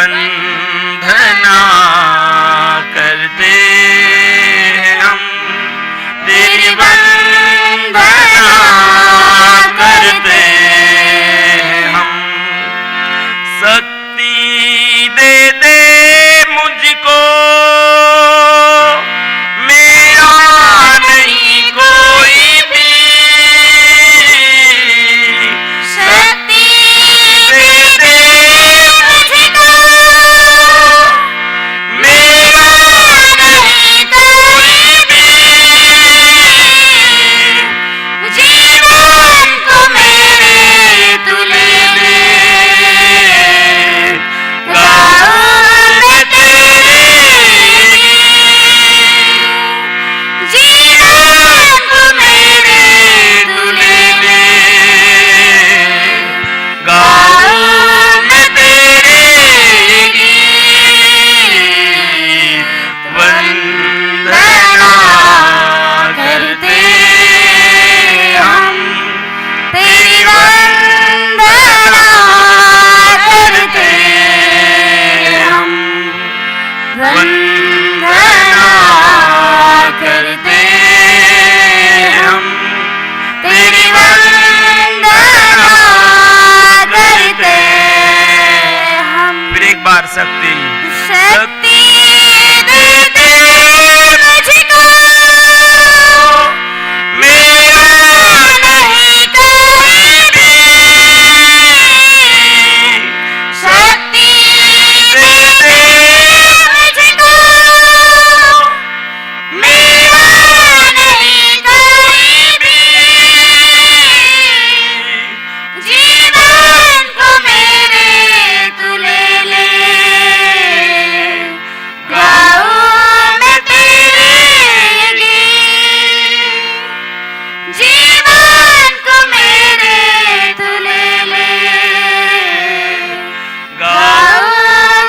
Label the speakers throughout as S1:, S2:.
S1: वंदना करते हम, तेरी वंदना करते हम। शक्ति दे दे मुझको, मेरा नहीं कोई भी। शक्ति दे दे मुझको, मेरा नहीं कोई भी। जीवन को मेरे तू ले ले, गाऊं मैं तेरे गीत। जीवन को मेरे तू ले ले, गाऊं मैं तेरे गीत। वंदना करते हम, तेरी वंदना करते हम। वंदना करते हम, तेरी वंदना करते हम। फिर एक बार शक्ति शक्ति दे दे मुझको, मेरा नहीं कोई भी। शक्ति दे दे मुझको, मेरा नहीं कोई भी। जीवन को मेरे तू ले ले, गाऊं मैं तेरे गीत। जीवन को मेरे तू ले ले, गाऊं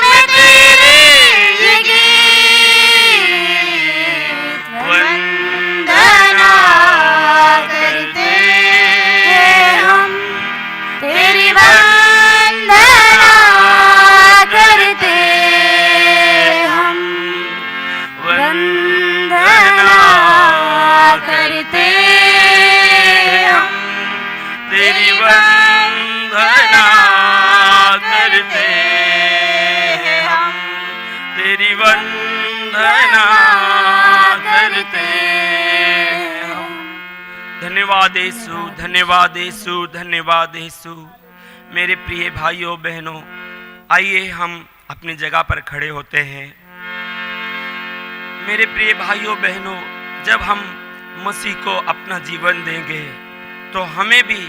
S1: मैं तेरे गीत। वंदना करते हम, तेरी वंदना करते हम। वंदना करते हम, तेरी वंदना करते हम। तेरी वंदना करते हम। धन्यवाद यीशु, धन्यवाद यीशु, धन्यवाद यीशु। मेरे प्रिय भाइयों बहनों, आइए हम अपनी जगह पर खड़े होते हैं। मेरे प्रिय भाइयों बहनों, जब हम मसीह को अपना जीवन देंगे तो हमें भी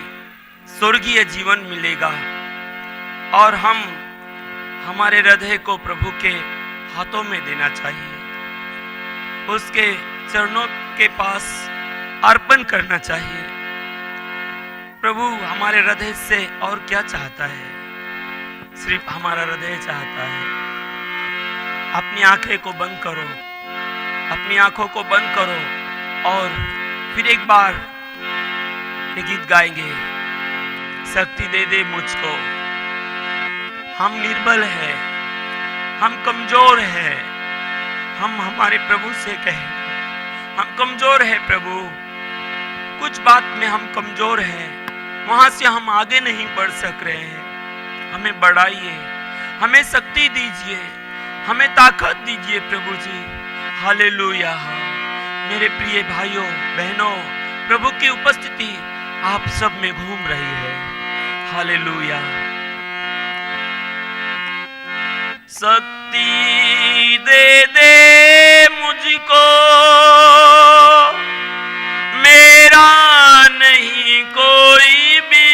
S1: स्वर्गीय जीवन मिलेगा और हम हमारे हृदय को प्रभु के हाथों में देना चाहिए, उसके चरणों के पास अर्पण करना चाहिए। प्रभु हमारे हृदय से और क्या चाहता है? सिर्फ हमारा हृदय चाहता है। अपनी आंखें को बंद करो, अपनी आंखों को बंद करो और फिर एक बार ये गीत गाएंगे। शक्ति दे दे मुझको, हम निर्बल हैं, हम कमजोर हैं। हम हमारे प्रभु से कहें, हम कमजोर हैं प्रभु, कुछ बात में हम कमजोर हैं, वहां से हम आगे नहीं बढ़ सक रहे हैं। हमें बढ़ाइए, हमें शक्ति दीजिए, हमें ताकत दीजिए प्रभु जी। हालेलुया। मेरे प्रिय भाइयों बहनों, प्रभु की उपस्थिति आप सब में घूम रही है। हालेलुया। शक्ति दे दे मुझको, मेरा नहीं कोई भी।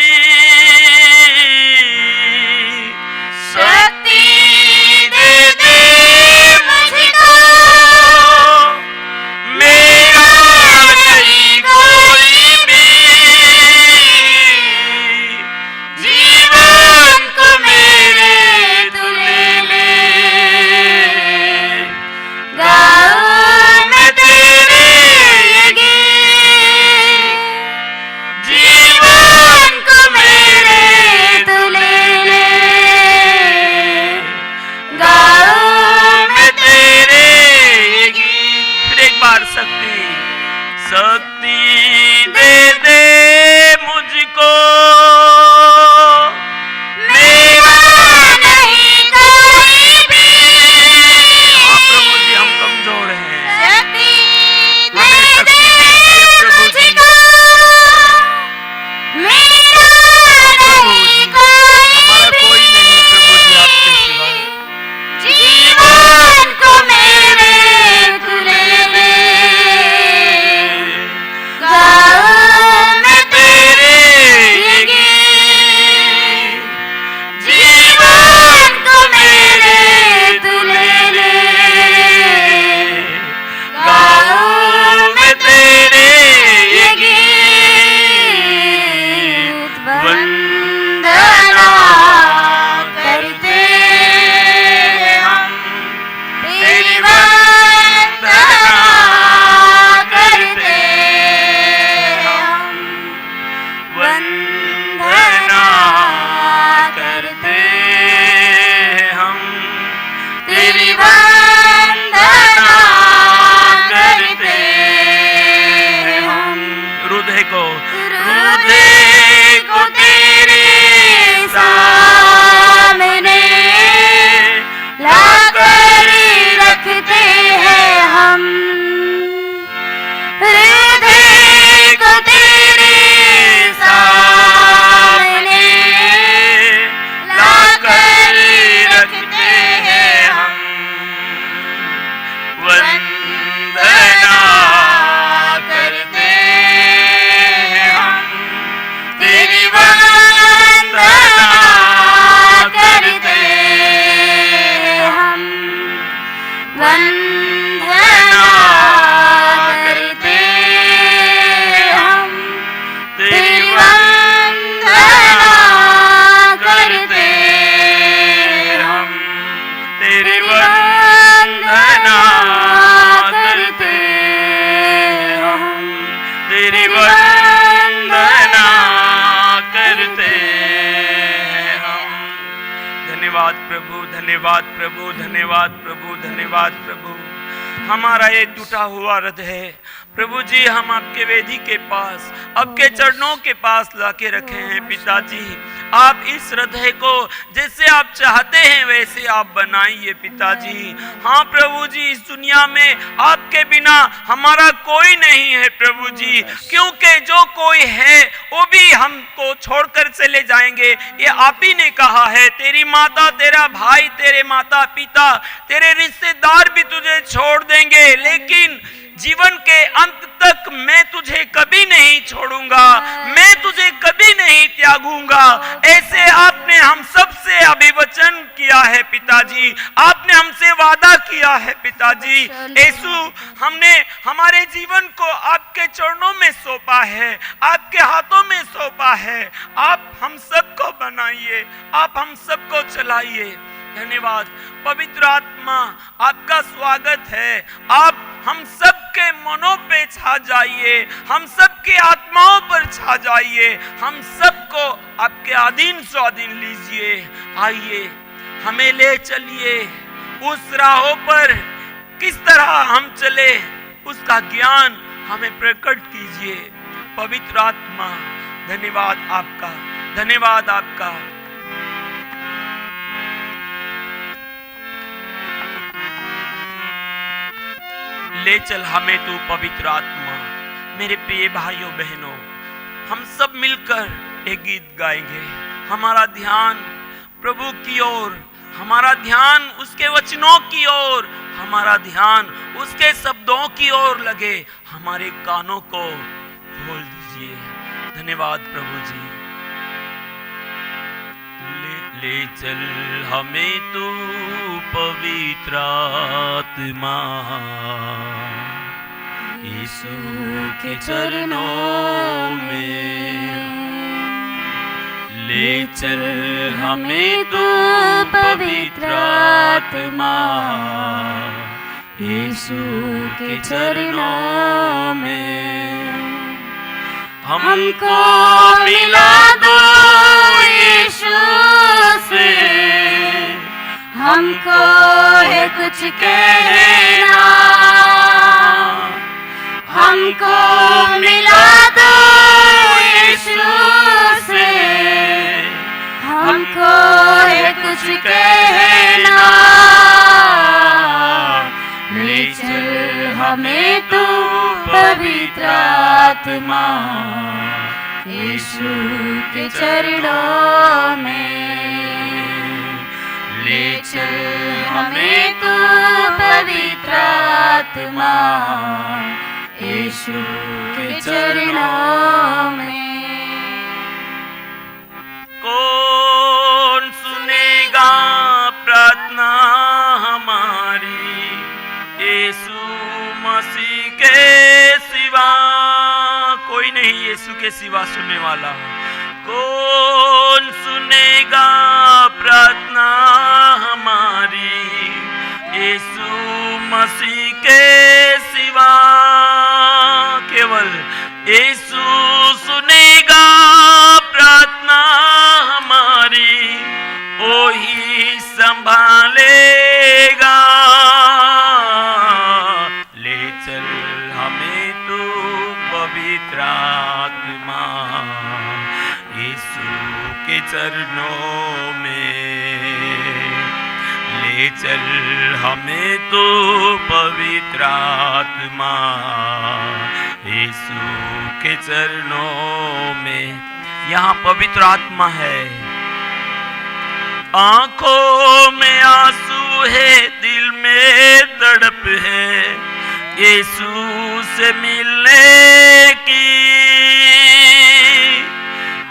S1: शक्ति दे दे मुझको, मेरा नहीं कोई भी। जीवन को मेरे तू ले ले, गाऊं मैं तेरे धन्यवाद प्रभु, धन्यवाद प्रभु, धन्यवाद प्रभु, धन्यवाद प्रभु। हमारा ये टूटा हुआ हृदय प्रभु जी हम आपके वेदी के पास, आपके चरणों के पास लाके रखे हैं पिताजी। आप इस हृदय को जैसे आप चाहते हैं वैसे आप बनाइए पिताजी। हाँ प्रभु जी, इस दुनिया में आपके बिना हमारा कोई नहीं है प्रभु जी, क्योंकि जो कोई है वो भी हमको छोड़कर चले जाएंगे। ये आप ही ने कहा है, तेरी माता, तेरा भाई, तेरे माता पिता, तेरे रिश्तेदार भी तुझे छोड़ देंगे, लेकिन जीवन के अंत तक मैं तुझे कभी नहीं छोड़ूंगा, मैं तुझे कभी नहीं त्यागूंगा। ऐसे आपने हम सबसे अभिवचन किया है पिताजी, आपने हमसे वादा किया है पिताजी। यीशु, हमने हमारे जीवन को आपके चरणों में सौंपा है, आपके हाथों में सौंपा है। आप हम सबको बनाइए, आप हम सबको चलाइए। धन्यवाद पवित्र आत्मा, आपका स्वागत है। आप हम सबके मनों पे छा जाइए, हम सबके आत्माओं पर छा जाइए, हम सबको आपके अधीन स्वाधीन लीजिए। आइए हमें ले चलिए उस राहों पर, किस तरह हम चले उसका ज्ञान हमें प्रकट कीजिए। पवित्र आत्मा धन्यवाद आपका, धन्यवाद आपका। ले चल हमें तू पवित्र आत्मा। मेरे प्रिय भाइयों बहनों, हम सब मिलकर एक गीत गाएंगे। हमारा ध्यान प्रभु की ओर, हमारा ध्यान उसके वचनों की ओर, हमारा ध्यान उसके शब्दों की ओर लगे। हमारे कानों को खोल दीजिए। धन्यवाद प्रभु जी। ले चल हमें तू पवित्र आत्मा, यीशु के चरणों में। ले चल हमें तू पवित्र आत्मा, यीशु के चरणों में। हमको मिला दो यीशु से, हमको है कुछ कहना। हमको मिला दो यीशु से, हमको है कुछ कहना। ले चल हमें तू पवित्र आत्मा, यीशु के चरणों में। ले चल हमें तू पवित्र आत्मा, यीशु के चरणों में। कौन सुनेगा प्रार्थना हमारी, यीशु मसीह के सिवा कोई नहीं, यीशु के सिवा सुनने वाला। कौन सुनेगा प्रार्थना हमारी, यीशु मसीह के सिवा। केवल यीशु सुनेगा प्रार्थना हमारी, वही संभालेगा। ले चल हमें तू पवित्र आत्मा, यीशु के चरणों में। ले चल हमें तू पवित्र आत्मा, यीशु के चरणों में। यहाँ पवित्र आत्मा है। आंखों में आंसू है, दिल में तड़प है, यीशु से मिलने की।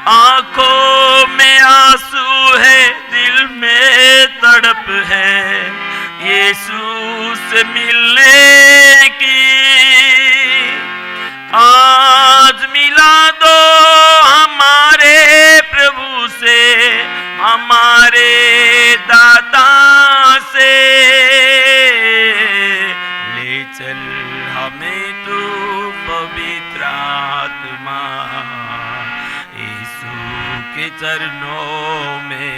S1: आंखों में आंसू है, दिल में तड़प है, यीशु से मिलने की। आज मिला दो हमारे प्रभु से, हमारे दाता से। ले चल हमें तू पवित्र आत्मा, यीशु के चरणों में।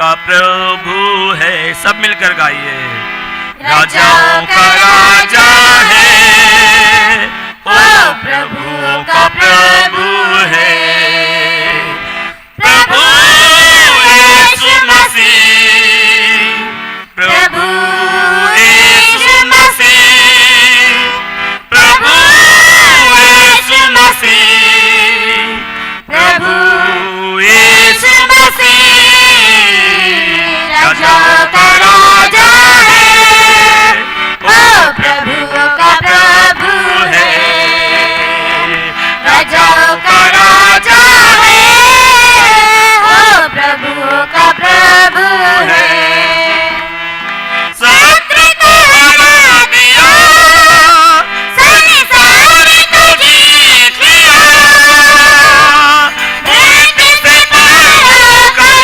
S1: का प्रभु है। सब मिलकर गाइए।
S2: राजाओं का राजा है, वो प्रभुओं का प्रभु है। प्रभु यीशु मसीह, प्रभु यीशु मसीह, प्रभु यीशु मसीह, प्रभु यीशु मसीह। राजाओं का राजा है, वो प्रभुओं का प्रभु है। राजाओं का राजा है, वो प्रभुओं का प्रभु है। शत्रु को हरा दिया, संसार को जीत लिया। मृत्यु से पार होकर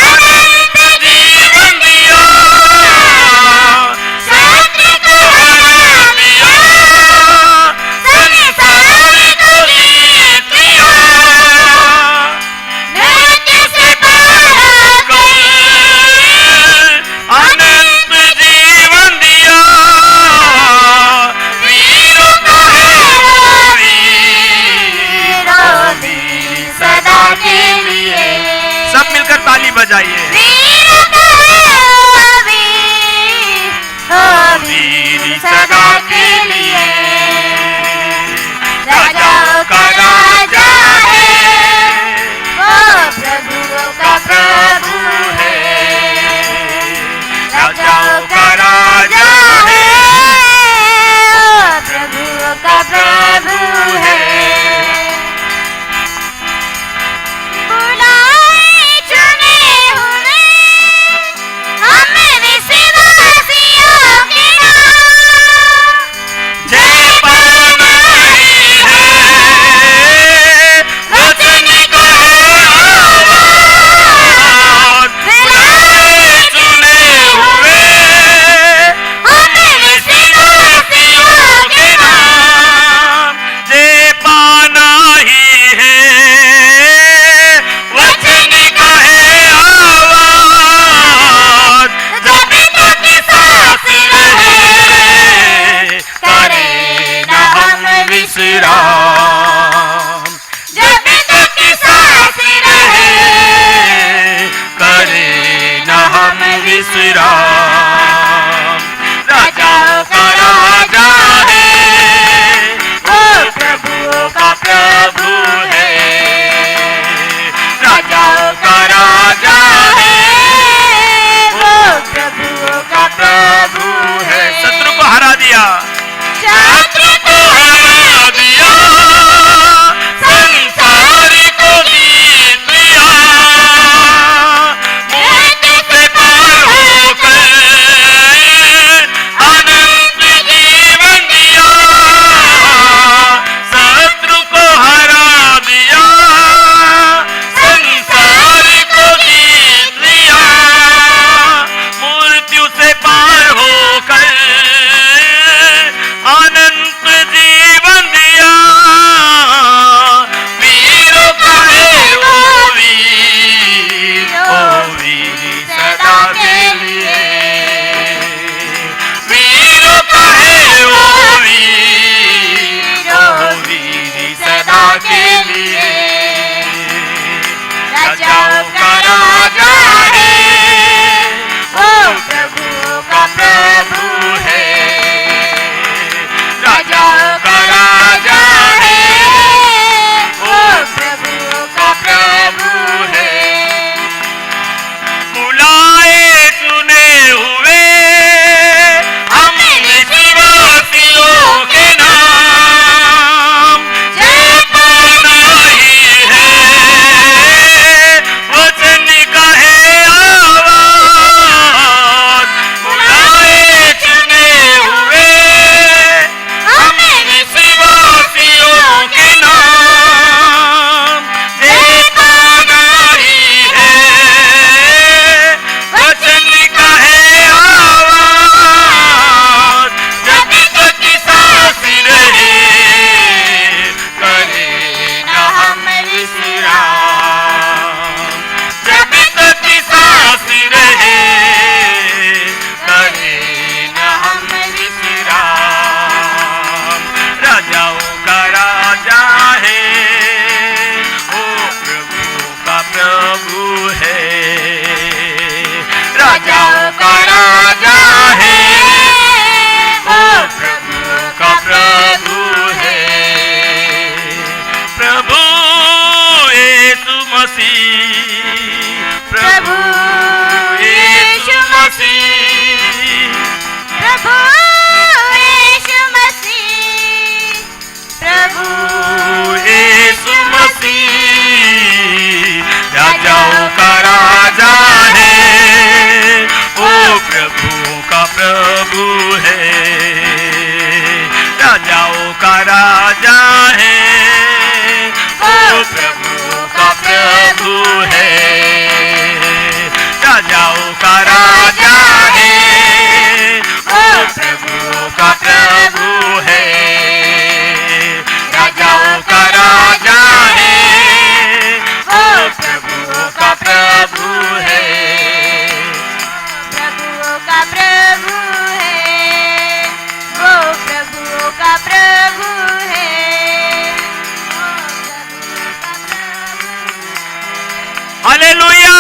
S2: अनंत जीवन दिया। शत्रु को हरा दिया, संसार को जीत लिया। मृत्यु से पार होकर अनंत जीवन दिया। वीरों का है वो वीर, वो वीर सदा के लिए।
S1: सब मिलकर ताली बजाइए।
S2: वीरों का है वो वीर, वो वीर सदा के लिए। राजाओं का राजा है, वो प्रभुओं का प्रभु है। राजाओं का राजा है, वो प्रभुओं का प्रभु है। बुलाए चुने हुए हम विश्वासियों के नाम,
S1: जय पाना ही है, वचन का है आवाज। बुलाए चुने हुए
S2: हम विश्वासियों के
S1: नाम, जय पाना ही है, वचन का है आवाज।
S2: जब तक सांस रहे, करे न हम विश्राम। जब तक सांस रहे,
S1: करे न हम विश्राम। राजाओं का राजा है,
S2: वो प्रभुओं का प्रभु है।
S1: राजाओं का राजा है,
S2: वो प्रभुओं का प्रभु है।
S1: शत्रु को हरा दिया,
S2: शत्रु को हरा दिया,
S1: संसार को जीत लिया। मृत्यु से पार होकर राजा है, वो प्रभु का प्रभु है। प्रभु यीशु मसीह, प्रभु यीशु मसीह,
S2: प्रभु यीशु मसीह, प्रभु
S1: यीशु मसीह राजाओं का राजा है, वो प्रभु का प्रभु है। राजाओं का राजा है, वो प्रभु का प्रभु है। राजाओं का राजा है, वो प्रभु का प्रभु है। राजाओं का राजा है, वो प्रभु का प्रभु है।
S2: प्रभु का प्रभु है, वो प्रभु का प्रभु है,
S1: हालेलुया,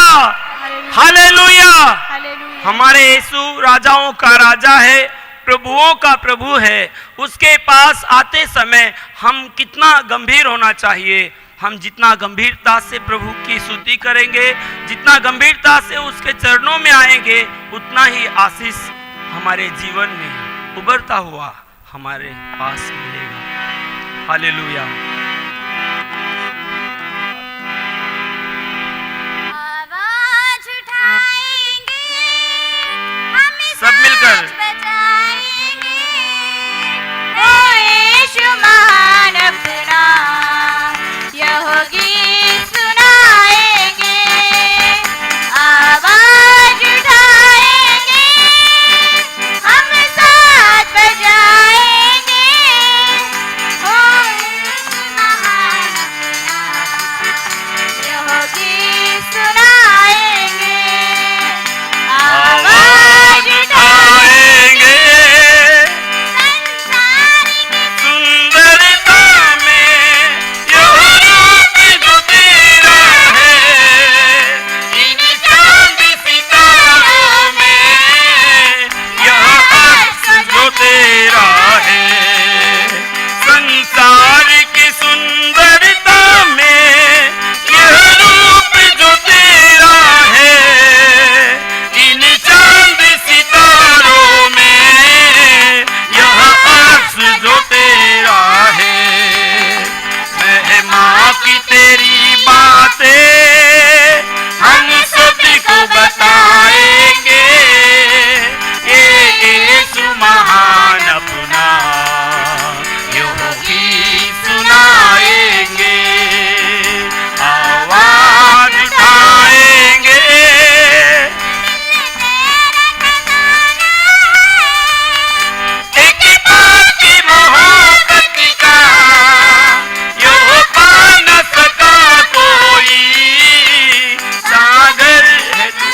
S1: हालेलुया।
S2: हालेलुया।
S1: हमारे यीशु राजाओं का राजा है, प्रभुओं का प्रभु है। उसके पास आते समय हम कितना गंभीर होना चाहिए। हम जितना गंभीरता से प्रभु की स्तुति करेंगे, जितना गंभीरता से उसके चरणों में आएंगे, उतना ही आशीष हमारे जीवन में उभरता हुआ हमारे पास मिलेगा। हालेलुया।
S2: आवाज उठाएंगे, हम
S1: सब मिलकर।
S2: साथ बजाएंगे, ओ यीशु महान अपना, यह गीत सुनाएंगे। आवाज उठाएंगे, हम साथ बजाएंगे, ओ यीशु महान अपना, यह गीत सुनाएंगे। आवाज
S1: उठाएंगे,
S2: संसार की
S1: सुंदरता में यह रूप जो तेरा है। इन चांद सितारों में यह अक्स जो तेरा है। संसार की सुंदरता में यह रूप जो तेरा है। इन चांद सितारों में यह अक्स जो तेरा है। महिमा की तेरी बातें हम सभी को बताएंगे। ये यीशु महान अपना यह गीत सुनाएंगे। आवाज उठाएंगे, एक बात की मोहब्बत का यो पा न सका कोई। सागर है तू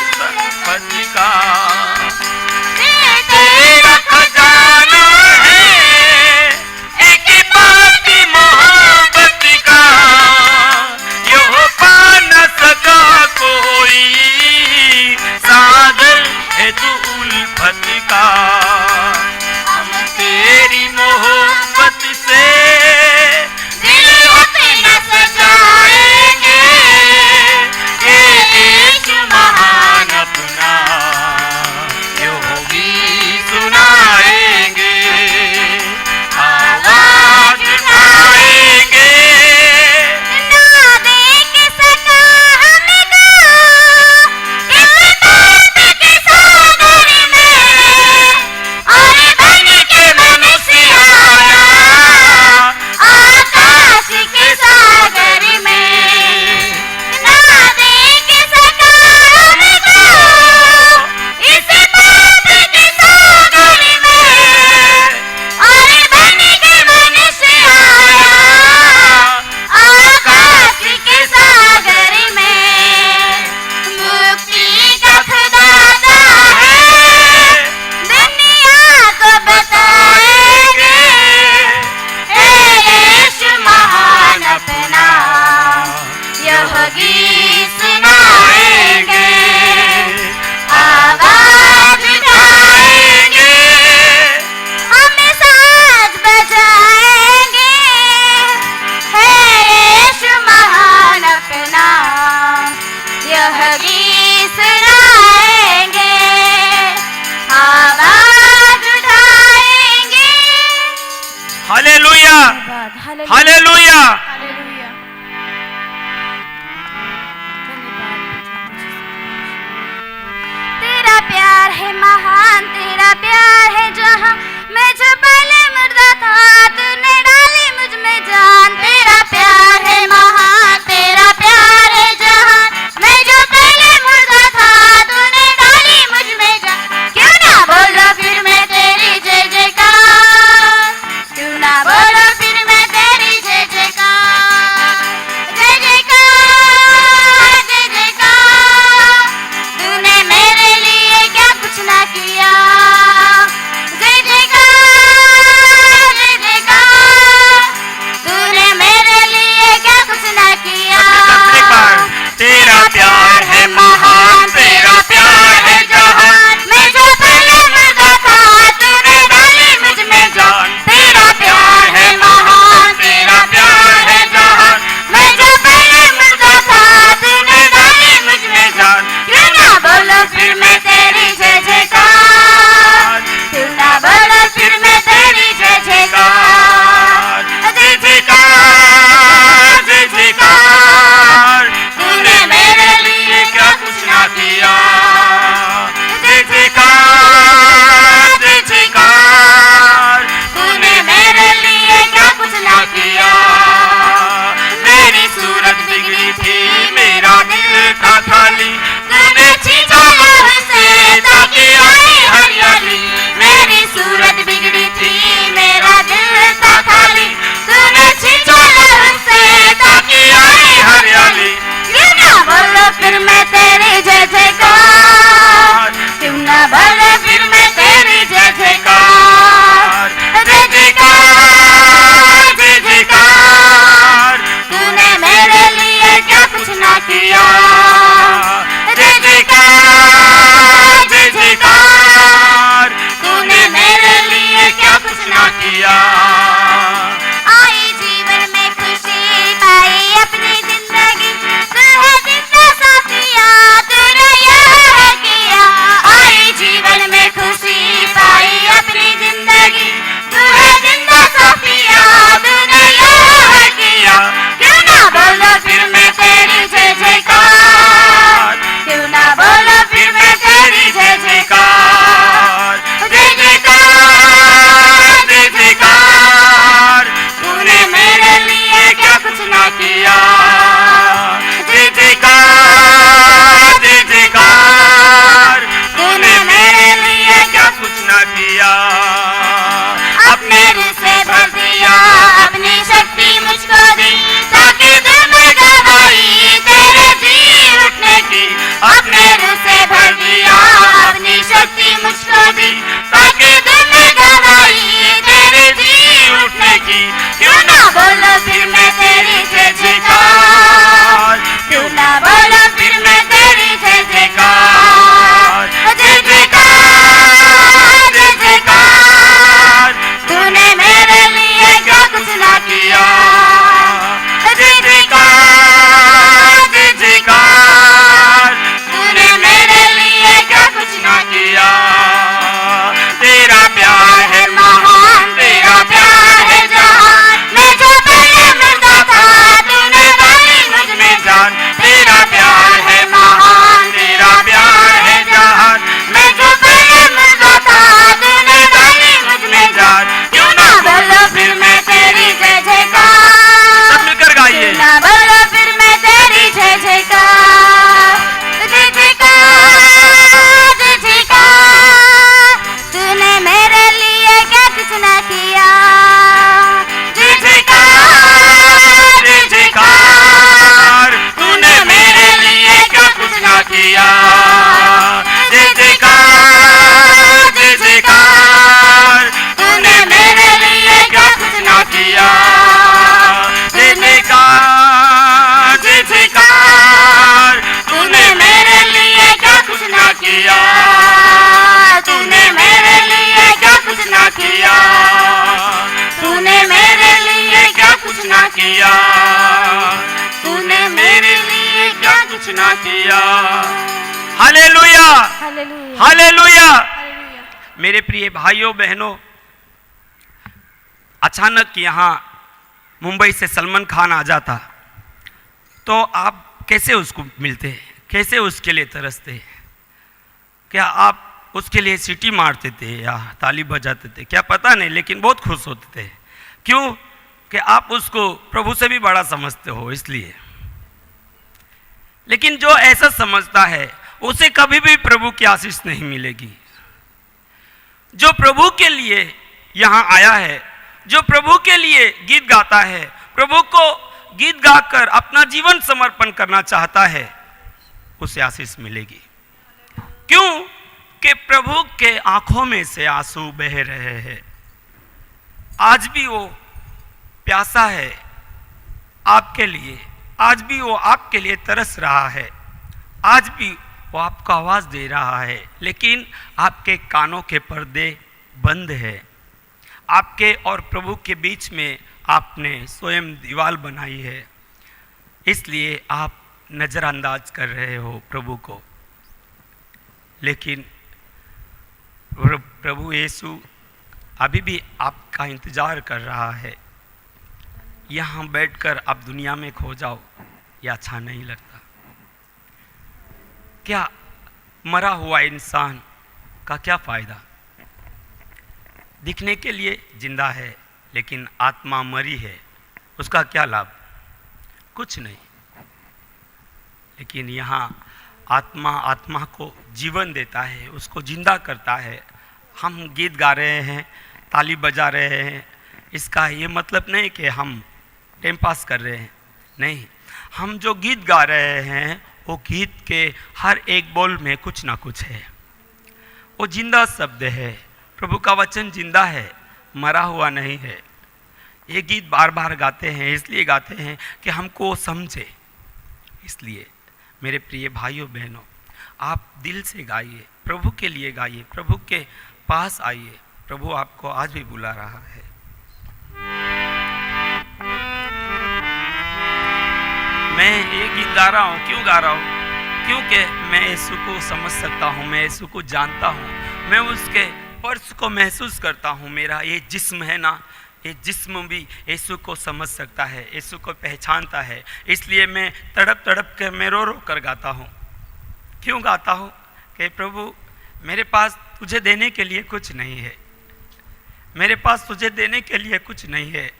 S2: है महान, तेरा प्यार है जहां, मैं जो पहले मुर्दा था तूने डाली मुझ में जान। तेरा प्यार है महान, तेरा प्यार है जहां, मैं जो पहले मुर्दा था तूने डाली मुझ में जान। क्यों ना बोलो फिर मैं तेरी जय जयकार, क्यों ना बोलो फिर मैं तेरी जय जयकार। जय जयकार जय जयकार, तूने मेरे लिए क्या कुछ ना किया। जय जयकार जय जयकार, तूने मेरे लिए क्या कुछ ना किया।
S1: एक बार, तेरा प्यार है महान, तेरा प्यार है जहान,
S2: मैं जो पहले मुर्दा था तूने डाली मुझ में जान। तेरा प्यार है महान, तेरा प्यार है जहान, मैं जो पहले मुर्दा था तूने डाली मुझ में जान। क्यों ना बोलो फिर मैं तेरी जय जयकार, क्यों ना बोलो फिर मैं तेरी जय जयकार। जय जयकार
S1: जय जयकार,
S2: तूने मेरे लिए क्या कुछ ना किया।
S1: जय जयकार जय जयकार,
S2: तूने मेरे लिए क्या कुछ ना किया।
S1: मेरी सूरत बिगड़ी थी, मेरा दिल था खाली, तूने छीना मुझसे ताकि आई हरियाली।
S2: मेरी सूरत बिगड़ी थी, मेरा दिल था खाली, तूने छीना मुझसे ताकि आई हरियाली। क्यों ना बोलो फिर मैं तेरी जय जयकार, क्यों ना बोलो फिर मैं तेरी जय जयकार। जय जयकार जय जयकार, तूने मेरे लिए क्या कुछ ना किया। जय जयकार जय जयकार, तूने मेरे लिए क्या कुछ ना किया। आई जीवन में खुशी पाई अपनी जिंदगी, तू है जिंदा साथिया तूने यह किया। आई जीवन में खुशी पाई अपनी जिंदगी, तू है जिंदा साथिया तूने यह किया। क्यों ना बोलो फिर मैं तेरी जय जयकार, क्यों ना बोलो फिर मैं तेरी जय जयकार। जय जयकार
S1: जय जयकार,
S2: तूने मेरे लिए क्या कुछ ना किया।
S1: जय जयकार जय जयकार,
S2: तूने मेरे लिए
S1: क्या कुछ ना किया।
S2: अपने रूह से भर दिया, अपनी शक्ति मुझको दी, ताकि दिल में गवाही तेरे जी उठने की। अपने रूह से भर दिया, अपनी शक्ति मुझको दी, ताकि दिल में गवाही तेरे जी उठने की। क्यों ना बोलो फिर मैं तेरी जय जयकार, क्यों ना बोलो फिर मैं तेरी जय जयकार। जय जयकार जय जयकार, तूने मेरे लिए क्या कुछ ना किया। जय जयकार
S1: जय जयकार,
S2: तूने मेरे लिए क्या कुछ ना
S1: किया। तेरा प्यार है
S2: महान, तेरा प्यार है जहान, मैं जो पहले मुर्दा था तूने डाली मुझ में
S1: जान।
S2: तेरा प्यार है महान, तेरा प्यार है जहान, मैं जो पहले मुर्दा था तूने डाली मुझ में जान। क्यों ना बोलो फिर मैं तेरी जय जयकार,
S1: सब मिलकर गाइए।
S2: क्यों ना बोलो फिर मैं तेरी जय जयकार। जय जयकार जय जयकार, तूने मेरे लिए क्या कुछ ना किया। जय जयकार
S1: जय जयकार, तूने मेरे लिए क्या कुछ ना किया। जय जयकार जय जयकार, तूने मेरे लिए क्या कुछ ना किया। जय जयकार जय जयकार, तूने मेरे लिए क्या कुछ ना किया।
S2: तूने मेरे लिए क्या कुछ ना किया। तूने मेरे लिए क्या कुछ ना
S1: किया। तूने मेरे लिए क्या कुछ ना किया। Hallelujah
S2: hallelujah
S1: hallelujah.
S2: हालेलुया।
S1: मेरे प्रिय भाइयों बहनों, अचानक यहाँ मुंबई से सलमान खान आ जाता तो आप कैसे उसको मिलते, कैसे उसके लिए तरसते? क्या आप उसके लिए सीटी मारते थे या ताली बजाते थे, क्या पता नहीं, लेकिन बहुत खुश होते थे। क्यों? कि आप उसको प्रभु से भी बड़ा समझते हो, इसलिए। लेकिन जो ऐसा समझता है उसे कभी भी प्रभु की आशीष नहीं मिलेगी। जो प्रभु के लिए यहाँ आया है, जो प्रभु के लिए गीत गाता है, प्रभु को गीत गाकर अपना जीवन समर्पण करना चाहता है, उसे आशीष मिलेगी। क्यों? कि प्रभु के आंखों में से आंसू बह रहे हैं। आज भी वो प्यासा है आपके लिए, आज भी वो आपके लिए तरस रहा है, आज भी वो आपको आवाज दे रहा है, लेकिन आपके कानों के पर्दे बंद है। आपके और प्रभु के बीच में आपने स्वयं दीवार बनाई है, इसलिए आप नजरअंदाज कर रहे हो प्रभु को। लेकिन प्रभु यीशु अभी भी आपका इंतजार कर रहा है। यहाँ बैठकर आप दुनिया में खो जाओ, यह अच्छा नहीं लगता। क्या मरा हुआ इंसान का क्या फायदा? दिखने के लिए जिंदा है, लेकिन आत्मा मरी है, उसका क्या लाभ? कुछ नहीं। लेकिन यहाँ आत्मा को जीवन देता है, उसको जिंदा करता है। हम गीत गा रहे हैं, ताली बजा रहे हैं, इसका ये मतलब नहीं कि हम टाइम पास कर रहे हैं, नहीं। हम जो गीत गा रहे हैं वो गीत के हर एक बोल में कुछ ना कुछ है, वो जिंदा शब्द है। प्रभु का वचन जिंदा है, मरा हुआ नहीं है। ये गीत बार बार गाते हैं, इसलिए गाते हैं कि हमको समझे। इसलिए मेरे प्रिय भाइयों बहनों, आप दिल से गाइए, प्रभु के लिए गाइए, प्रभु के पास आइए। प्रभु आपको आज भी बुला रहा है। मैं ये गीत गा रहा हूँ, क्यों गा रहा हूँ? क्योंकि मैं यीशु को समझ सकता हूँ, मैं यीशु को जानता हूँ, मैं उसके स्पर्श को महसूस करता हूँ। मेरा ये जिस्म है ना, ये जिस्म भी यीशु को समझ सकता है, यीशु को पहचानता है। इसलिए मैं तड़प तड़प के मैं रो रो कर गाता हूँ। क्यों गाता हूँ? कि प्रभु मेरे पास तुझे देने के लिए कुछ नहीं है, मेरे पास तुझे देने के लिए कुछ नहीं है,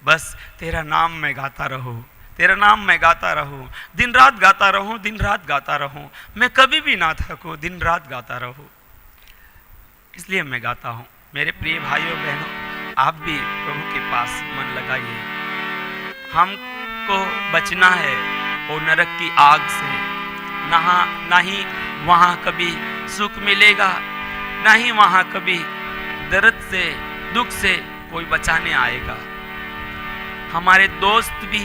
S1: बस तेरा नाम मैं गाता रहूँ, तेरा नाम मैं गाता रहूँ, दिन रात गाता रहूँ, दिन रात गाता रहूँ, मैं कभी भी ना थकूँ, दिन रात गाता रहूँ। इसलिए मैं गाता हूँ। मेरे प्रिय भाइयों बहनों, आप भी प्रभु के पास मन लगाइए। हमको बचना है वो नरक की आग से। ना ही वहाँ कभी सुख मिलेगा, ना ही वहाँ कभी दर्द से, दुख से कोई बचाने आएगा। हमारे दोस्त भी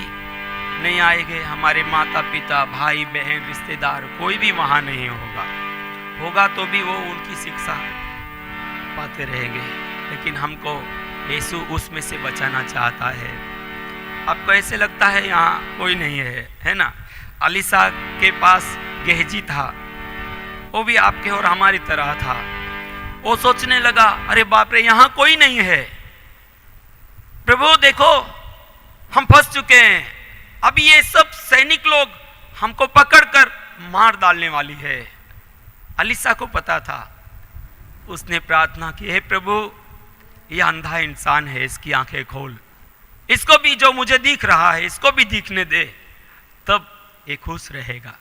S1: नहीं आएंगे, हमारे माता पिता, भाई बहन, रिश्तेदार, कोई भी वहाँ नहीं होगा तो भी वो उनकी शिक्षा पाते रहेंगे। लेकिन हमको यीशु उसमें से बचाना चाहता है। आपको ऐसे लगता है यहाँ कोई नहीं है ना? अलीसा के पास गेहजी था, वो भी आपके और हमारी तरह था। वो सोचने लगा, अरे बाप रे, यहाँ कोई नहीं है, प्रभु देखो हम फंस चुके हैं, अभी ये सब सैनिक लोग हमको पकड़कर मार डालने वाली है। अलीसा को पता था, उसने प्रार्थना की, हे प्रभु ये अंधा इंसान है, इसकी आंखें खोल, इसको भी जो मुझे दिख रहा है इसको भी दिखने दे, तब ये खुश रहेगा।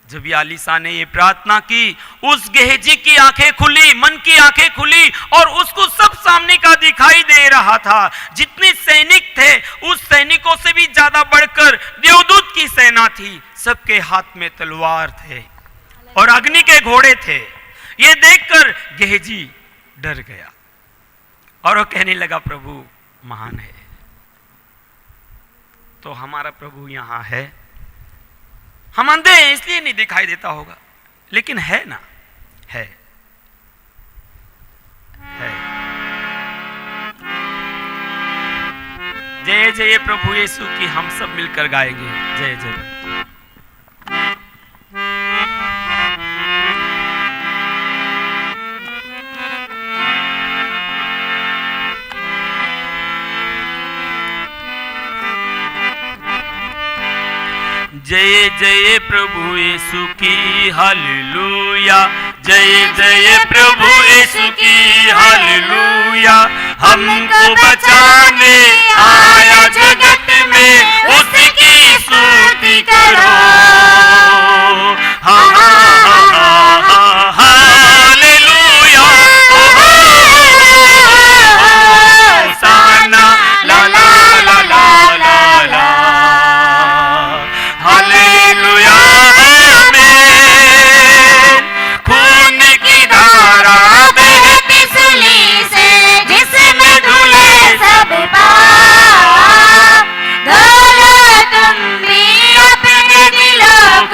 S1: जब ये अलीसा ने ये प्रार्थना की, उस गेहजी की आंखें खुली, मन की आंखें खुली, और उसको सब सामने का दिखाई दे रहा था। जितने सैनिक थे उस सैनिकों से भी ज्यादा बढ़कर देवदूत की सेना थी। सबके हाथ में तलवार थे और अग्नि के घोड़े थे। ये देखकर गेहजी डर गया और वो कहने लगा, प्रभु महान है। तो हमारा प्रभु यहाँ है। हम अंधे हैं इसलिए नहीं दिखाई देता होगा, लेकिन है ना, है। जय जय प्रभु यीशु की हम सब मिलकर गाएंगे, जय जय। जय जय प्रभु यीशु की हालेलुया, जय जय प्रभु यीशु की हालेलुया। हमको बचाने आया जगत में, उसकी स्तुति करो। हा हा हा हा हालेलुया। होसाना ला ला ला ला ला ला हालेलुया। आमीन। खून की धारा
S2: बहती सूली से, जिसमें धुले सब पाप, धो लो तुम भी अपने दिलों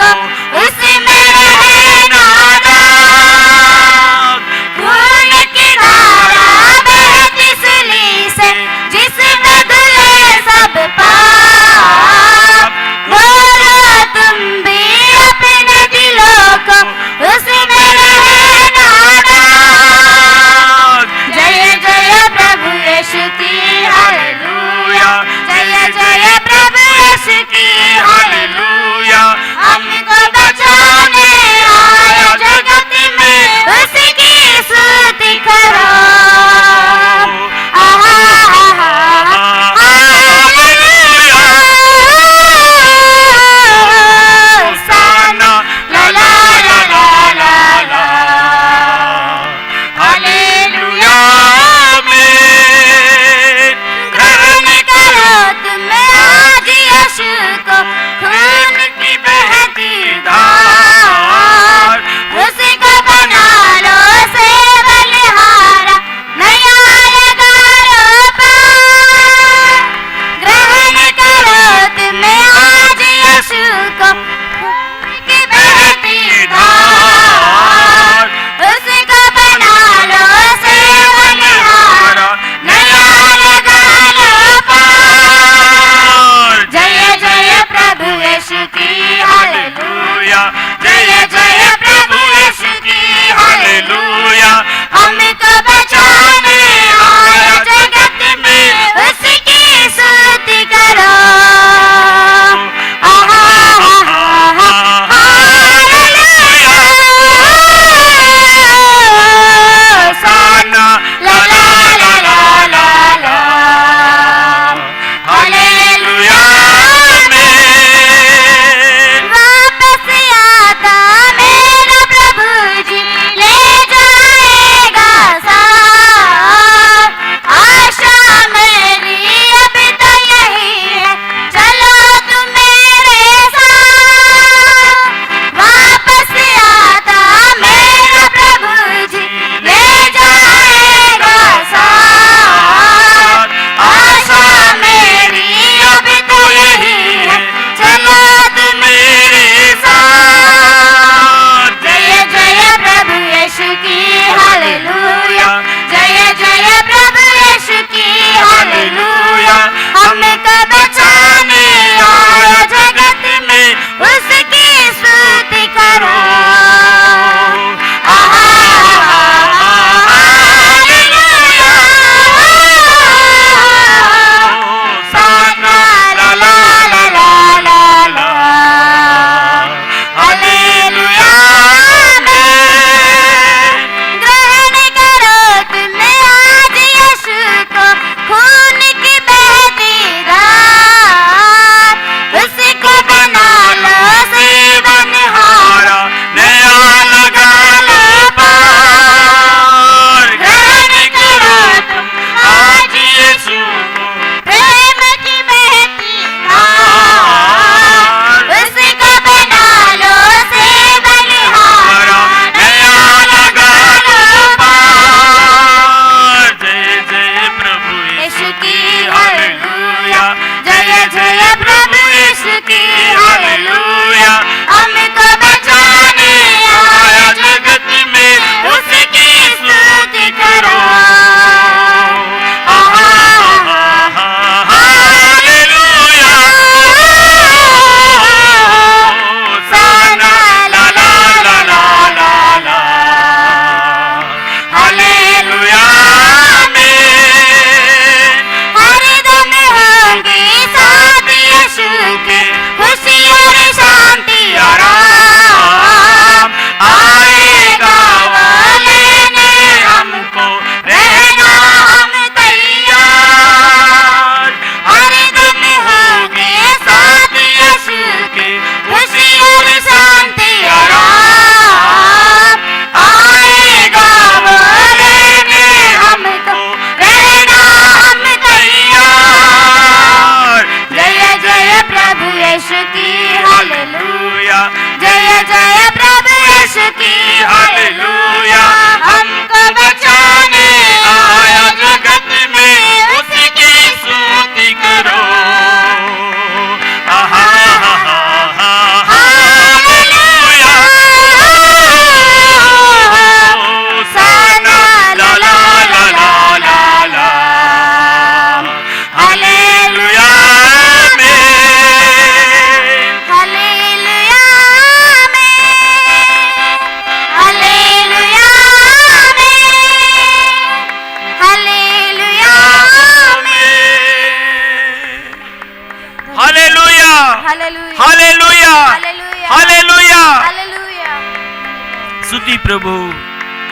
S1: स्तुति प्रभु,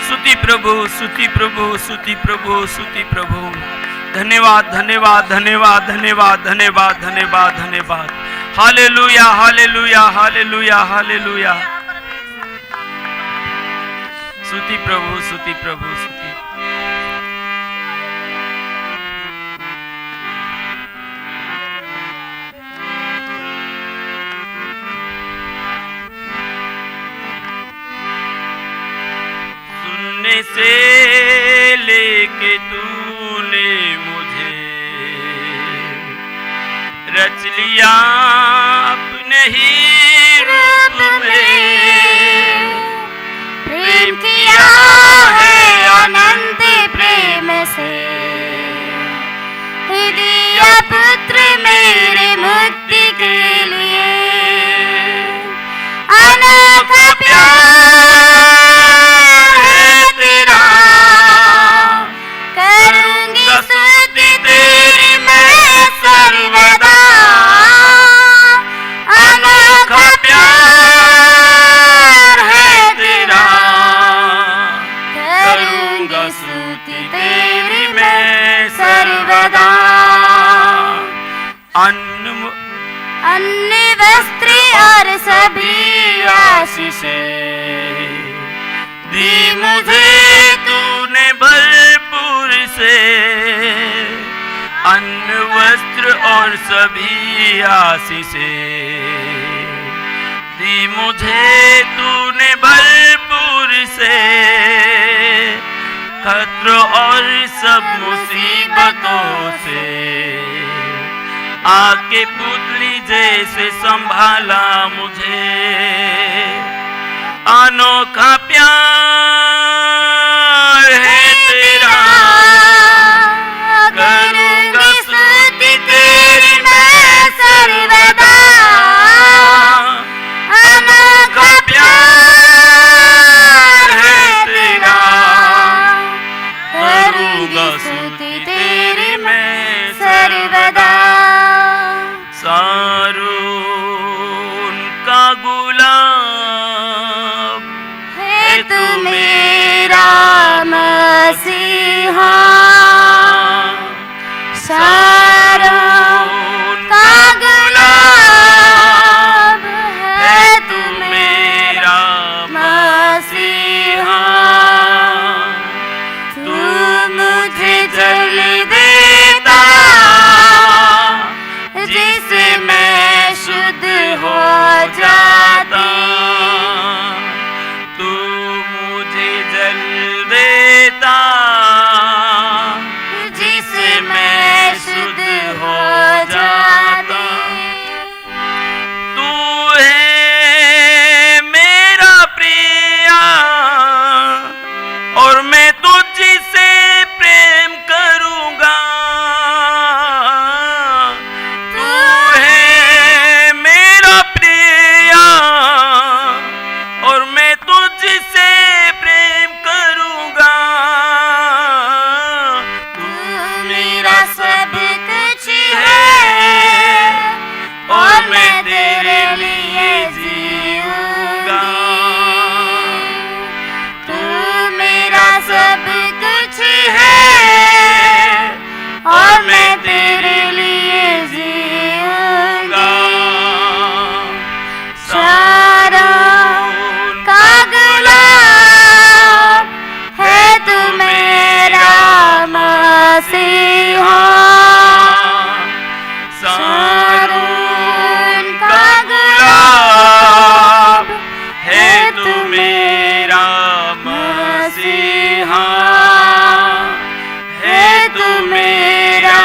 S1: स्तुति प्रभु, स्तुति प्रभु, स्तुति प्रभु, स्तुति प्रभु। धन्यवाद, धन्यवाद, धन्यवाद, धन्यवाद, धन्यवाद, धन्यवाद, धन्यवाद। Hallelujah, hallelujah, hallelujah, hallelujah. स्तुति प्रभु, स्तुति प्रभु, स्तुति। सुनने से लेके तूने मुझे रच लिया अपने ही रूप में,
S2: प्रेम किया है अनंत प्रेम से, दिया पुत्र मेरे मुक्ति के लिए। अनोखा प्यार है तेरा, करूंगी स्तुति तेरी मैं सर्वदा। अनोखा प्यार है तेरा, करूंगा स्तुति तेरी मैं सर्वदा। अन्न वस्त्र और सभी
S1: आशीषें दी मुझे तूने भरपूर से, अन्न वस्त्र और सभी आशीषें दी मुझे तूने भरपूर से। खतरों और सब मुसीबतों से आके पुतली जैसे संभाला मुझे। अनोखा प्यार है तेरा, करूंगा स्तुति तेरी मैं सर्वदा। अनोखा प्यार है तेरा, करूंगा स्तुति तेरी मैं सर्वदा। सारून का गुलाब
S2: है तू मेरा मसीहा। सारून का गुलाब है तू मेरा मसीहा। तू मुझे जल देता जिसे मैं शुद्ध हो जाता।
S1: तू मुझे जल देता
S2: जिसे मैं शुद्ध हो जाता।
S1: तू है मेरा प्रिया और मैं तुझसे प्रेम करूंगा। तू है मेरा प्रिया और मैं तुझसे प्रेम करूंगा। तू
S2: मेरा सब कुछ है और मैं तेरे लिए जीऊंगा। तू मेरा सब कुछ है और मैं तेरे लिए जीऊंगा। सारों का गुलाब है तू मेरा मसीहा।
S1: सारून का गुलाब है तू मेरा मसीहा, है तू मेरा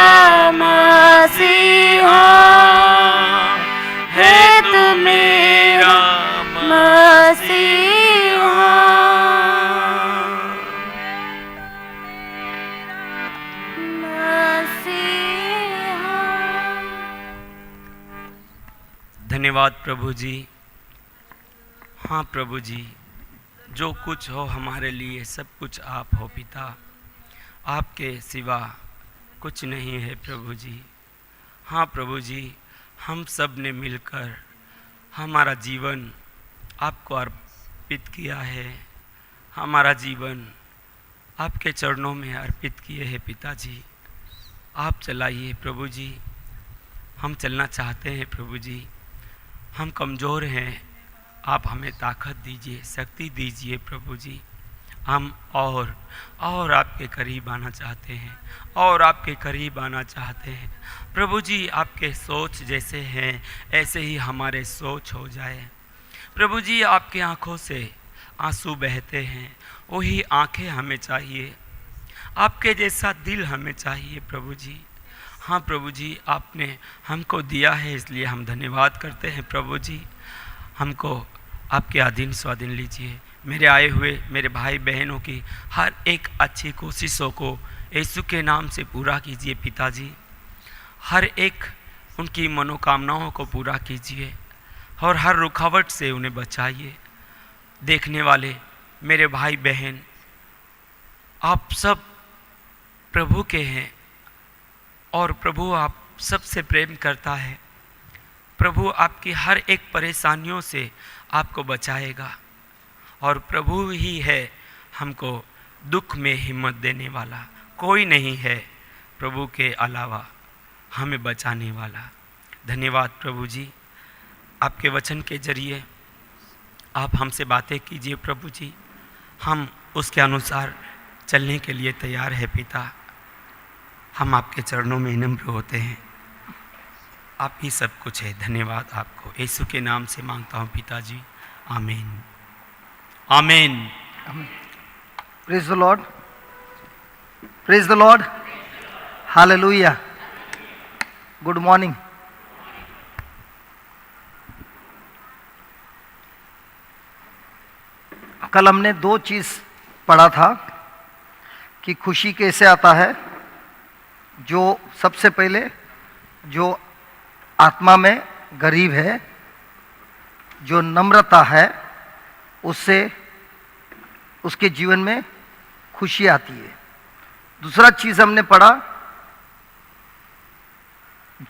S1: मसीहा, है तू मेरा
S2: मसीहा।
S1: धन्यवाद प्रभु जी। हाँ प्रभु जी, जो कुछ हो हमारे लिए सब कुछ आप हो पिता, आपके सिवा कुछ नहीं है प्रभु जी। हाँ प्रभु जी, हम सब ने मिलकर हमारा जीवन आपको अर्पित किया है। हमारा जीवन आपके चरणों में अर्पित किए हैं पिताजी। आप चलाइए प्रभु जी। हम चलना चाहते हैं प्रभु जी, हम कमज़ोर हैं, आप हमें ताकत दीजिए, शक्ति दीजिए प्रभु जी। हम और आपके करीब आना चाहते हैं, और आपके करीब आना चाहते हैं प्रभु जी। आपके सोच जैसे हैं ऐसे ही हमारे सोच हो जाए प्रभु जी। आपके आँखों से आंसू बहते हैं, वही आँखें हमें चाहिए। आपके जैसा दिल हमें चाहिए प्रभु जी। हाँ प्रभु जी, आपने हमको दिया है इसलिए हम धन्यवाद करते हैं प्रभु जी। हमको आपके अधीन स्वाधीन लीजिए। मेरे आए हुए मेरे भाई बहनों की हर एक अच्छी कोशिशों को यीशु के नाम से पूरा कीजिए पिताजी। हर एक उनकी मनोकामनाओं को पूरा कीजिए और हर रुकावट से उन्हें बचाइए। देखने वाले मेरे भाई बहन, आप सब प्रभु के हैं और प्रभु आप सबसे प्रेम करता है। प्रभु आपकी हर एक परेशानियों से आपको बचाएगा और प्रभु ही है हमको दुख में हिम्मत देने वाला। कोई नहीं है प्रभु के अलावा हमें बचाने वाला। धन्यवाद प्रभु जी। आपके वचन के जरिए आप हमसे बातें कीजिए प्रभु जी, हम उसके अनुसार चलने के लिए तैयार है पिता। हम आपके चरणों में नम्र होते हैं। आप ही सब कुछ है। धन्यवाद आपको यीशु के नाम से मांगता हूँ पिताजी, आमीन आमीन।
S3: Praise the Lord, praise the Lord, hallelujah. Good morning. कल हमने दो चीज पढ़ा था कि खुशी कैसे आता है। जो सबसे पहले जो आत्मा में गरीब है, जो नम्रता है, उससे उसके जीवन में खुशी आती है। दूसरा चीज हमने पढ़ा,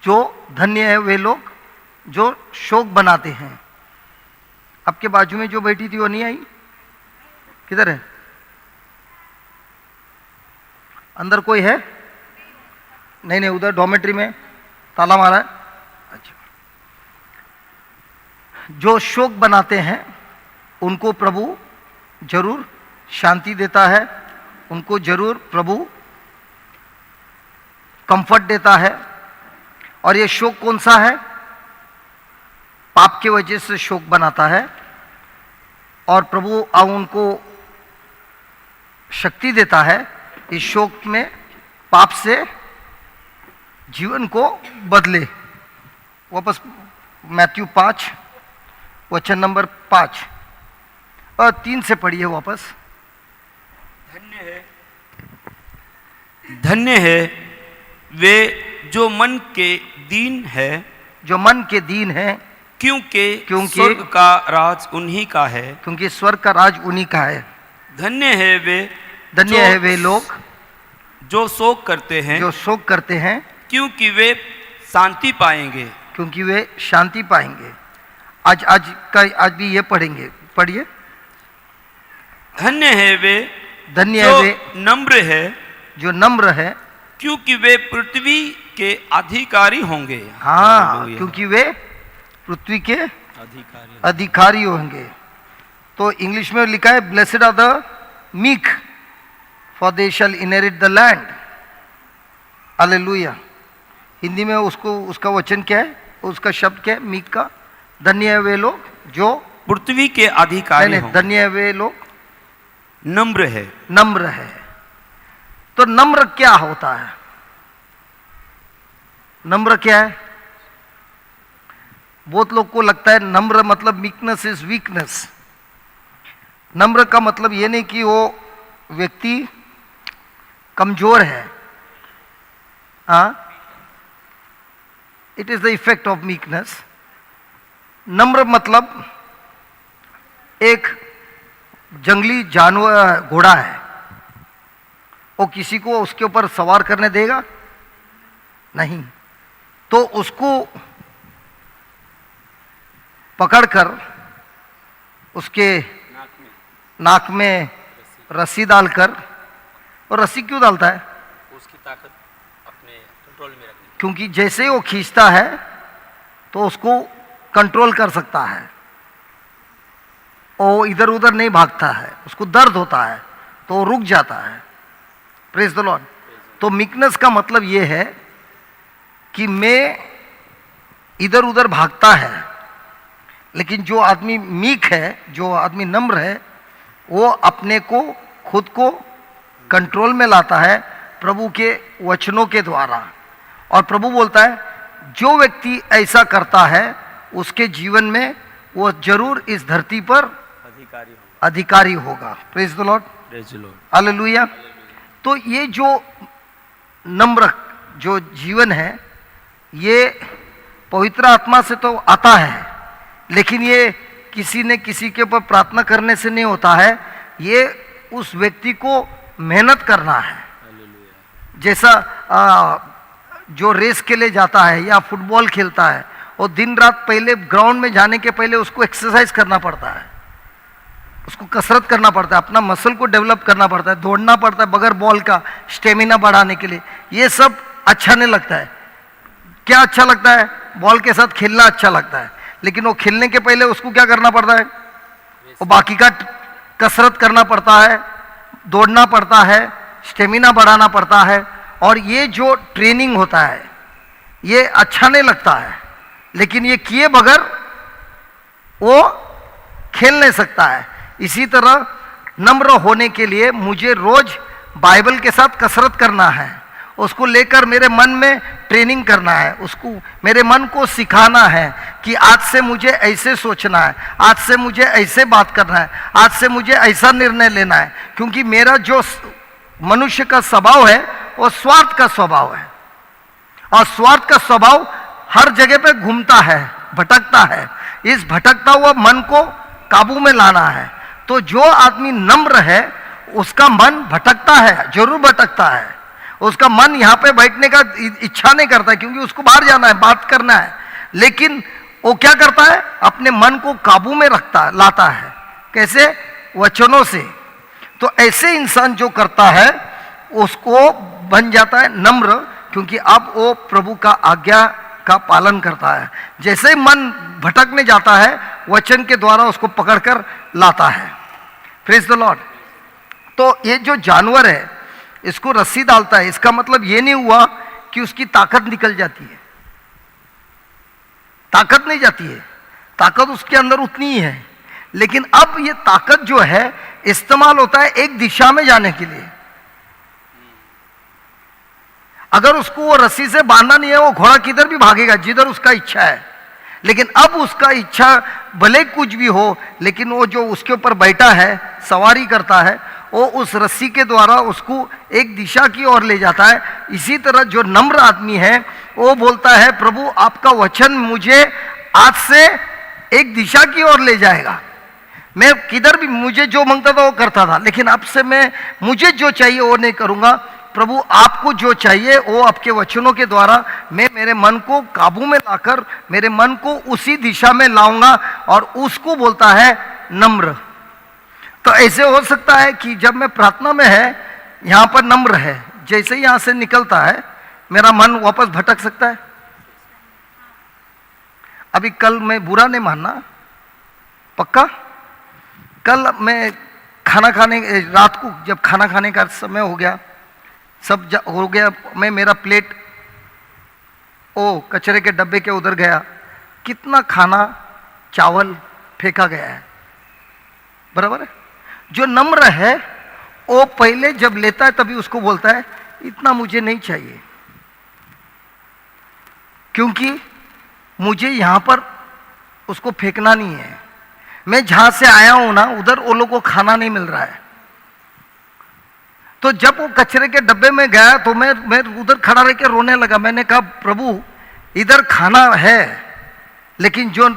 S3: जो धन्य है वे लोग जो शोक बनाते हैं। आपके बाजू में जो बैठी थी वो नहीं आई? किधर है? अंदर कोई है? नहीं नहीं, उधर डॉर्मेट्री में ताला मारा है। अच्छा, जो शोक बनाते हैं उनको प्रभु जरूर शांति देता है, उनको जरूर प्रभु कंफर्ट देता है। और ये शोक कौन सा है? पाप की वजह से शोक बनाता है और प्रभु अब उनको शक्ति देता है इस शोक में पाप से जीवन को बदले। वापस मैथ्यू 5 वचन नंबर 5 और 3 से पढ़िए वापस।
S1: धन्य है वे जो मन के दीन है,
S3: जो मन के दीन है,
S1: क्योंकि स्वर्ग का राज उन्हीं का है।
S3: क्योंकि स्वर्ग का राज उन्हीं का है।
S1: धन्य है वे
S3: लोग
S1: जो शोक करते हैं,
S3: जो शोक करते हैं,
S1: क्योंकि वे शांति पाएंगे।
S3: क्योंकि वे शांति पाएंगे। आज भी ये पढ़ेंगे, पढ़िए।
S1: धन्य है वे नम्र है,
S3: जो नम्र है,
S1: क्योंकि वे पृथ्वी के अधिकारी होंगे।
S3: हाँ, क्योंकि वे पृथ्वी के अधिकारी होंगे। तो इंग्लिश में लिखा है blessed are the meek for they shall inherit the land. Hallelujah. Hindi में उसका वचन क्या है, उसका शब्द क्या है मीक का? धन्य है वे लोग जो
S1: पृथ्वी के अधिकारी होंगे।
S3: धन्य है वे लोग
S1: नम्र है।
S3: नम्र है। तो नम्र क्या होता है? नम्र क्या है? बहुत लोग को लगता है नम्र मतलब वीकनेस इज वीकनेस। नम्र का मतलब ये नहीं कि वो व्यक्ति कमजोर है। हाँ, it is the effect of weakness. नम्र मतलब एक जंगली जानवर घोड़ा है, वो किसी को उसके ऊपर सवार करने देगा नहीं, तो उसको पकड़कर उसके नाक में रस्सी डालकर, और रस्सी क्यों डालता है?
S1: उसकी ताकत अपने कंट्रोल में रखने,
S3: क्योंकि जैसे ही वो खींचता है तो उसको कंट्रोल कर सकता है, वो इधर उधर नहीं भागता है, उसको दर्द होता है तो वो रुक जाता है। Praise the Lord. तो मीकनेस का मतलब ये है कि मैं इधर उधर भागता है, लेकिन जो आदमी मीक है, जो आदमी नम्र है, वो अपने को खुद को कंट्रोल में लाता है प्रभु के वचनों के द्वारा। और प्रभु बोलता है जो व्यक्ति ऐसा करता है उसके जीवन में वो जरूर इस धरती पर अधिकारी होगा। Praise the Lord, hallelujah. तो ये जो नम्र जो जीवन है ये पवित्र आत्मा से तो आता है, लेकिन ये किसी ने किसी के ऊपर प्रार्थना करने से नहीं होता है, ये उस व्यक्ति को मेहनत करना है। जैसा जो रेस के लिए जाता है या फुटबॉल खेलता है, और दिन रात पहले ग्राउंड में जाने के पहले उसको एक्सरसाइज करना पड़ता है, उसको कसरत करना पड़ता है, अपना मसल को डेवलप करना पड़ता है, दौड़ना पड़ता है बगैर बॉल का, स्टेमिना बढ़ाने के लिए। ये सब अच्छा नहीं लगता है। क्या अच्छा लगता है? बॉल के साथ खेलना अच्छा लगता है, लेकिन वो खेलने के पहले उसको क्या करना पड़ता है? वो बाकी का कसरत करना पड़ता है, दौड़ना पड़ता है, स्टेमिना बढ़ाना पड़ता है। और ये जो ट्रेनिंग होता है ये अच्छा नहीं लगता है, लेकिन ये किए बगैर वो खेल नहीं सकता है। इसी तरह नम्र होने के लिए मुझे रोज बाइबल के साथ कसरत करना है, उसको लेकर मेरे मन में ट्रेनिंग करना है, उसको मेरे मन को सिखाना है कि आज से मुझे ऐसे सोचना है, आज से मुझे ऐसे बात करना है, आज से मुझे ऐसा निर्णय लेना है। क्योंकि मेरा जो मनुष्य का स्वभाव है वो स्वार्थ का स्वभाव है, और स्वार्थ का स्वभाव हर जगह पे घूमता है, भटकता है। इस भटकता हुआ मन को काबू में लाना है। तो जो आदमी नम्र है उसका मन भटकता है, जरूर भटकता है, उसका मन यहाँ पे बैठने का इच्छा नहीं करता है, क्योंकि उसको बाहर जाना है, बात करना है। लेकिन वो क्या करता है? अपने मन को काबू में रखता लाता है। कैसे? वचनों से। तो ऐसे इंसान जो करता है उसको बन जाता है नम्र, क्योंकि अब वो प्रभु का आज्ञा का पालन करता है। जैसे ही मन भटकने जाता है वचन के द्वारा उसको पकड़कर लाता है। Praise the Lord. तो ये जो जानवर है इसको रस्सी डालता है, इसका मतलब ये नहीं हुआ कि उसकी ताकत निकल जाती है। ताकत नहीं जाती है, ताकत उसके अंदर उतनी ही है, लेकिन अब ये ताकत जो है इस्तेमाल होता है एक दिशा में जाने के लिए। अगर उसको वो रस्सी से बांधना नहीं है वो घोड़ा किधर भी भागेगा जिधर उसका इच्छा है। लेकिन अब उसका इच्छा भले कुछ भी हो, लेकिन वो जो उसके ऊपर बैठा है, सवारी करता है, वो उस रस्सी के द्वारा उसको एक दिशा की ओर ले जाता है। इसी तरह जो नम्र आदमी है वो बोलता है प्रभु आपका वचन मुझे आज से एक दिशा की ओर ले जाएगा। मैं किधर भी मुझे जो मांगता था वो करता था, लेकिन अब से मैं मुझे जो चाहिए वो नहीं करूंगा। प्रभु आपको जो चाहिए वो आपके वचनों के द्वारा मैं मेरे मन को काबू में लाकर मेरे मन को उसी दिशा में लाऊंगा, और उसको बोलता है नम्र। तो ऐसे हो सकता है कि जब मैं प्रार्थना में है यहाँ पर नम्र है, जैसे ही यहाँ से निकलता है मेरा मन वापस भटक सकता है। अभी कल मैं बुरा नहीं मानना, पक्का कल मैं खाना खाने रात को जब खाना खाने का समय हो गया, सब हो गया, मैं मेरा प्लेट ओ कचरे के डब्बे के उधर गया, कितना खाना चावल फेंका गया है। बराबर है। जो नम्र है वो पहले जब लेता है तभी उसको बोलता है इतना मुझे नहीं चाहिए, क्योंकि मुझे यहां पर उसको फेंकना नहीं है। मैं जहां से आया हूं ना उधर वो लोग को खाना नहीं मिल रहा है। तो जब वो कचरे के डब्बे में गया तो मैं उधर खड़ा रह के रोने लगा। मैंने कहा प्रभु इधर खाना है, लेकिन जो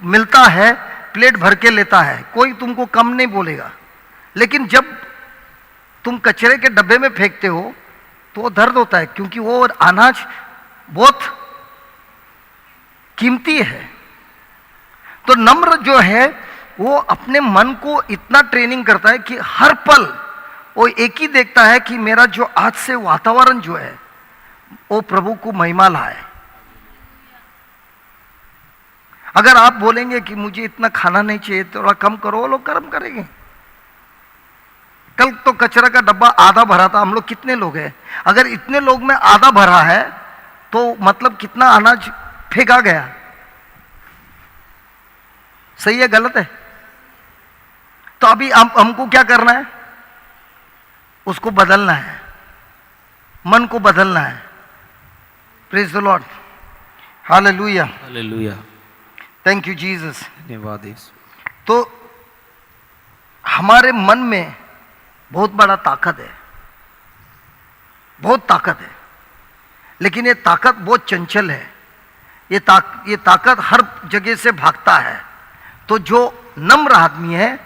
S3: मिलता है प्लेट भर के लेता है, कोई तुमको कम नहीं बोलेगा, लेकिन जब तुम कचरे के डब्बे में फेंकते हो तो वो दर्द होता है, क्योंकि वो अनाज बहुत कीमती है। तो नम्र जो है वो अपने मन को इतना ट्रेनिंग करता है कि हर पल वो एक ही देखता है कि मेरा जो आज से वातावरण जो है वो प्रभु को महिमा लाए। अगर आप बोलेंगे कि मुझे इतना खाना नहीं चाहिए, थोड़ा कम करो, वो लोग कर्म करेंगे। कल तो कचरा का डब्बा आधा भरा था, हम लोग कितने लोग हैं, अगर इतने लोग में आधा भरा है तो मतलब कितना अनाज फेंका गया। सही है गलत है? तो अभी हमको क्या करना है? उसको बदलना है, मन को बदलना है। Praise the Lord, hallelujah,
S4: hallelujah,
S3: thank you Jesus.
S4: धन्यवाद यीशु।
S3: तो हमारे मन में बहुत बड़ा ताकत है, बहुत ताकत है, लेकिन ये ताकत बहुत चंचल है। ये ताकत हर जगह से भागता है। तो जो नम्र आदमी है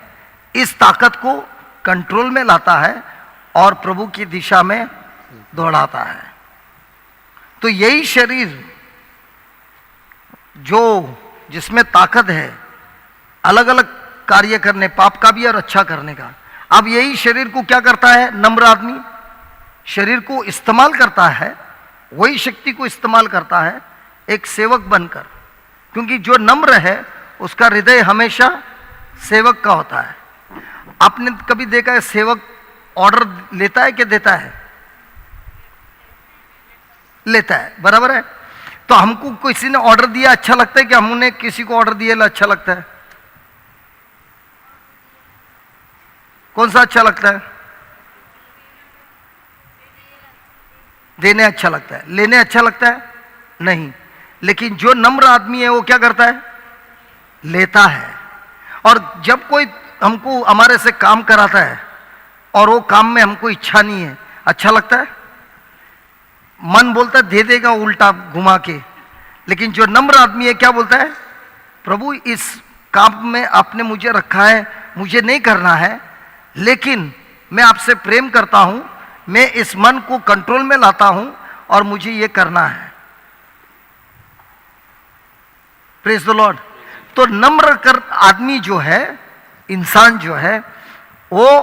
S3: इस ताकत को कंट्रोल में लाता है और प्रभु की दिशा में दौड़ाता है। तो यही शरीर जो जिसमें ताकत है अलग अलग कार्य करने, पाप का भी और अच्छा करने का, अब यही शरीर को क्या करता है? नम्र आदमी शरीर को इस्तेमाल करता है, वही शक्ति को इस्तेमाल करता है एक सेवक बनकर। क्योंकि जो नम्र है उसका हृदय हमेशा सेवक का होता है। आपने कभी देखा है सेवक ऑर्डर लेता है कि देता है? लेता है, बराबर है। तो हमको किसी ने ऑर्डर दिया अच्छा लगता है कि हमने किसी को ऑर्डर दिया अच्छा लगता है? कौन सा अच्छा लगता है? देने अच्छा लगता है। लेने अच्छा लगता है? नहीं। लेकिन जो नम्र आदमी है वो क्या करता है? लेता है। और जब कोई हमको हमारे से काम कराता है और वो काम में हमको इच्छा नहीं है, अच्छा लगता है? मन बोलता है दे देगा उल्टा घुमा के। लेकिन जो नम्र आदमी है क्या बोलता है? प्रभु इस काम में आपने मुझे रखा है, मुझे नहीं करना है, लेकिन मैं आपसे प्रेम करता हूं, मैं इस मन को कंट्रोल में लाता हूं और मुझे ये करना है। Praise the Lord. तो नम्र कर आदमी जो है, इंसान जो है, वो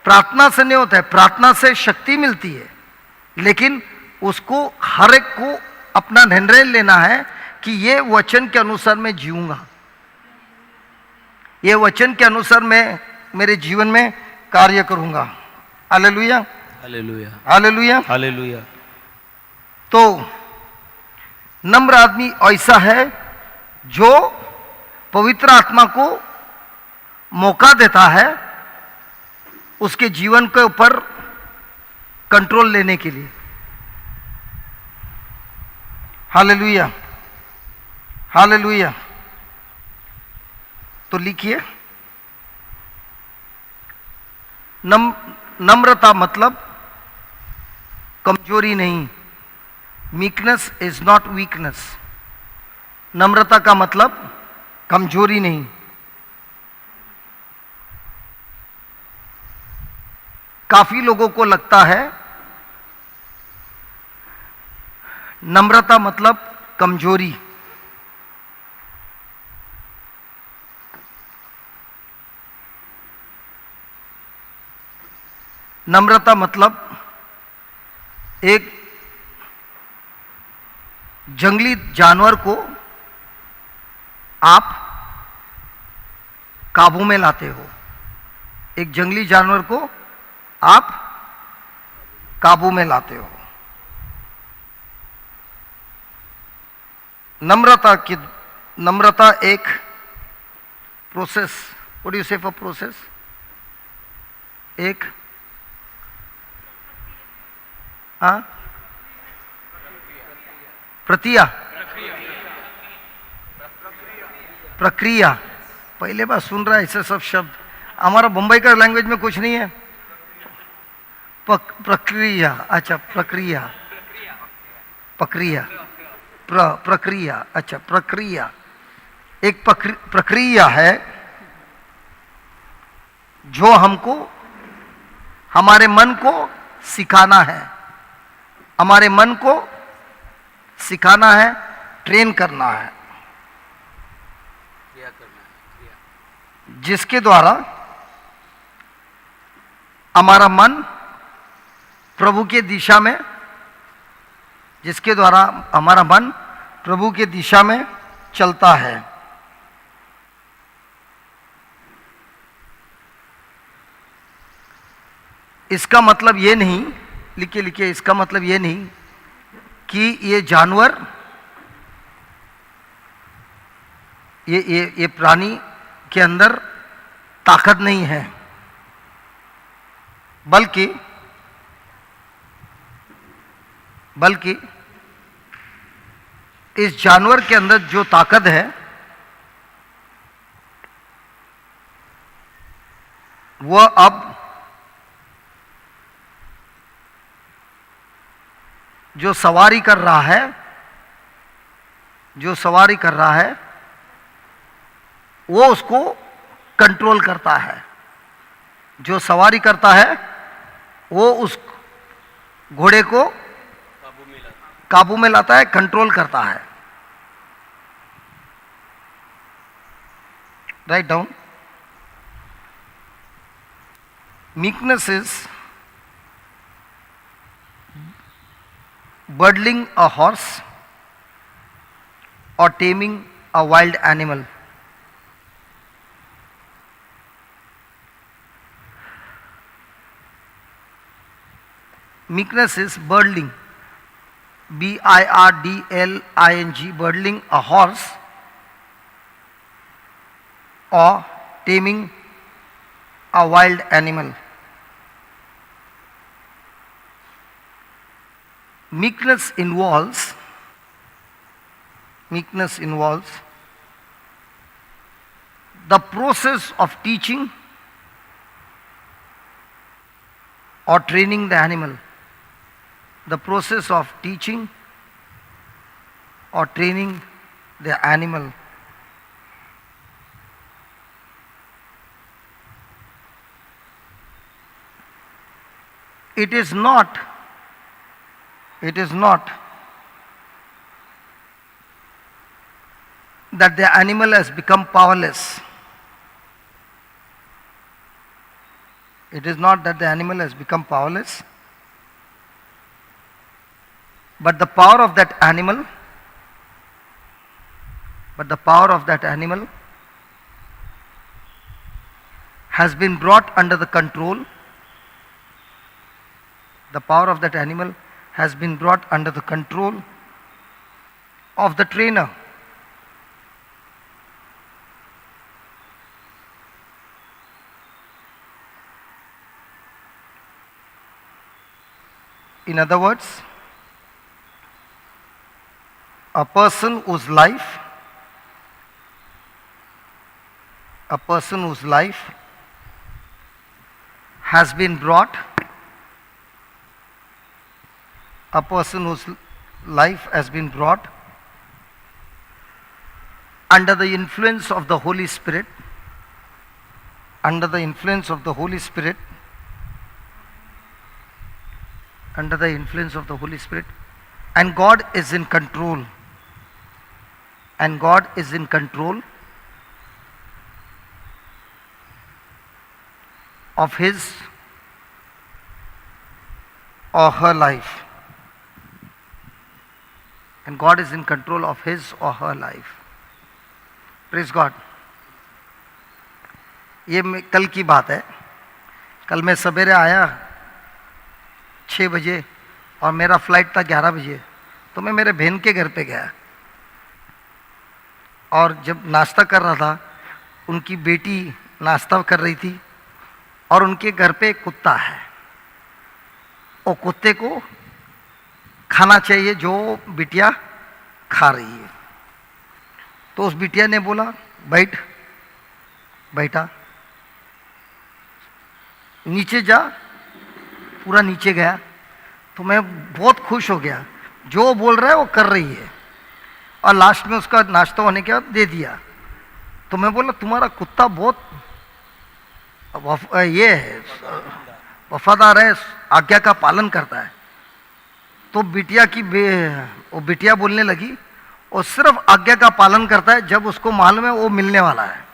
S3: प्रार्थना से नहीं होता है। प्रार्थना से शक्ति मिलती है, लेकिन उसको हर एक को अपना निर्णय लेना है कि ये वचन के अनुसार मैं जीऊंगा, ये वचन के अनुसार मैं मेरे जीवन में कार्य करूंगा। Hallelujah,
S4: hallelujah,
S3: hallelujah,
S4: hallelujah.
S3: तो नम्र आदमी ऐसा है जो पवित्र आत्मा को मौका देता है उसके जीवन के ऊपर कंट्रोल लेने के लिए। Hallelujah, hallelujah. तो लिखिए, नम्रता मतलब कमजोरी नहीं। Meekness is not weakness. नम्रता का मतलब कमजोरी नहीं। काफी लोगों को लगता है नम्रता मतलब कमजोरी। नम्रता मतलब एक जंगली जानवर को आप काबू में लाते हो। एक जंगली जानवर को आप काबू में लाते हो। नम्रता एक प्रोसेस, व्हाट डू यू से फॉर प्रोसेस? एक प्रक्रिया। पहले बार सुन रहा है ऐसे सब शब्द। हमारा बम्बई का लैंग्वेज में कुछ नहीं है। प्रक्रिया, अच्छा प्रक्रिया, प्रक्रिया, अच्छा प्रक्रिया। एक प्रक्रिया है जो हमको हमारे मन को सिखाना है, हमारे मन को सिखाना है, ट्रेन करना है, जिसके द्वारा हमारा मन प्रभु के दिशा में, जिसके द्वारा हमारा मन प्रभु के दिशा में चलता है। इसका मतलब ये नहीं, लिखिए लिखिए, इसका मतलब ये नहीं कि ये जानवर, ये प्राणी के अंदर ताकत नहीं है, बल्कि इस जानवर के अंदर जो ताकत है वह अब जो सवारी कर रहा है वो उसको कंट्रोल करता है। जो सवारी करता है वो उस घोड़े को काबू में लाता है, कंट्रोल करता है। Write down. Meekness is bridling a horse or taming a wild animal. Meekness is bridling, B-I-R-D-L-I-N-G, bridling a horse or taming a wild animal. Meekness involves the process of teaching or training the animal. The process of teaching or training the animal. It is not that the animal has become powerless. It is not that the animal has become powerless, but the power of that animal, has been brought under the control. The power of that animal has been brought under the control of the trainer. In other words, a person whose life has been brought under the influence of the Holy Spirit, and God is in control, of his or her life. And God is in control of his or her life. Praise God. ये कल की बात है। कल मैं सवेरे आया 6 बजे और मेरा फ्लाइट था 11 बजे, तो मैं मेरे बहन के घर पे गया और जब नाश्ता कर रहा था, उनकी बेटी नाश्ता कर रही थी और उनके घर पे एक कुत्ता है और कुत्ते को खाना चाहिए जो बिटिया खा रही है। तो उस बिटिया ने बोला बैठा, नीचे जा, पूरा नीचे गया। तो मैं बहुत खुश हो गया, जो बोल रहा है वो कर रही है, और लास्ट में उसका नाश्ता होने के बाद दे दिया। तो मैं बोला तुम्हारा कुत्ता बहुत ये है, वफादार है, आज्ञा का पालन करता है। तो बिटिया की वो बिटिया बोलने लगी, वो सिर्फ आज्ञा का पालन करता है जब उसको मालूम है वो मिलने वाला है।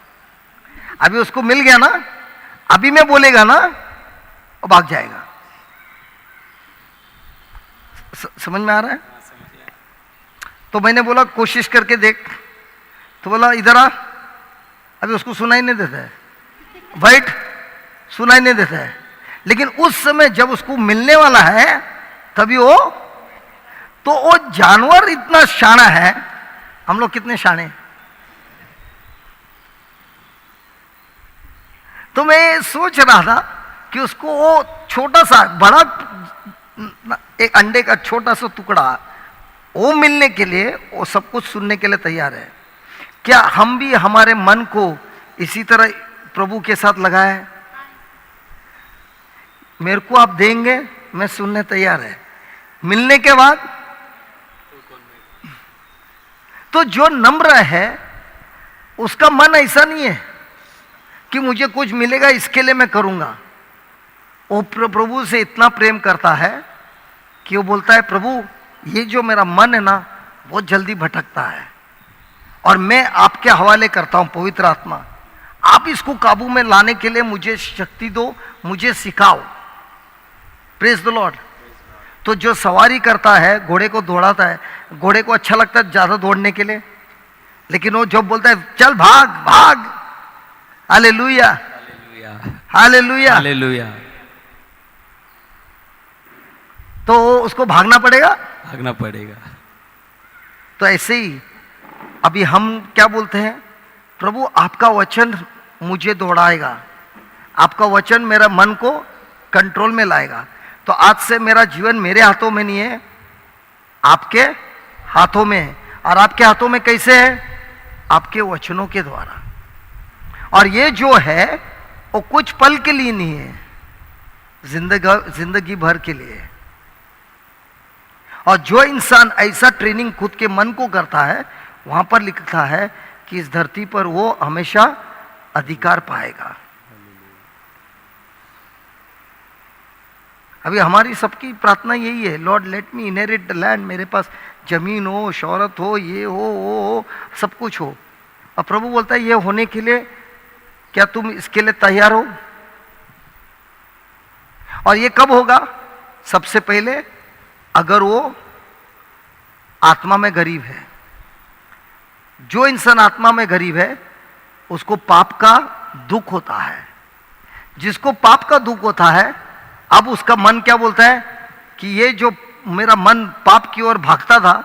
S3: अभी उसको मिल गया ना, अभी मैं बोलेगा ना, और भाग जाएगा। समझ में आ रहा है? तो मैंने बोला कोशिश करके देख, तो बोला इधर आ, अभी उसको सुनाई नहीं देता है, वाइट सुनाई नहीं देता है, लेकिन उस समय जब उसको मिलने वाला है तभी वो, तो वो जानवर इतना शाना है, हम लोग कितने शाने। तो मैं सोच रहा था कि उसको वो छोटा सा बड़ा एक अंडे का छोटा सा टुकड़ा वो मिलने के लिए, वो सब कुछ सुनने के लिए तैयार है। क्या हम भी हमारे मन को इसी तरह प्रभु के साथ लगाए? मेरे को आप देंगे, मैं सुनने तैयार है। मिलने के बाद तो जो नम्र है उसका मन ऐसा नहीं है कि मुझे कुछ मिलेगा इसके लिए मैं करूंगा। वो प्रभु से इतना प्रेम करता है कि वो बोलता है प्रभु ये जो मेरा मन है ना बहुत जल्दी भटकता है, और मैं आपके हवाले करता हूं पवित्र आत्मा, आप इसको काबू में लाने के लिए मुझे शक्ति दो, मुझे सिखाओ। Praise the Lord. तो जो सवारी करता है, घोड़े को दौड़ाता है, घोड़े को अच्छा लगता है ज्यादा दौड़ने के लिए, लेकिन वो जब बोलता है चल भाग भाग, हालेलुया हालेलुया
S4: हालेलुया,
S3: तो उसको भागना पड़ेगा,
S4: भागना पड़ेगा।
S3: तो ऐसे ही अभी हम क्या बोलते हैं, प्रभु आपका वचन मुझे दौड़ाएगा, आपका वचन मेरा मन को कंट्रोल में लाएगा। तो आज से मेरा जीवन मेरे हाथों में नहीं है, आपके हाथों में है। और आपके हाथों में कैसे है? आपके वचनों के द्वारा। और ये जो है वो कुछ पल के लिए नहीं है, जिंदगी भर के लिए। और जो इंसान ऐसा ट्रेनिंग खुद के मन को करता है, वहां पर लिखा है कि इस धरती पर वो हमेशा अधिकार पाएगा। अभी हमारी सबकी प्रार्थना यही है, Lord let me inherit the land, मेरे पास जमीन हो, शौहरत हो, ये हो, सब कुछ हो। और प्रभु बोलता है ये होने के लिए क्या तुम इसके लिए तैयार हो? और ये कब होगा? सबसे पहले अगर वो आत्मा में गरीब है। जो इंसान आत्मा में गरीब है उसको पाप का दुख होता है। जिसको पाप का दुख होता है, अब उसका मन क्या बोलता है कि ये जो मेरा मन पाप की ओर भागता था,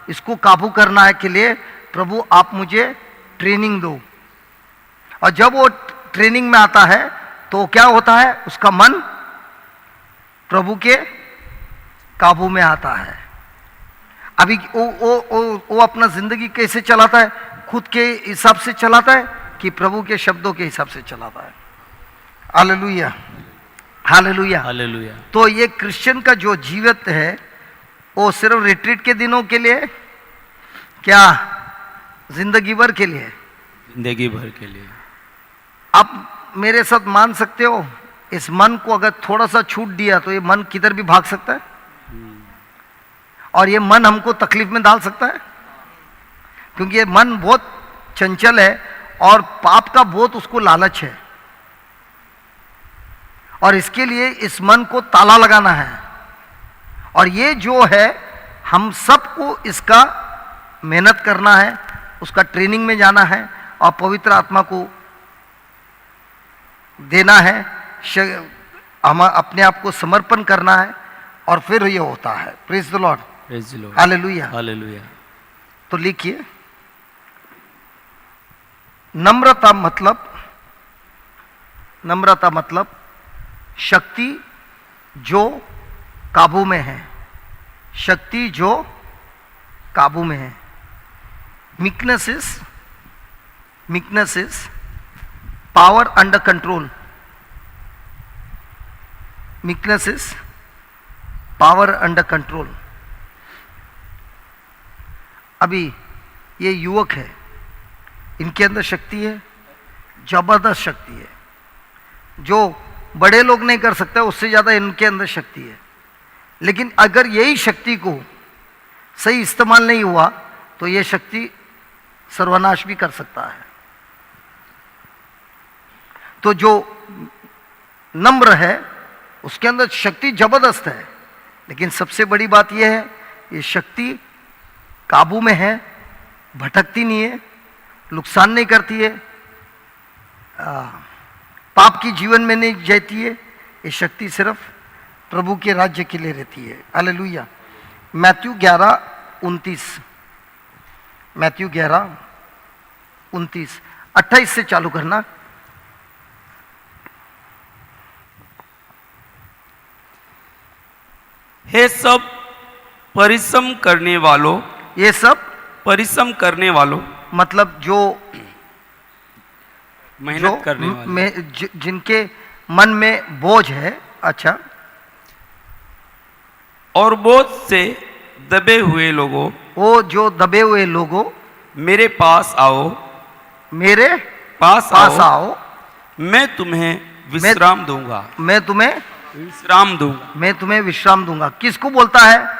S3: इसको काबू करना है के लिए प्रभु आप मुझे ट्रेनिंग दो। और जब वो ट्रेनिंग में आता है तो क्या होता है? उसका मन प्रभु के काबू में आता है। अभी वो अपना जिंदगी कैसे चलाता है? खुद के हिसाब से चलाता है कि प्रभु के शब्दों के हिसाब से चलाता है? Hallelujah hallelujah
S4: hallelujah.
S3: तो ये क्रिश्चियन का जो जीवित है वो सिर्फ रिट्रीट के दिनों के लिए, क्या जिंदगी भर के लिए?
S4: जिंदगी भर के लिए।
S3: आप मेरे साथ मान सकते हो, इस मन को अगर थोड़ा सा छूट दिया तो ये मन किधर भी भाग सकता है, और ये मन हमको तकलीफ में डाल सकता है, क्योंकि ये मन बहुत चंचल है और पाप का बहुत उसको लालच है। और इसके लिए इस मन को ताला लगाना है। और ये जो है हम सबको इसका मेहनत करना है, उसका ट्रेनिंग में जाना है और पवित्र आत्मा को देना है, हम अपने आप को समर्पण करना है, और फिर ये होता है। Praise the Lord,
S4: praise the Lord,
S3: hallelujah
S4: hallelujah.
S3: तो लिखिए, नम्रता मतलब शक्ति जो काबू में है, शक्ति जो काबू में है। Meekness is power under control. Meekness is power under control. अभी ये युवक है, इनके अंदर शक्ति है, जबरदस्त शक्ति है, जो बड़े लोग नहीं कर सकते, उससे ज्यादा इनके अंदर शक्ति है। लेकिन अगर यही शक्ति को सही इस्तेमाल नहीं हुआ तो ये शक्ति सर्वनाश भी कर सकता है। तो जो नम्र है उसके अंदर शक्ति जबरदस्त है, लेकिन सबसे बड़ी बात यह है ये शक्ति काबू में है, भटकती नहीं है, नुकसान नहीं करती है, पाप की जीवन में नहीं जाती है। ये शक्ति सिर्फ प्रभु के राज्य के लिए रहती है। हालेलुया। मैथ्यू 11:29, मैथ्यू 11:29, 28 से चालू करना।
S4: हे सब परिश्रम करने वालों,
S3: ये सब
S4: परिश्रम करने वालों,
S3: मतलब जो
S4: मेहनत करने वाले,
S3: जिनके मन में बोझ है, अच्छा,
S4: और बोझ से दबे हुए लोगों,
S3: वो जो दबे हुए लोगों
S4: मेरे पास आओ,
S3: मेरे
S4: पास
S3: आओ,
S4: मैं तुम्हें विश्राम दूंगा,
S3: मैं तुम्हें
S4: विश्राम दूंगा।
S3: मैं तुम्हें विश्राम दूंगा। किसको बोलता है?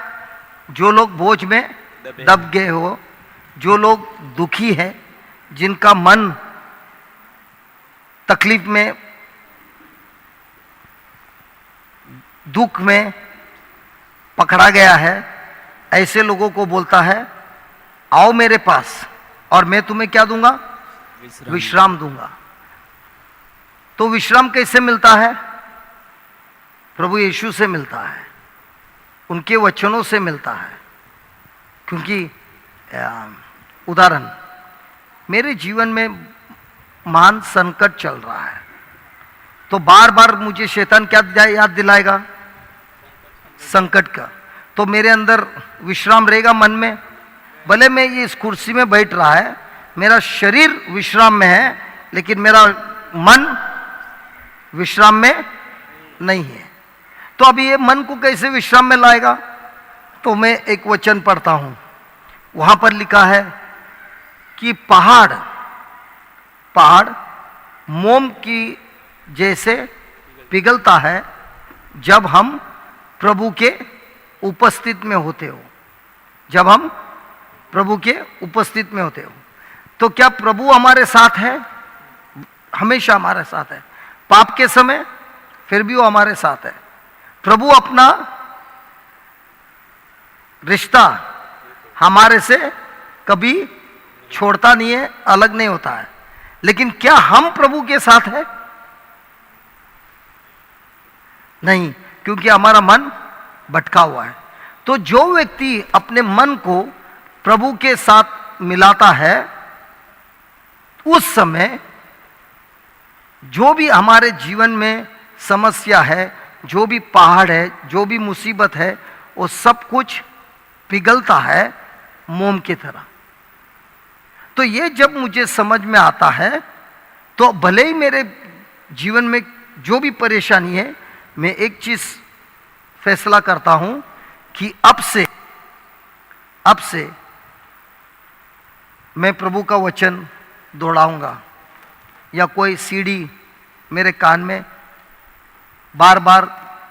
S3: जो लोग बोझ में दब गए हो, जो लोग दुखी है, जिनका मन तकलीफ में, दुख में पकड़ा गया है, ऐसे लोगों को बोलता है आओ मेरे पास और मैं तुम्हें क्या दूंगा? विश्राम दूंगा। तो विश्राम कैसे मिलता है? प्रभु यीशु से मिलता है, उनके वचनों से मिलता है। क्योंकि उदाहरण, मेरे जीवन में महान संकट चल रहा है, तो बार बार मुझे शैतान क्या याद दिलाएगा? संकट का। तो मेरे अंदर विश्राम रहेगा मन में। भले मैं ये इस कुर्सी में बैठ रहा है, मेरा शरीर विश्राम में है, लेकिन मेरा मन विश्राम में नहीं है। तो अभी ये मन को कैसे विश्राम में लाएगा? तो मैं एक वचन पढ़ता हूं, वहां पर लिखा है कि पहाड़ मोम की जैसे पिघलता है जब हम प्रभु के उपस्थित में होते हो। जब हम प्रभु के उपस्थित में होते हो, तो क्या प्रभु हमारे साथ है? हमेशा हमारे साथ है। पाप के समय फिर भी वो हमारे साथ है। प्रभु अपना रिश्ता हमारे से कभी छोड़ता नहीं है, अलग नहीं होता है। लेकिन क्या हम प्रभु के साथ है? नहीं, क्योंकि हमारा मन भटका हुआ है। तो जो व्यक्ति अपने मन को प्रभु के साथ मिलाता है, उस समय जो भी हमारे जीवन में समस्या है, जो भी पहाड़ है, जो भी मुसीबत है, वो सब कुछ पिघलता है मोम की तरह। तो ये जब मुझे समझ में आता है, तो भले ही मेरे जीवन में जो भी परेशानी है, मैं एक चीज फैसला करता हूं कि अब से मैं प्रभु का वचन दोहराऊंगा, या कोई सीडी मेरे कान में बार बार,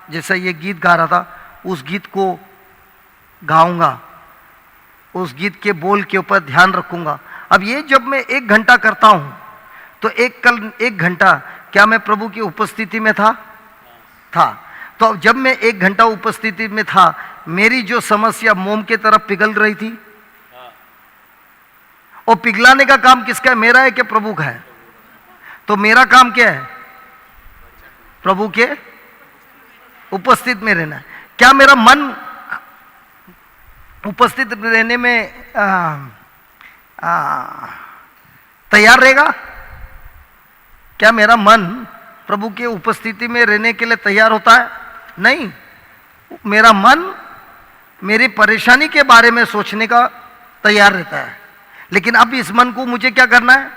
S3: जैसा ये गीत गा रहा था, उस गीत को गाऊंगा, उस गीत के बोल के ऊपर ध्यान रखूंगा। अब ये जब मैं 1 घंटा करता हूं, तो कल 1 घंटा क्या मैं प्रभु की उपस्थिति में था? तो जब मैं 1 घंटा उपस्थिति में था, मेरी जो समस्या मोम की तरफ पिघल रही थी, और पिघलाने का काम किसका है? मेरा है कि प्रभु का है? तो मेरा काम क्या है? प्रभु के उपस्थित में रहना है। क्या मेरा मन उपस्थित रहने में तैयार रहेगा? क्या मेरा मन प्रभु के उपस्थिति में रहने के लिए तैयार होता है? नहीं, मेरा मन मेरी परेशानी के बारे में सोचने का तैयार रहता है। लेकिन अब इस मन को मुझे क्या करना है?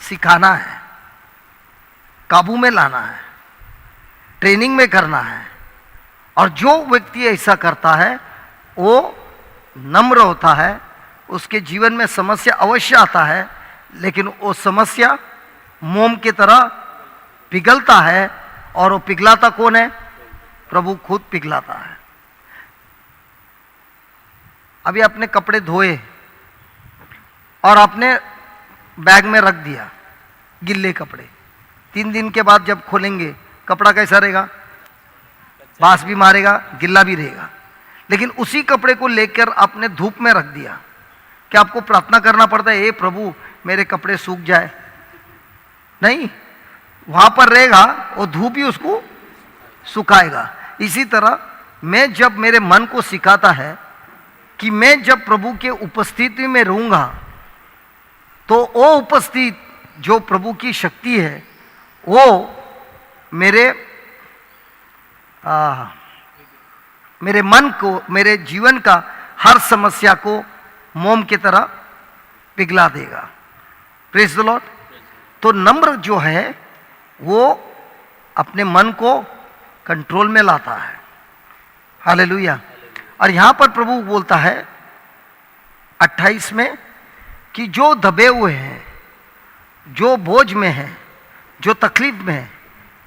S3: सिखाना है, काबू में लाना है, ट्रेनिंग में करना है। और जो व्यक्ति ऐसा करता है, वो नम्र होता है, उसके जीवन में समस्या अवश्य आता है, लेकिन वो समस्या मोम की तरह पिघलता है। और वो पिघलाता कौन है? प्रभु खुद पिघलाता है। अभी आपने कपड़े धोए और आपने बैग में रख दिया, गिल्ले कपड़े। 3 दिन के बाद जब खोलेंगे, कपड़ा कैसा रहेगा? बांस भी मारेगा, गिल्ला भी रहेगा। लेकिन उसी कपड़े को लेकर आपने धूप में रख दिया, क्या आपको प्रार्थना करना पड़ता है, हे प्रभु मेरे कपड़े सूख जाए? नहीं, वहां पर रहेगा, वो धूप ही उसको सुखाएगा। इसी तरह मैं जब मेरे मन को सिखाता है कि मैं जब प्रभु के उपस्थिति में रहूंगा तो वो उपस्थित जो प्रभु की शक्ति है वो मेरे मन को, मेरे जीवन का हर समस्या को मोम की तरह पिघला देगा। Praise the Lord. तो नम्र जो है वो अपने मन को कंट्रोल में लाता है। हालेलुया। और यहां पर प्रभु बोलता है 28 में कि जो दबे हुए हैं, जो बोझ में है, जो तकलीफ में है,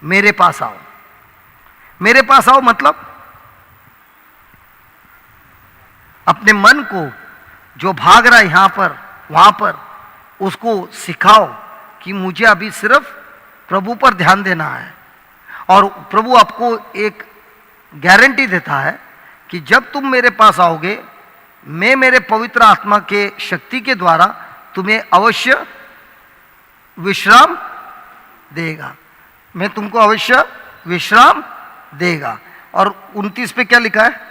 S3: मेरे पास आओ। मेरे पास आओ मतलब अपने मन को जो भाग रहा है यहां पर वहां पर, उसको सिखाओ कि मुझे अभी सिर्फ प्रभु पर ध्यान देना है। और प्रभु आपको एक गारंटी देता है कि जब तुम मेरे पास आओगे, मैं मेरे पवित्र आत्मा के शक्ति के द्वारा तुम्हें अवश्य विश्राम देगा। मैं तुमको अवश्य विश्राम देगा। और 29 पे क्या लिखा है?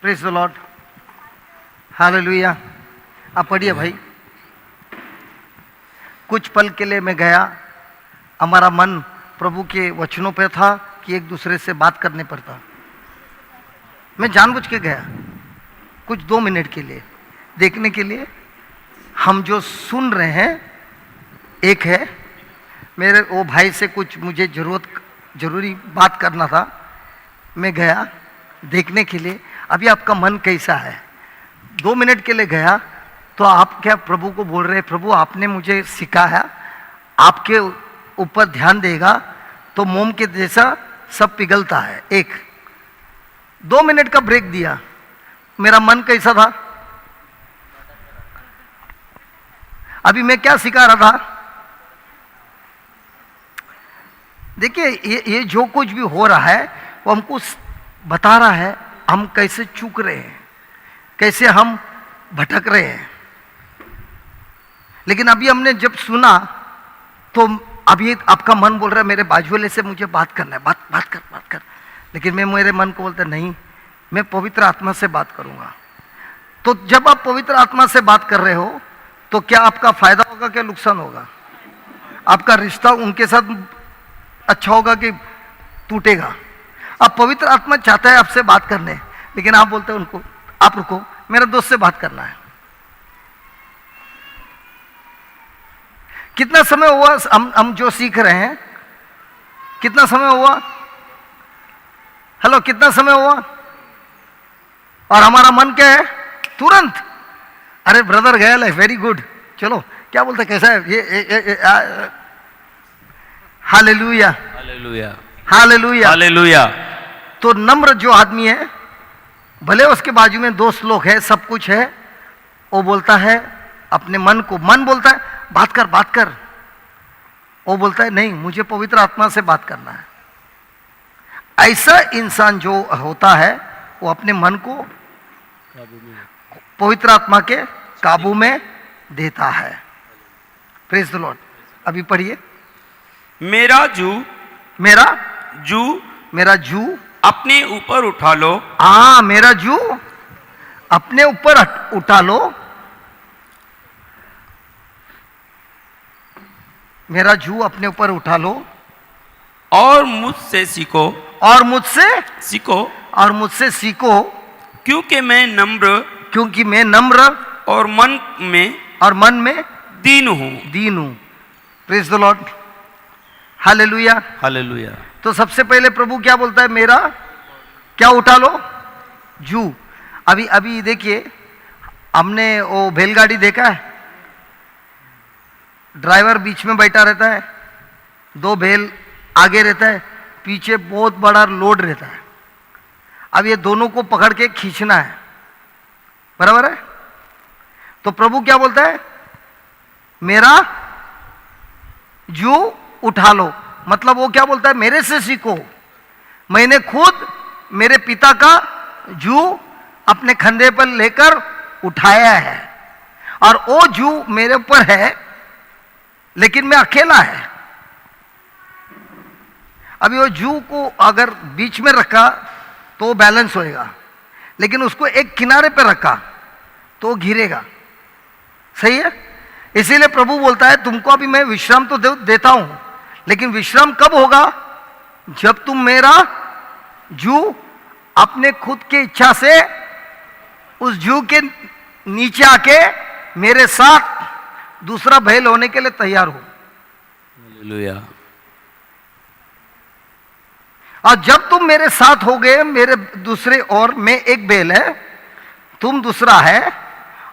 S3: Praise the Lord. हालेलुया। आप पढ़िए भाई। कुछ पल के लिए मैं गया, हमारा मन प्रभु के वचनों पे था कि एक दूसरे से बात करने पर था। मैं जानबूझ के गया कुछ 2 मिनट के लिए, देखने के लिए हम जो सुन रहे हैं। एक है मेरे वो भाई से कुछ मुझे जरूरी बात करना था, मैं गया देखने के लिए। अभी आपका मन कैसा है? 2 मिनट के लिए गया तो आप क्या प्रभु को बोल रहे हैं, प्रभु आपने मुझे सिखाया, आपके ऊपर ध्यान देगा तो मोम के जैसा सब पिघलता है। 2 मिनट का ब्रेक दिया, मेरा मन कैसा था? अभी मैं क्या सिखा रहा था? देखिए ये जो कुछ भी हो रहा है वो हमको बता रहा है हम कैसे चूक रहे हैं, कैसे हम भटक रहे हैं। लेकिन अभी हमने जब सुना तो अभी आपका मन बोल रहा है मेरे बाजू वाले से मुझे बात करना है, बात कर। लेकिन मैं मेरे मन को बोलता नहीं, मैं पवित्र आत्मा से बात करूंगा। तो जब आप पवित्र आत्मा से बात कर रहे हो तो क्या आपका फायदा होगा, क्या नुकसान होगा? आपका रिश्ता उनके साथ अच्छा होगा कि टूटेगा? अब पवित्र आत्मा चाहता है आपसे बात करने, लेकिन आप बोलते हैं उनको आप रुको, मेरे दोस्त से बात करना है। कितना समय हुआ हम जो सीख रहे हैं? कितना समय हुआ? हेलो, कितना समय हुआ? और हमारा मन क्या है? तुरंत अरे ब्रदर गया है, वेरी गुड, चलो क्या बोलते, कैसा है ये हालेलुया
S4: हालेलुया
S3: हालेलुया।
S4: हालेलुया।
S3: तो नम्र जो आदमी है, भले उसके बाजू में दोस्त लोग है, सब कुछ है, वो बोलता है अपने मन को, मन बोलता है बात कर। वो बोलता है नहीं, मुझे पवित्र आत्मा से बात करना है। ऐसा इंसान जो होता है वो अपने मन को पवित्र आत्मा के काबू में देता है। Praise the Lord. अभी पढ़िए।
S4: मेरा जू
S3: मेरा जू
S4: अपने ऊपर उठा लो।
S3: हाँ, मेरा जू अपने ऊपर उठा लो। मेरा जू अपने ऊपर उठा लो
S4: और मुझसे सीखो।
S3: और मुझसे सीखो
S4: क्योंकि मैं
S3: नम्र
S4: और
S3: मन में
S4: दीन हूँ।
S3: Praise the Lord. Hallelujah.
S4: Hallelujah.
S3: तो सबसे पहले प्रभु क्या बोलता है? मेरा क्या उठा लो? जू। अभी देखिए, हमने वो बैलगाड़ी देखा है, ड्राइवर बीच में बैठा रहता है, दो बैल आगे रहता है, पीछे बहुत बड़ा लोड रहता है। अब ये दोनों को पकड़ के खींचना है, बराबर है? तो प्रभु क्या बोलता है? मेरा जू उठा लो। मतलब वो क्या बोलता है? मेरे से सीखो। मैंने खुद मेरे पिता का जू अपने कंधे पर लेकर उठाया है, और वो जू मेरे ऊपर है, लेकिन मैं अकेला है। अभी वो जू को अगर बीच में रखा तो बैलेंस होएगा, लेकिन उसको एक किनारे पे रखा तो गिरेगा। सही है? इसीलिए प्रभु बोलता है तुमको अभी मैं विश्राम तो देता हूं, लेकिन विश्राम कब होगा? जब तुम मेरा जू अपने खुद की इच्छा से उस जू के नीचे आके मेरे साथ दूसरा बैल होने के लिए तैयार हो।
S4: हालेलुया।
S3: और जब तुम मेरे साथ हो गए, मेरे दूसरे और मैं एक बैल है, तुम दूसरा है,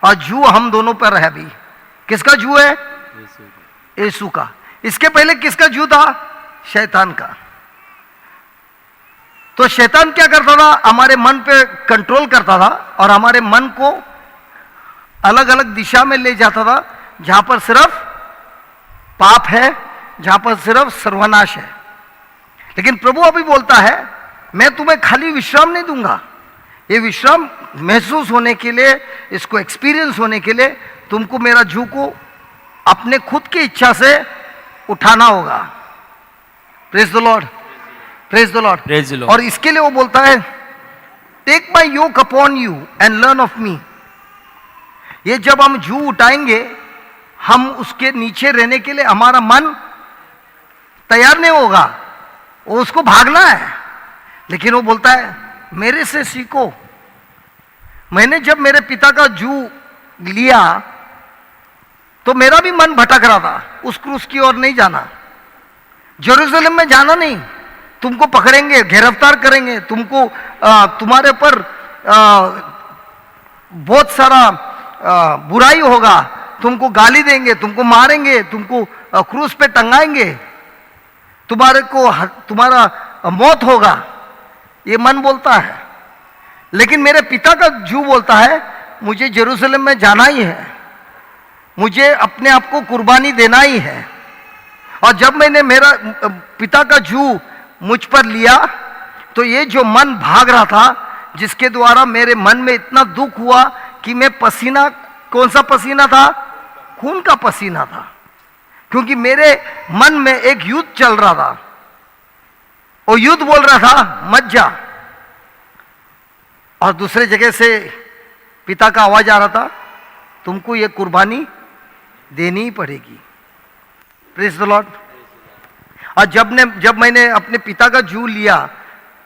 S3: और जू हम दोनों पर है। अभी किसका जू है? यीशु का। इसके पहले किसका जू था? शैतान का। तो शैतान क्या करता था? हमारे मन पे कंट्रोल करता था और हमारे मन को अलग अलग दिशा में ले जाता था, जहां पर सिर्फ पाप है, जहां पर सिर्फ सर्वनाश है। लेकिन प्रभु अभी बोलता है मैं तुम्हें खाली विश्राम नहीं दूंगा। ये विश्राम महसूस होने के लिए, इसको एक्सपीरियंस होने के लिए तुमको मेरा जू को अपने खुद की इच्छा से उठाना होगा। Praise the Lord, praise the Lord,
S4: praise the Lord.
S3: और इसके लिए वो बोलता है take my yoke upon you and learn of me. ये जब हम जू उठाएंगे, हम उसके नीचे रहने के लिए हमारा मन तैयार नहीं होगा, वो उसको भागना है। लेकिन वो बोलता है मेरे से सीखो। मैंने जब मेरे पिता का जू लिया तो मेरा भी मन भटक रहा था, उस क्रूस की ओर नहीं जाना, जेरूसलम में जाना नहीं। तुमको पकड़ेंगे, गिरफ्तार करेंगे, तुमको तुम्हारे पर बहुत सारा बुराई होगा, तुमको गाली देंगे, तुमको मारेंगे, तुमको क्रूस पे टंगाएंगे, तुम्हारा मौत होगा, ये मन बोलता है। लेकिन मेरे पिता का जू बोलता है मुझे जेरूसलम में जाना ही है, मुझे अपने आप को कुर्बानी देना ही है। और जब मैंने मेरा पिता का जू मुझ पर लिया तो ये जो मन भाग रहा था, जिसके द्वारा मेरे मन में इतना दुख हुआ कि मैं पसीना, कौन सा पसीना था? खून का पसीना था, क्योंकि मेरे मन में एक युद्ध चल रहा था। वो युद्ध बोल रहा था मत जा, और दूसरे जगह से पिता का आवाज आ रहा था तुमको ये कुर्बानी देनी ही पड़ेगी। Praise the Lord. और जब मैंने अपने पिता का जू लिया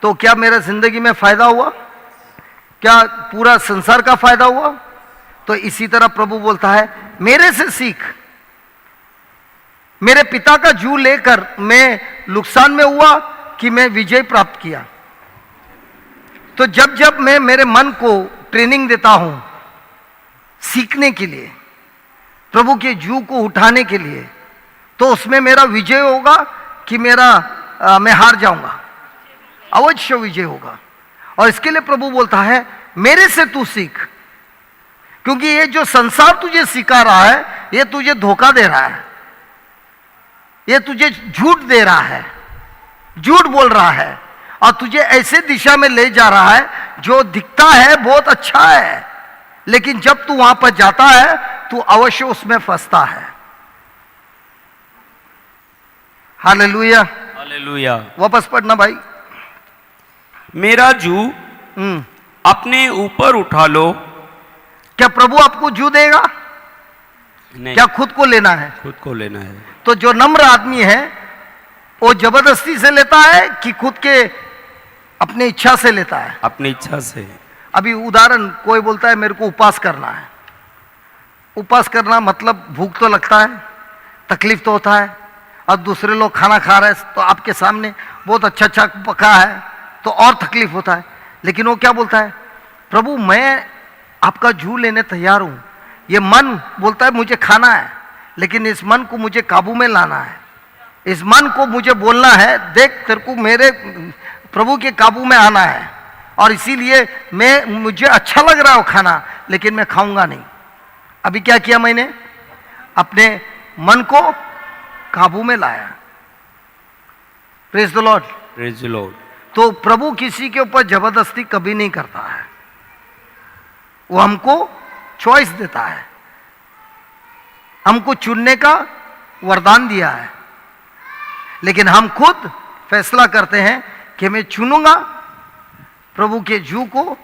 S3: तो क्या मेरा जिंदगी में फायदा हुआ? क्या पूरा संसार का फायदा हुआ? तो इसी तरह प्रभु बोलता है मेरे से सीख। मेरे पिता का जू लेकर मैं नुकसान में हुआ कि मैं विजय प्राप्त किया। तो जब जब मैं मेरे मन को ट्रेनिंग देता हूं सीखने के लिए, प्रभु के जू को उठाने के लिए, तो उसमें मेरा विजय होगा कि मैं हार जाऊंगा? अवश्य विजय होगा। और इसके लिए प्रभु बोलता है मेरे से तू सीख, क्योंकि ये जो संसार तुझे सिखा रहा है ये तुझे धोखा दे रहा है, ये तुझे झूठ दे रहा है, झूठ बोल रहा है, और तुझे ऐसे दिशा में ले जा रहा है जो दिखता है बहुत अच्छा है, लेकिन जब तू वहां पर जाता है तू अवश्य उसमें फंसता है। Hallelujah,
S4: hallelujah.
S3: वापस पढ़ना भाई।
S4: मेरा जू अपने ऊपर उठा लो।
S3: क्या प्रभु आपको जू देगा?
S4: नहीं,
S3: क्या खुद को लेना है?
S4: खुद को लेना है।
S3: तो जो नम्र आदमी है वो जबरदस्ती से लेता है कि खुद के अपनी इच्छा से लेता है?
S4: अपनी इच्छा से।
S3: अभी उदाहरण, कोई बोलता है मेरे को उपवास करना है। उपवास करना मतलब भूख तो लगता है, तकलीफ तो होता है, और दूसरे लोग खाना खा रहे हैं तो आपके सामने बहुत अच्छा अच्छा पका है तो और तकलीफ होता है। लेकिन वो क्या बोलता है? प्रभु मैं आपका जू लेने तैयार हूं। ये मन बोलता है मुझे खाना है, लेकिन इस मन को मुझे काबू में लाना है। इस मन को मुझे बोलना है देख तेरे को मेरे प्रभु के काबू में आना है, और इसीलिए मुझे अच्छा लग रहा है वो खाना, लेकिन मैं खाऊंगा नहीं। अभी क्या किया मैंने? अपने मन को काबू में लाया। Praise the Lord.
S4: Praise the Lord.
S3: तो प्रभु किसी के ऊपर जबरदस्ती कभी नहीं करता है, वो हमको चॉइस देता है, हमको चुनने का वरदान दिया है, लेकिन हम खुद फैसला करते हैं कि मैं चुनूंगा प्रभु के जू को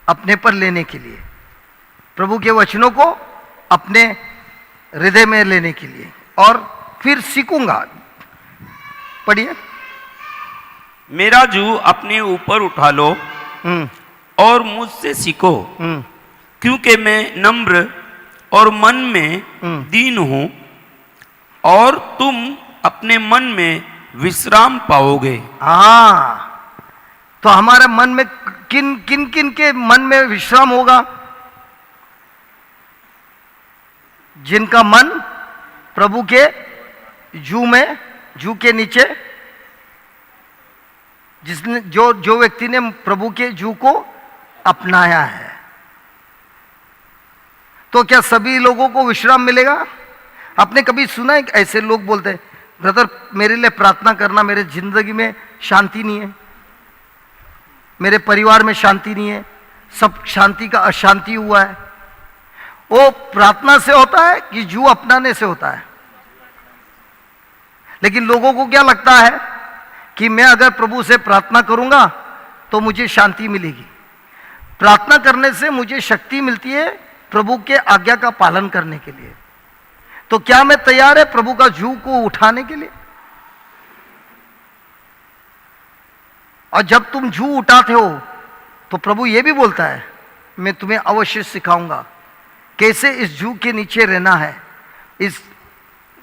S3: अपने पर लेने के लिए, प्रभु के वचनों को अपने हृदय में लेने के लिए, और फिर सीखूंगा। पढ़िए।
S4: मेरा जू अपने ऊपर उठा लो और मुझसे सीखो, क्योंकि मैं नम्र और मन में दीन हूं, और तुम अपने मन में विश्राम पाओगे।
S3: हाँ, तो हमारे मन में किन किन किन के मन में विश्राम होगा? जिनका मन प्रभु के जू के नीचे, जिसने जो व्यक्ति ने प्रभु के जू को अपनाया है। तो क्या सभी लोगों को विश्राम मिलेगा? आपने कभी सुना है ऐसे लोग बोलते हैं ब्रदर मेरे लिए प्रार्थना करना, मेरे जिंदगी में शांति नहीं है, मेरे परिवार में शांति नहीं है, सब शांति का अशांति हुआ है। वो प्रार्थना से होता है कि जू अपनाने से होता है? लेकिन लोगों को क्या लगता है कि मैं अगर प्रभु से प्रार्थना करूंगा तो मुझे शांति मिलेगी। प्रार्थना करने से मुझे शक्ति मिलती है प्रभु के आज्ञा का पालन करने के लिए। तो क्या मैं तैयार है प्रभु का जू को उठाने के लिए? और जब तुम जू उठाते हो तो प्रभु ये भी बोलता है मैं तुम्हें अवश्य सिखाऊंगा कैसे इस जू के नीचे रहना है, इस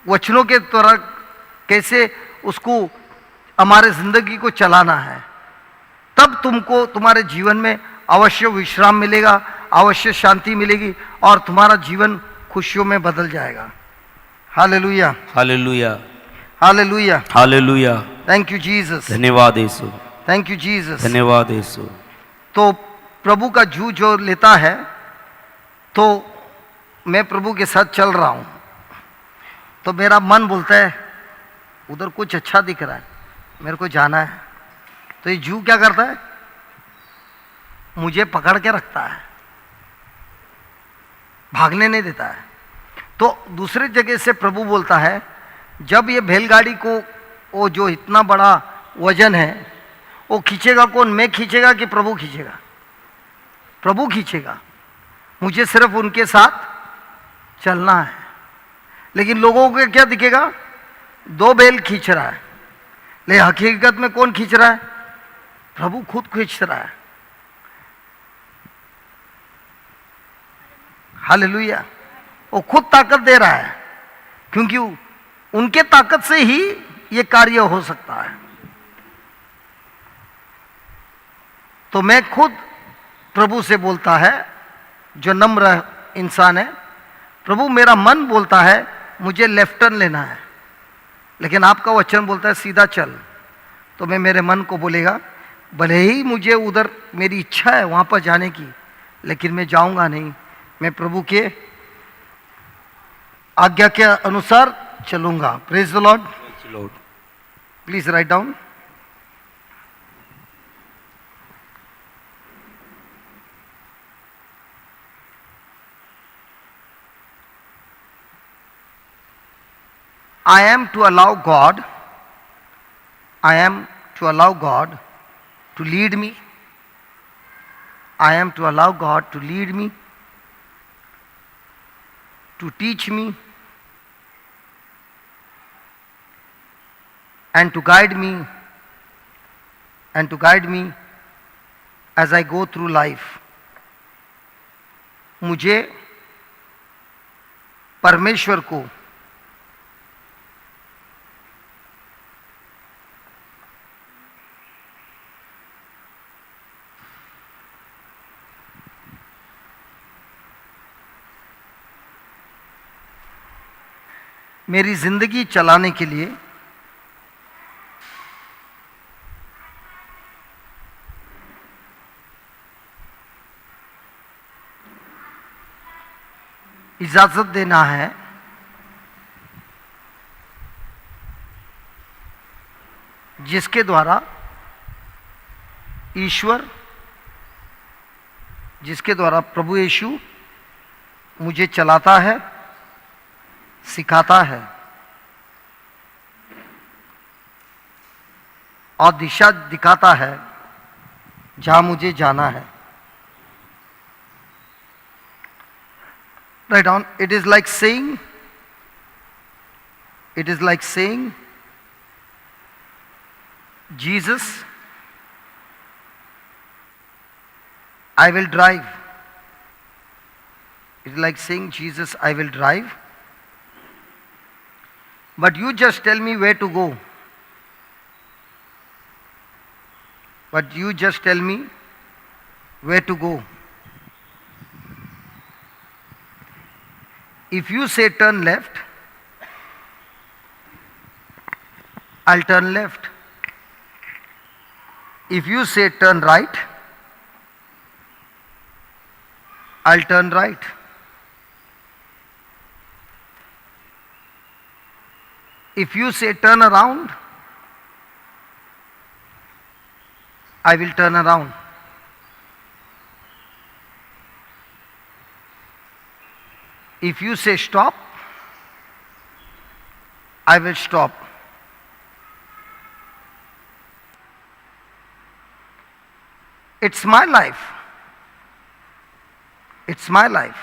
S3: वचनों के द्वारा कैसे उसको हमारे जिंदगी को चलाना है। तब तुमको तुम्हारे जीवन में अवश्य विश्राम मिलेगा, अवश्य शांति मिलेगी, और तुम्हारा जीवन खुशियों में बदल जाएगा। Hallelujah,
S4: hallelujah,
S3: hallelujah,
S4: hallelujah.
S3: Thank you Jesus,
S4: धन्यवाद यीशु,
S3: थैंक यू जीसस,
S4: धन्यवाद यीशु।
S3: तो प्रभु का जू जो लेता है, तो मैं प्रभु के साथ चल रहा हूं, तो मेरा मन बोलता है उधर कुछ अच्छा दिख रहा है, मेरे को जाना है। तो ये जू क्या करता है? मुझे पकड़ के रखता है, भागने नहीं देता है। तो दूसरे जगह से प्रभु बोलता है, जब ये बैलगाड़ी को, वो जो इतना बड़ा वजन है, वो खींचेगा कौन? मैं खींचेगा कि प्रभु खींचेगा? प्रभु खींचेगा। मुझे सिर्फ उनके साथ चलना है। लेकिन लोगों को क्या दिखेगा? 2 बैल खींच रहा है, लेकिन हकीकत में कौन खींच रहा है? प्रभु खुद खींच रहा है। हालेलुया। वो खुद ताकत दे रहा है, क्योंकि उनके ताकत से ही ये कार्य हो सकता है। तो मैं खुद प्रभु से बोलता है, जो नम्र इंसान है, प्रभु मेरा मन बोलता है मुझे लेफ्ट टर्न लेना है, लेकिन आपका वचन बोलता है सीधा चल। तो मैं मेरे मन को बोलेगा, भले ही मुझे उधर मेरी इच्छा है वहां पर जाने की, लेकिन मैं जाऊंगा नहीं, मैं प्रभु के आज्ञा के अनुसार चलूंगा। Praise the Lord. Please write down. I am to allow God, I am to allow God to lead me. I am to allow God to lead me, to teach me, and to guide me, and to guide me as I go through life. मुझे परमेश्वर को मेरी जिंदगी चलाने के लिए इजाजत देना है, जिसके द्वारा ईश्वर, जिसके द्वारा प्रभु यीशु मुझे चलाता है, सिखाता है और दिशा दिखाता है जहां मुझे जाना है। Write down. It is like saying, Jesus, I will drive. It is like saying, Jesus, I will drive. But you just tell me where to go. But you just tell me where to go. If you say turn left, I'll turn left. If you say turn right, I'll turn right. If you say turn around, I will turn around. If you say stop, I will stop. It's my life. It's my life.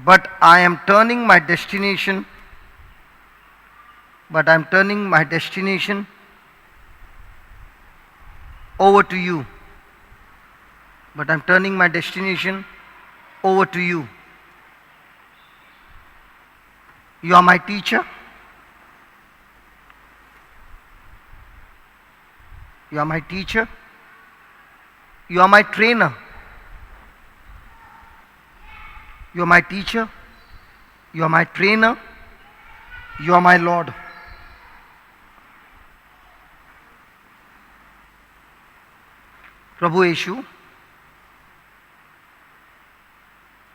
S3: But I am turning my destination. But I'm turning my destination over to you. But I'm turning my destination over to you. You are my teacher. You are my teacher. You are my trainer. You are my teacher. You are my trainer. You are my Lord. प्रभु यीशु,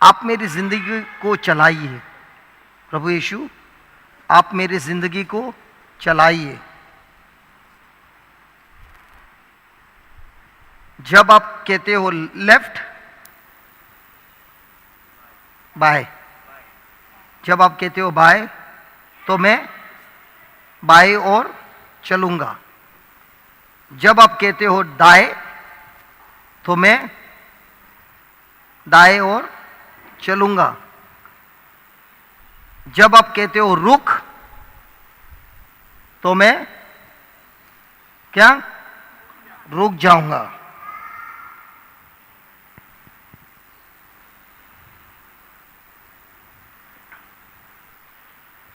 S3: आप मेरी जिंदगी को चलाइए। प्रभु यीशु, आप मेरी जिंदगी को चलाइए। जब आप कहते हो लेफ्ट बाय, जब आप कहते हो बाएं तो मैं बाएं ओर चलूंगा। जब आप कहते हो दाएं तो मैं दाएं ओर चलूंगा। जब आप कहते हो रुक तो मैं क्या रुक जाऊंगा।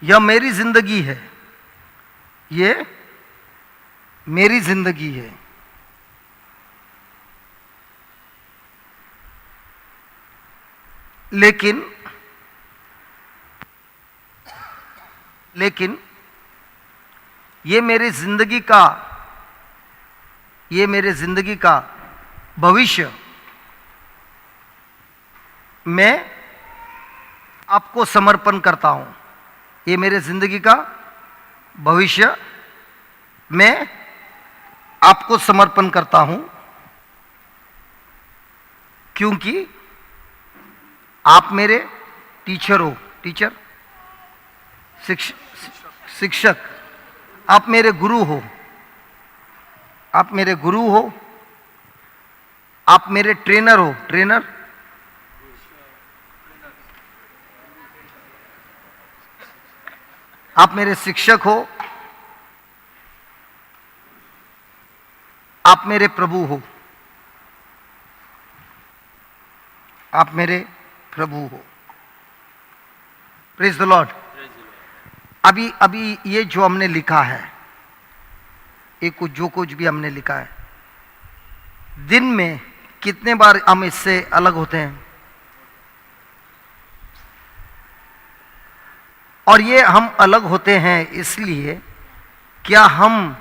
S3: यह मेरी जिंदगी है, ये मेरी जिंदगी है। लेकिन ये मेरे जिंदगी का भविष्य मैं आपको समर्पण करता हूं। ये मेरे जिंदगी का भविष्य मैं आपको समर्पण करता हूं, क्योंकि आप मेरे टीचर हो। टीचर शिक्षक, आप मेरे गुरु हो। आप मेरे गुरु हो, आप मेरे ट्रेनर हो। ट्रेनर, आप मेरे शिक्षक हो, आप मेरे प्रभु हो। आप मेरे प्रभु हो। Praise the Lord. अभी ये जो हमने लिखा है, ये जो कुछ भी हमने लिखा है, दिन में कितने बार हम इससे अलग होते हैं? और ये हम अलग होते हैं इसलिए, क्या हम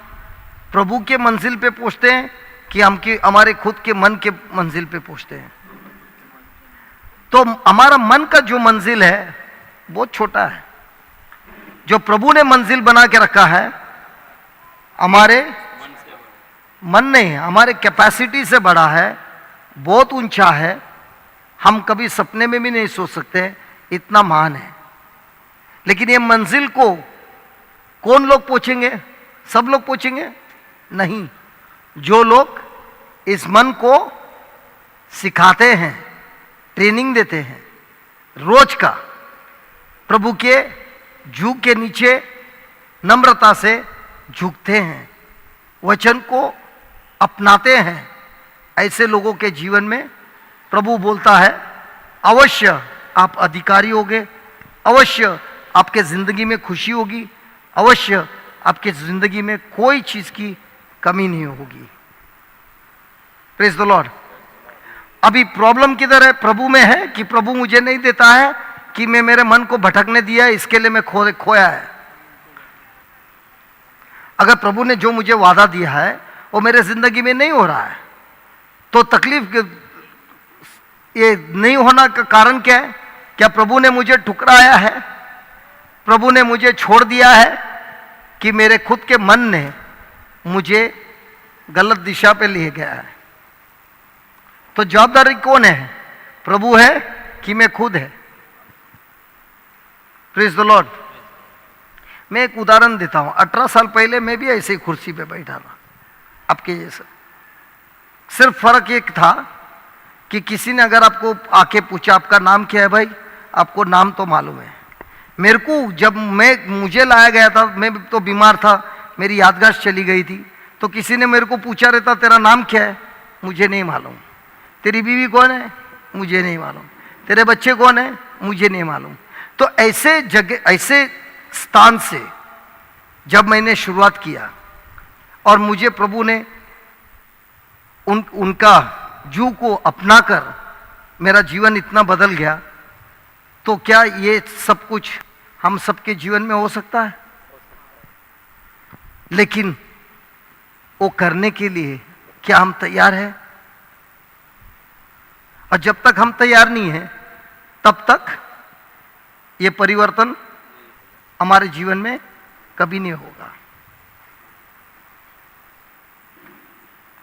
S3: प्रभु के मंजिल पे पहुंचते हैं कि हमारे खुद के मन के मंजिल पे पहुंचते हैं? तो हमारा मन का जो मंजिल है बहुत छोटा है। जो प्रभु ने मंजिल बना के रखा है हमारे मन नहीं, हमारे कैपेसिटी से बड़ा है, बहुत ऊंचा है। हम कभी सपने में भी नहीं सोच सकते, इतना महान है। लेकिन ये मंजिल को कौन लोग पहुंचेंगे? सब लोग पहुंचेंगे? नहीं। जो लोग इस मन को सिखाते हैं, ट्रेनिंग देते हैं, रोज का प्रभु के झुक के नीचे नम्रता से झुकते हैं, वचन को अपनाते हैं, ऐसे लोगों के जीवन में प्रभु बोलता है अवश्य आप अधिकारी होगे, अवश्य आपके जिंदगी में खुशी होगी, अवश्य आपके जिंदगी में कोई चीज की कमी नहीं होगी। Praise the Lord. अभी प्रॉब्लम किधर है? प्रभु में है कि प्रभु मुझे नहीं देता है, कि मैं मेरे मन को भटकने दिया है इसके लिए मैं खोया है। अगर प्रभु ने जो मुझे वादा दिया है वो मेरे जिंदगी में नहीं हो रहा है, तो तकलीफ ये नहीं होना का कारण क्या है? क्या प्रभु ने मुझे ठुकराया है? प्रभु ने मुझे छोड़ दिया है कि मेरे खुद के मन ने मुझे गलत दिशा पे ले गया है? तो जवाबदारी कौन है? प्रभु है कि मैं खुद है? Praise the Lord. मैं एक उदाहरण देता हूं। 18 साल पहले मैं भी ऐसे ही कुर्सी पे बैठा था आपके जैसा। सिर्फ फर्क एक था कि किसी ने अगर आपको आके पूछा आपका नाम क्या है भाई, आपको नाम तो मालूम है। मेरे को जब मुझे लाया गया था, मैं तो बीमार था, मेरी याददाश्त चली गई थी, तो किसी ने मेरे को पूछा रहता तेरा नाम क्या है, मुझे नहीं मालूम। तेरी बीवी कौन है, मुझे नहीं मालूम। तेरे बच्चे कौन है, मुझे नहीं मालूम। तो ऐसे जगह, ऐसे स्थान से जब मैंने शुरुआत किया और मुझे प्रभु ने उनका जू को अपनाकर मेरा जीवन इतना बदल गया, तो क्या ये सब कुछ हम सबके जीवन में हो सकता है? लेकिन वो करने के लिए क्या हम तैयार हैं? और जब तक हम तैयार नहीं हैं तब तक ये परिवर्तन हमारे जीवन में कभी नहीं होगा।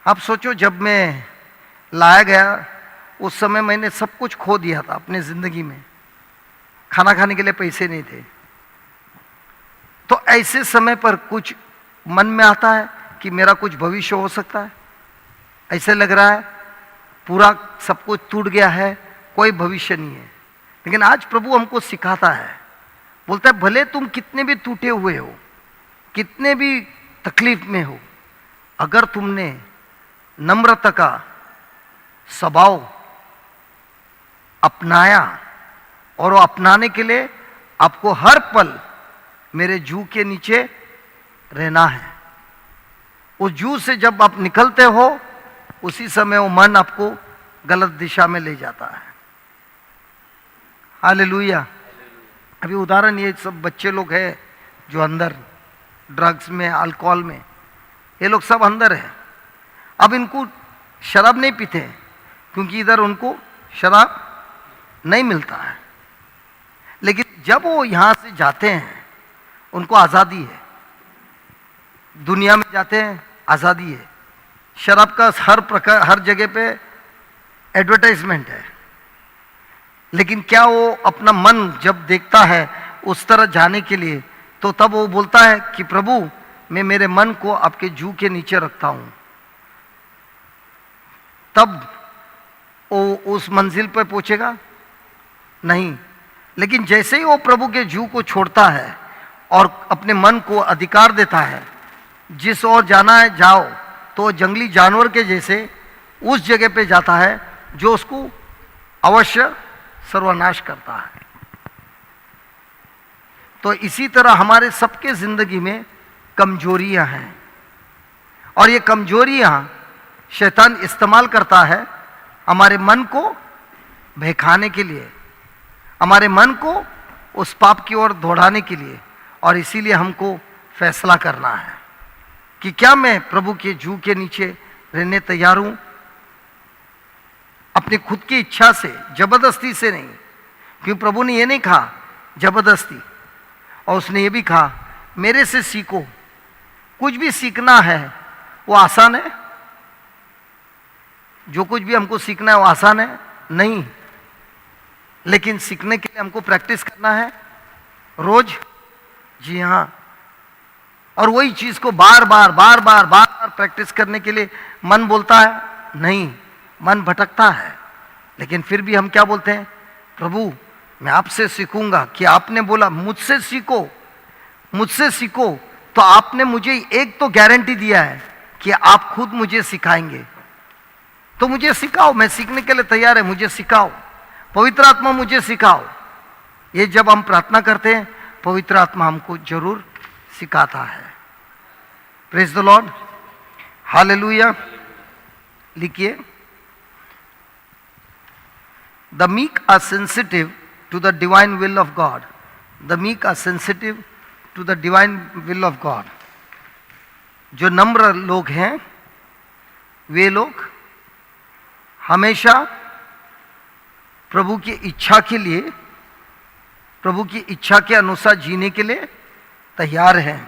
S3: आप सोचो, जब मैं लाया गया उस समय मैंने सब कुछ खो दिया था अपने जिंदगी में। खाना खाने के लिए पैसे नहीं थे। तो ऐसे समय पर कुछ मन में आता है कि मेरा कुछ भविष्य हो सकता है। ऐसे लग रहा है पूरा सब कुछ टूट गया है, कोई भविष्य नहीं है। लेकिन आज प्रभु हमको सिखाता है, बोलता है भले तुम कितने भी टूटे हुए हो, कितने भी तकलीफ में हो, अगर तुमने नम्रता का स्वभाव अपनाया, और वो अपनाने के लिए आपको हर पल मेरे जू के नीचे रहना है। उस जू से जब आप निकलते हो, उसी समय वो मन आपको गलत दिशा में ले जाता है। हालेलुया। अभी उदाहरण ये सब बच्चे लोग हैं जो अंदर ड्रग्स में, अल्कोहल में, ये लोग सब अंदर हैं। अब इनको शराब नहीं पीते हैं क्योंकि इधर उनको शराब नहीं मिलता है। लेकिन जब वो यहाँ से जाते हैं उनको आज़ादी है, दुनिया में जाते हैं आज़ादी है। शराब का हर प्रकार, हर जगह पे एडवर्टाइजमेंट है। लेकिन क्या वो अपना मन जब देखता है उस तरह जाने के लिए, तो तब वो बोलता है कि प्रभु मैं मेरे मन को आपके जू के नीचे रखता हूं, तब वो उस मंजिल पर पहुंचेगा? नहीं। लेकिन जैसे ही वो प्रभु के जू को छोड़ता है और अपने मन को अधिकार देता है, जिस ओर जाना है जाओ, तो जंगली जानवर के जैसे उस जगह पे जाता है जो उसको अवश्य सर्वनाश करता है। तो इसी तरह हमारे सबके जिंदगी में कमजोरियां हैं, और ये कमजोरियां शैतान इस्तेमाल करता है हमारे मन को बहकाने के लिए, हमारे मन को उस पाप की ओर दौड़ाने के लिए। और इसीलिए हमको फैसला करना है कि क्या मैं प्रभु के जू के नीचे रहने तैयार हूं, अपनी खुद की इच्छा से, जबरदस्ती से नहीं। क्योंकि प्रभु ने ये नहीं कहा जबरदस्ती, और उसने ये भी कहा मेरे से सीखो। कुछ भी सीखना है वो आसान है? जो कुछ भी हमको सीखना है वो आसान है? नहीं। लेकिन सीखने के लिए हमको प्रैक्टिस करना है रोज। जी हाँ। और वही चीज को बार बार प्रैक्टिस करने के लिए मन बोलता है नहीं, मन भटकता है। लेकिन फिर भी हम क्या बोलते हैं? प्रभु मैं आपसे सीखूंगा, कि आपने बोला मुझसे सीखो, मुझसे सीखो। तो आपने मुझे एक तो गारंटी दिया है कि आप खुद मुझे सिखाएंगे। तो मुझे सिखाओ, मैं सीखने के लिए तैयार है, मुझे सिखाओ। पवित्र आत्मा मुझे सिखाओ। ये जब हम प्रार्थना करते हैं पवित्र आत्मा हमको जरूर सिखाता है। Praise the Lord. हालेलुया। लिखिए, the meek are sensitive to the divine will of God. The meek are sensitive to the divine will of God. जो नम्र लोग हैं वे लोग हमेशा प्रभु की इच्छा के लिए, प्रभु की इच्छा के अनुसार जीने के लिए तैयार हैं।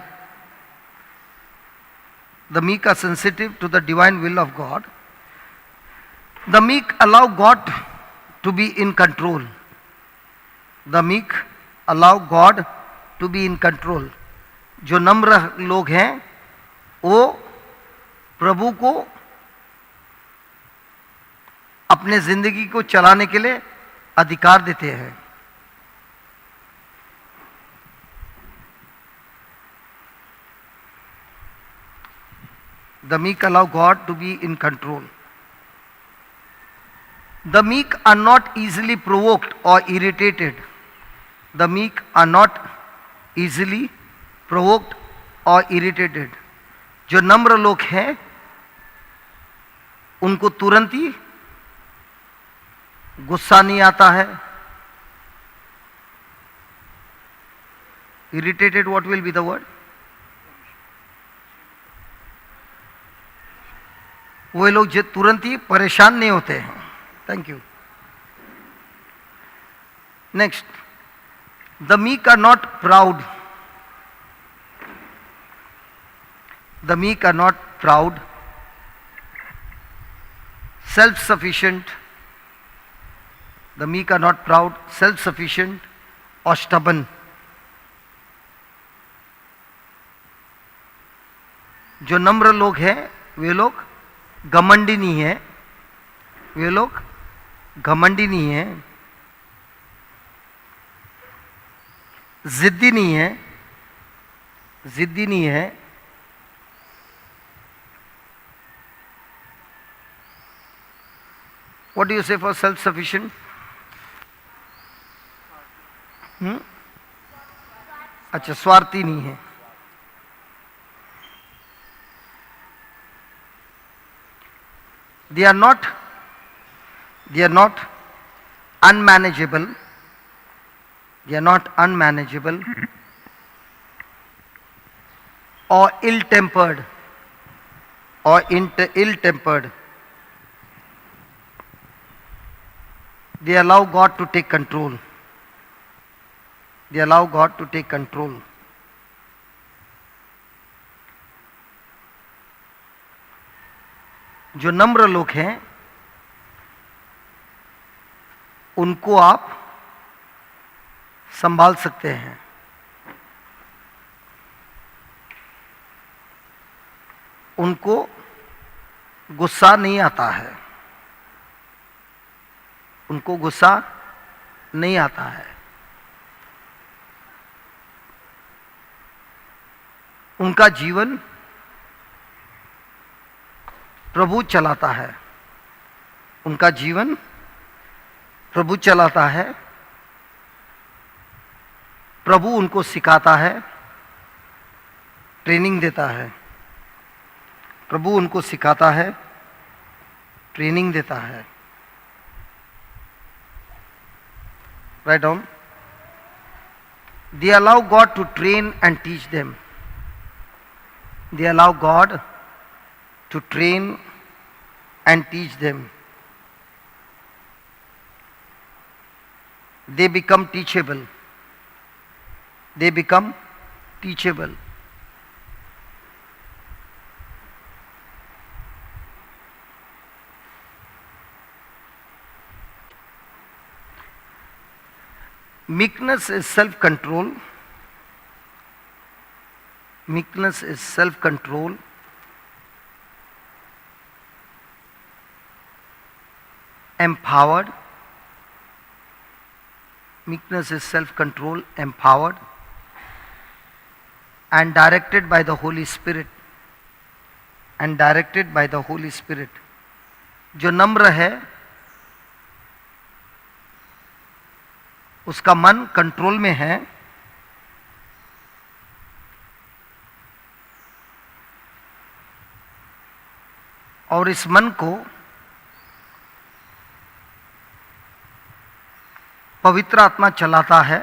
S3: The meek are sensitive to the divine will of God. The meek allow God to be in control. The meek allow God to be in control. जो नम्र लोग हैं वो प्रभु को अपने जिंदगी को चलाने के लिए अधिकार देते हैं। The meek allow God to be in control. The meek are not easily provoked or irritated. The meek are not easily provoked or irritated. जो नम्र लोग हैं उनको तुरंत ही गुस्सा नहीं आता है। Irritated, what will be the word? वो लोग जो तुरंत ही परेशान नहीं होते हैं। Thank you. Next, the meek are not proud. The meek are not proud, self-sufficient. The meek are not proud, self-sufficient, और स्टबन। जो नम्र लोग हैं वे लोग घमंडी नहीं है, वे लोग घमंडी नहीं है, जिद्दी नहीं है, जिद्दी नहीं है, what do you say for self sufficient? अच्छा, स्वार्थी नहीं है। They are not unmanageable. They are not unmanageable or ill-tempered or ill-tempered. They allow God to take control. They allow God to take control. जो नम्र लोग हैं उनको आप संभाल सकते हैं। उनको गुस्सा नहीं आता है, उनको गुस्सा नहीं आता है। उनका जीवन प्रभु चलाता है, उनका जीवन प्रभु चलाता है। प्रभु उनको सिखाता है, ट्रेनिंग देता है। प्रभु उनको सिखाता है, ट्रेनिंग देता है। Write down. They allow God to train and teach them. They allow God to train and teach them. They become teachable. They become teachable. Meekness is self-control. Meekness is self-control. Empowered. Meekness is self-control, empowered, and directed by the Holy Spirit. And directed by the Holy Spirit. जो नम्र है उसका मन control में है, और इस मन को पवित्र आत्मा चलाता है।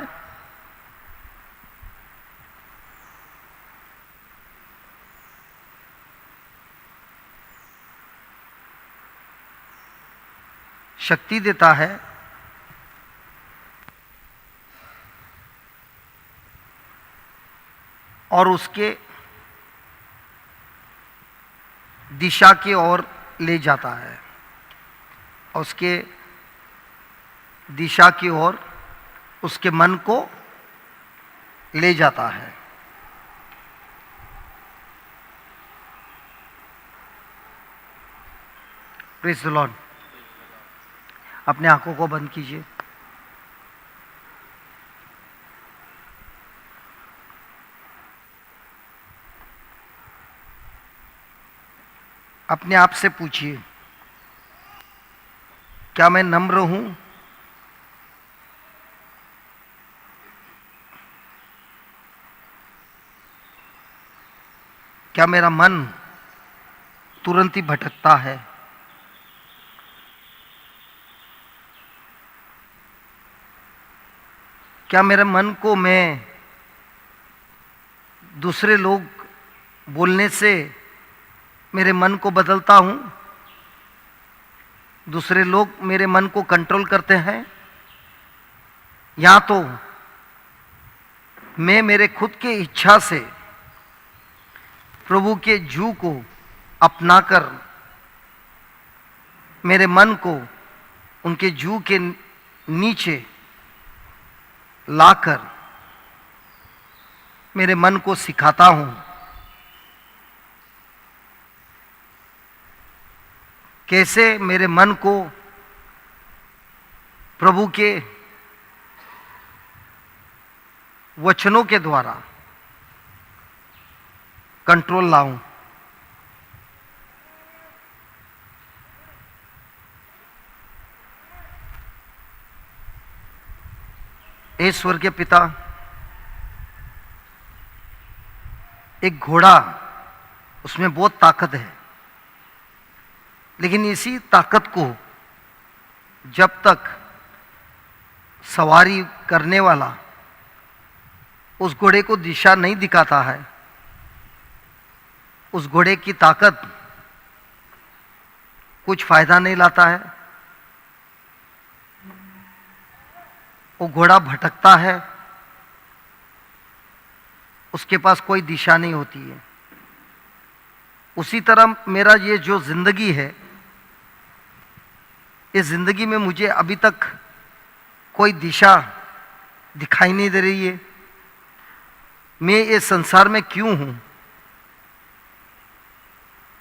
S3: शक्ति देता है, और उसके दिशा की ओर ले जाता है, उसके दिशा की ओर उसके मन को ले जाता है। Praise the Lord. अपने आंखों को बंद कीजिए। अपने आप से पूछिए, क्या मैं नम्र हूं? क्या मेरा मन तुरंत ही भटकता है? क्या मेरे मन को मैं दूसरे लोग बोलने से मेरे मन को बदलता हूं? दूसरे लोग मेरे मन को कंट्रोल करते हैं, या तो मैं मेरे खुद के इच्छा से प्रभु के जू को अपनाकर मेरे मन को उनके जू के नीचे लाकर मेरे मन को सिखाता हूं कैसे मेरे मन को प्रभु के वचनों के द्वारा कंट्रोल लाऊं। हे स्वर्गीय पिता, एक घोड़ा, उसमें बहुत ताकत है, लेकिन इसी ताकत को जब तक सवारी करने वाला उस घोड़े को दिशा नहीं दिखाता है, उस घोड़े की ताकत कुछ फायदा नहीं लाता है। वो घोड़ा भटकता है, उसके पास कोई दिशा नहीं होती है। उसी तरह मेरा ये जो जिंदगी है, इस जिंदगी में मुझे अभी तक कोई दिशा दिखाई नहीं दे रही है। मैं ये संसार में क्यों हूं?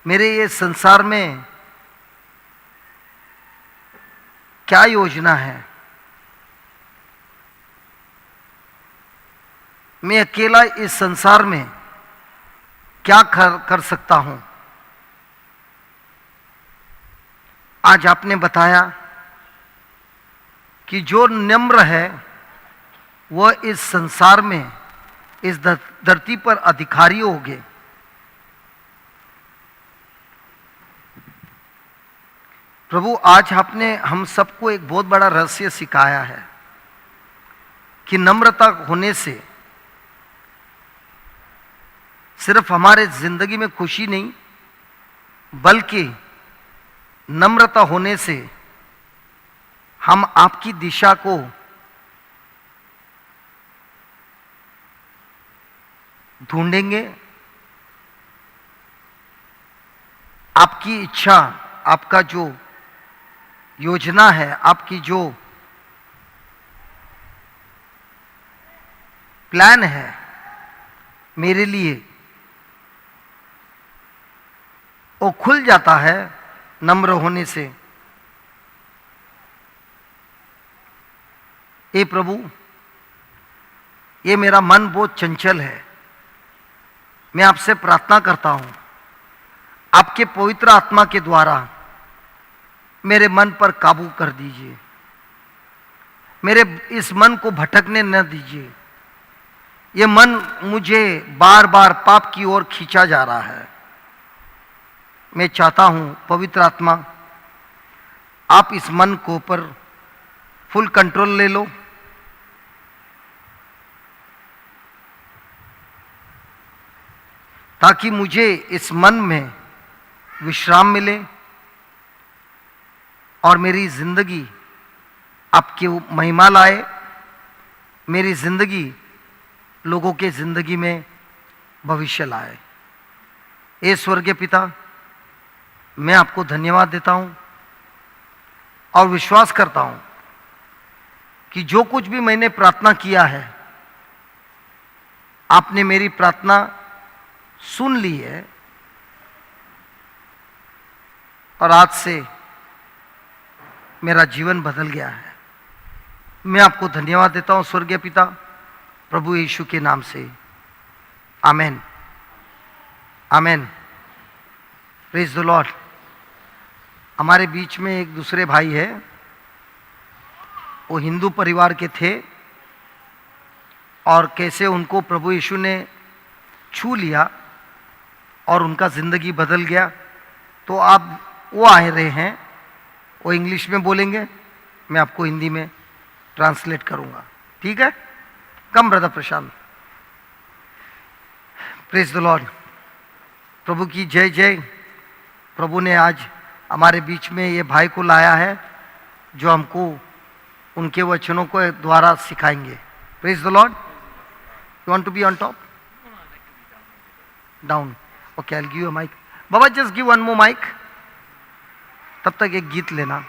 S3: मेरे ये संसार में क्या योजना है? मैं अकेला इस संसार में क्या कर सकता हूं? आज आपने बताया कि जो नम्र है वह इस संसार में, इस धरती पर अधिकारी होंगे। प्रभु, आज आपने हम सबको एक बहुत बड़ा रहस्य सिखाया है कि नम्रता होने से सिर्फ हमारे जिंदगी में खुशी नहीं, बल्कि नम्रता होने से हम आपकी दिशा को ढूंढेंगे। आपकी इच्छा, आपका जो योजना है, आपकी जो प्लान है मेरे लिए, वो खुल जाता है नम्र होने से। हे प्रभु, ये मेरा मन बहुत चंचल है। मैं आपसे प्रार्थना करता हूं, आपके पवित्र आत्मा के द्वारा मेरे मन पर काबू कर दीजिए। मेरे इस मन को भटकने न दीजिए। ये मन मुझे बार बार पाप की ओर खींचा जा रहा है। मैं चाहता हूं पवित्र आत्मा, आप इस मन को पर फुल कंट्रोल ले लो। ताकि मुझे इस मन में विश्राम मिले और मेरी जिंदगी आपकी महिमा लाए। मेरी जिंदगी लोगों के जिंदगी में भविष्य लाए। हे स्वर्गीय पिता, मैं आपको धन्यवाद देता हूं और विश्वास करता हूं कि जो कुछ भी मैंने प्रार्थना किया है, आपने मेरी प्रार्थना सुन ली है और आज से मेरा जीवन बदल गया है। मैं आपको धन्यवाद देता हूं स्वर्गीय पिता, प्रभु यीशु के नाम से, amen, amen. Praise the Lord. हमारे बीच में एक दूसरे भाई है, वो हिंदू परिवार के थे और कैसे उनको प्रभु यीशु ने छू लिया और उनका ज़िंदगी बदल गया। तो आप वो आ रहे हैं, वो इंग्लिश में बोलेंगे, मैं आपको हिंदी में ट्रांसलेट करूंगा, ठीक है? Come brother Prashant. Praise the Lord. प्रभु की जय जय। प्रभु ने आज हमारे बीच में ये भाई को लाया है जो हमको उनके वचनों को द्वारा सिखाएंगे। Praise the Lord. You want to be on top? Down. Okay, I will give you a mic. बाबा just give one more mic. तब तक एक गीत लेना।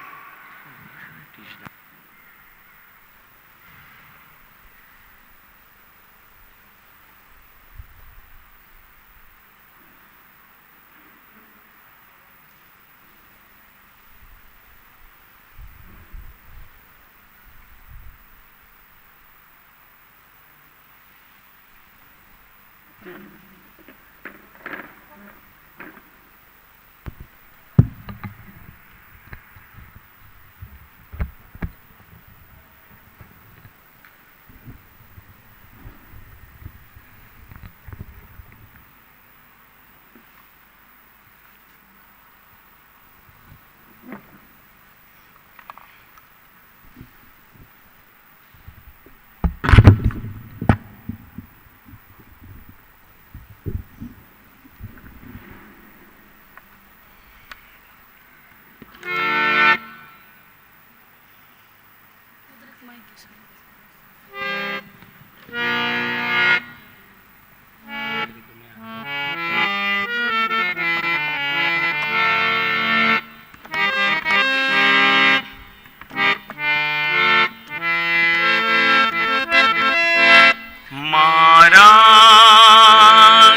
S1: मारा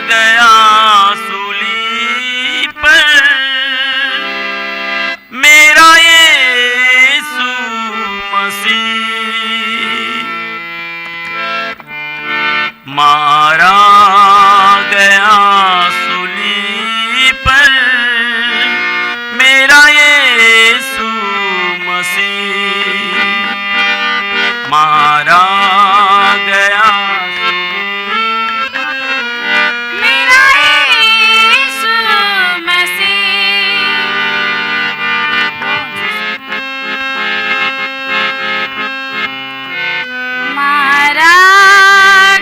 S1: गया सूली पर मेरा यीशु मसीह, मारा गया सूली पर मेरा यीशु मसीह, मारा गया
S2: मेरा यीशु मसीह, मारा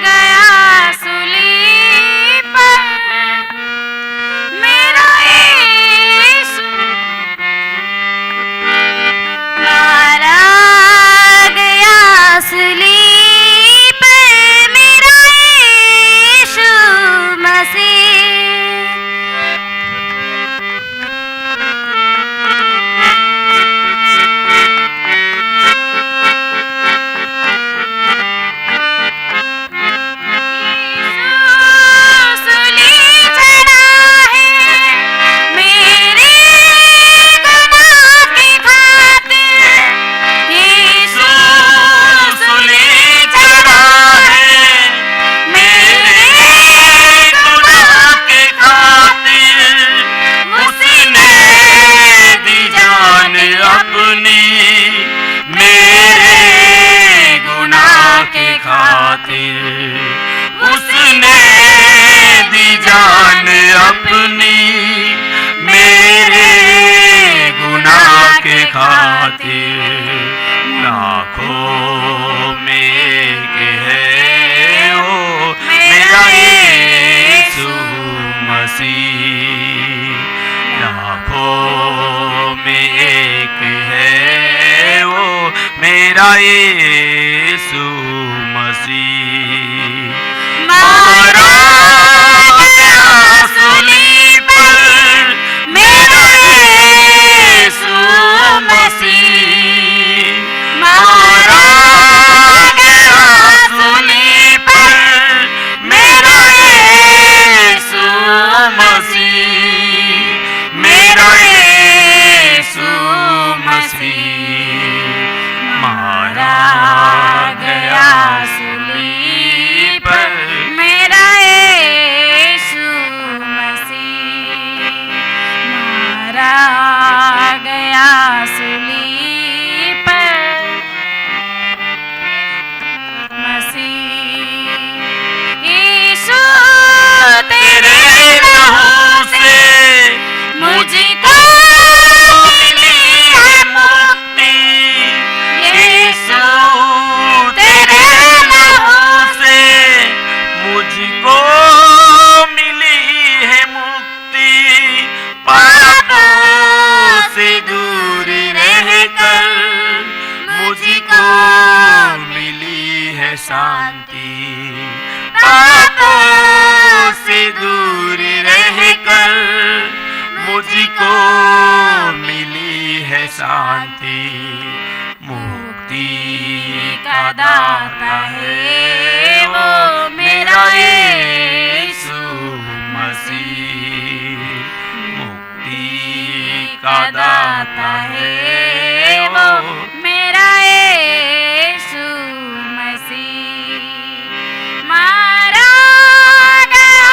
S2: गया सूली पर मेरा यीशु, मारा गया सूली पर मेरा यीशु मसीह, सूली चढ़ा है मेरे गुनाह की खातिर, यीशु सूली चढ़ा है मेरे गुनाह की खातिर, उसने दी जान अपनी
S1: मेरे गुनाह के खातिर, उसने दी जान अपनी मेरे गुनाह के खातिर, लाखों में एक है वो मेरा यीशु मसीह, लाखों में एक है वो मेरा यीशु मसीह,
S2: मारा गया सूली पर मेरा यीशु मसीह, मारा गया सूली पर मेरा यीशु मसीह, मेरा यीशु मसीह,
S1: मारा
S2: गया सूली पर मेरा यीशु मसीह, मारा गया सूली पर मसीह, यीशु तेरे लहू से मुझको मिली है मुक्ति, यीशु तेरे लहू
S1: से मुझको मिली है मुक्ति, पापों से दूर रहकर मुझको मिली है शांति, पापों से दूर रहकर मुझको मिली है शांति, मुक्ति का दाता है वो मेरा यीशु मसीह, मुक्ति का दाता है वो
S2: मेरा यीशु मसीह, मारा गया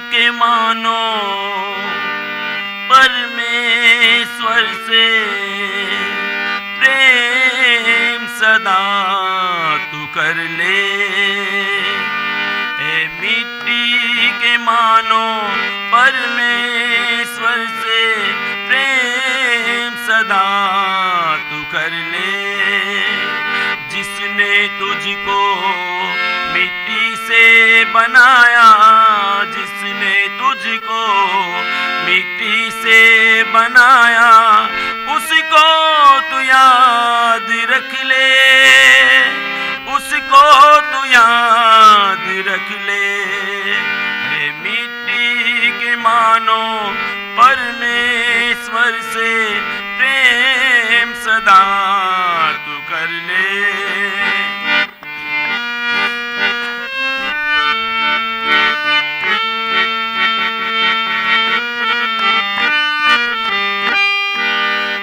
S4: के मानो परमेश्वर से प्रेम सदा तू कर ले। ए मिट्टी के मानो परमेश्वर से प्रेम सदा तू कर ले। जिसने तुझको मिट्टी से बनाया, जिसने तुझको मिट्टी से बनाया, उसको तू याद रख ले, उसको तू याद रख ले। हे मिट्टी के मानो परमेश्वर से प्रेम सदा तू कर ले।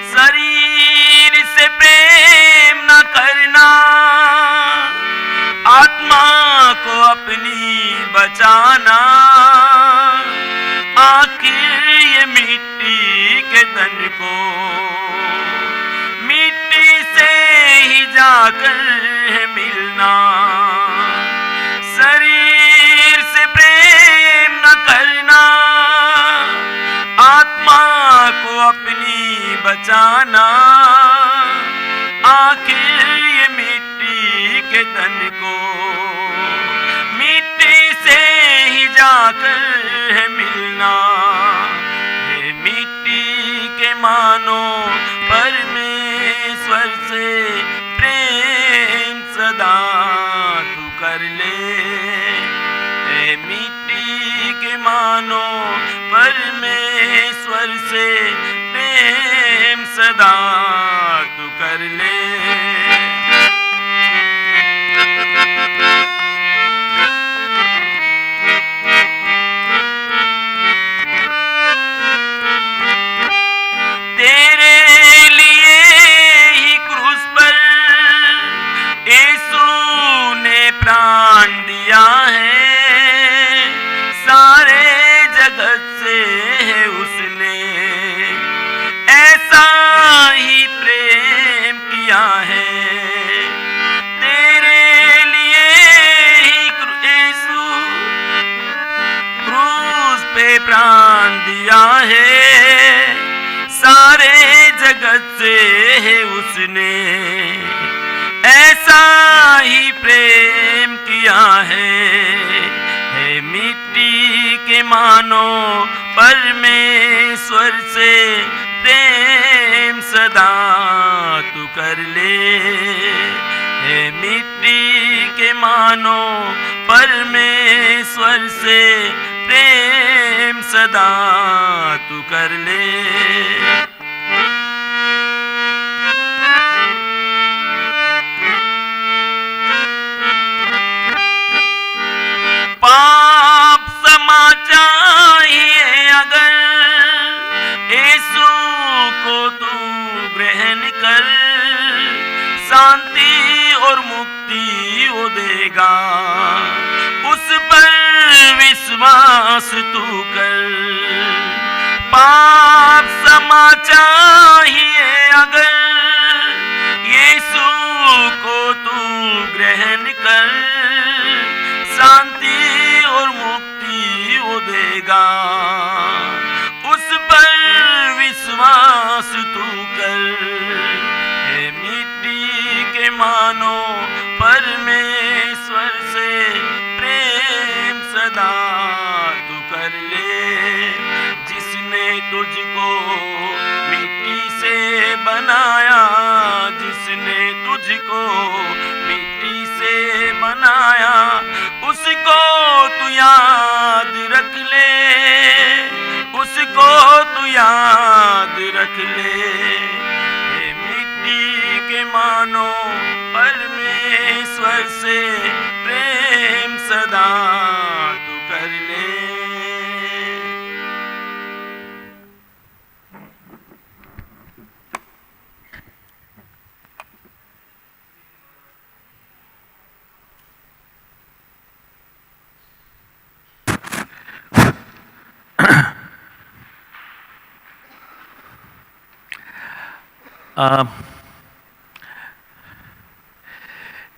S4: शरीर से प्रेम न करना, आत्मा को अपनी बचाना। आखिर ये मिट्टी के तन को मिट्टी से ही जाकर है मिलना। शरीर से प्रेम न करना, आत्मा को अपनी बचाना। आखिर ये मिट्टी के तन को मिट्टी से ही जाकर है मिलना। ये मिट्टी के मानो परमेश्वर से प्रेम सदा तू कर ले। ये मिट्टी के मानो परमेश्वर से प्रेम सदा तू कर ले। तेरे लिए ही क्रूस पर यीशु ने प्राण दिया है। सारे जगत से उसने ऐसा ही प्रेम किया है। तेरे लिए ही यीशु क्रूस पे प्राण दिया है। सारे जगत से उसने ऐसा ही प्रेम किया है। हे मिट्टी के मानो परमेश्वर से प्रेम सदा तू कर ले। हे मिट्टी के मानो परमेश्वर से प्रेम सदा तू कर ले। पाप क्षमा चाहिए अगर यीशु को तू ग्रहण कर, शांति और मुक्ति वो देगा। उस पर विश्वास तू कर। पाप क्षमा चाहिए अगर यीशु को तू ग्रहण कर, शांति और मुक्ति वो देगा। उस पर विश्वास तू कर। हे मिट्टी के मानो परमेश्वर से प्रेम सदा तू कर ले। जिसने तुझको मिट्टी से बनाया, जिसने तुझको मिट्टी से बनाया, उसको तू याद रख ले, उसको तू याद रख ले। ये मिट्टी के मानो परमेश्वर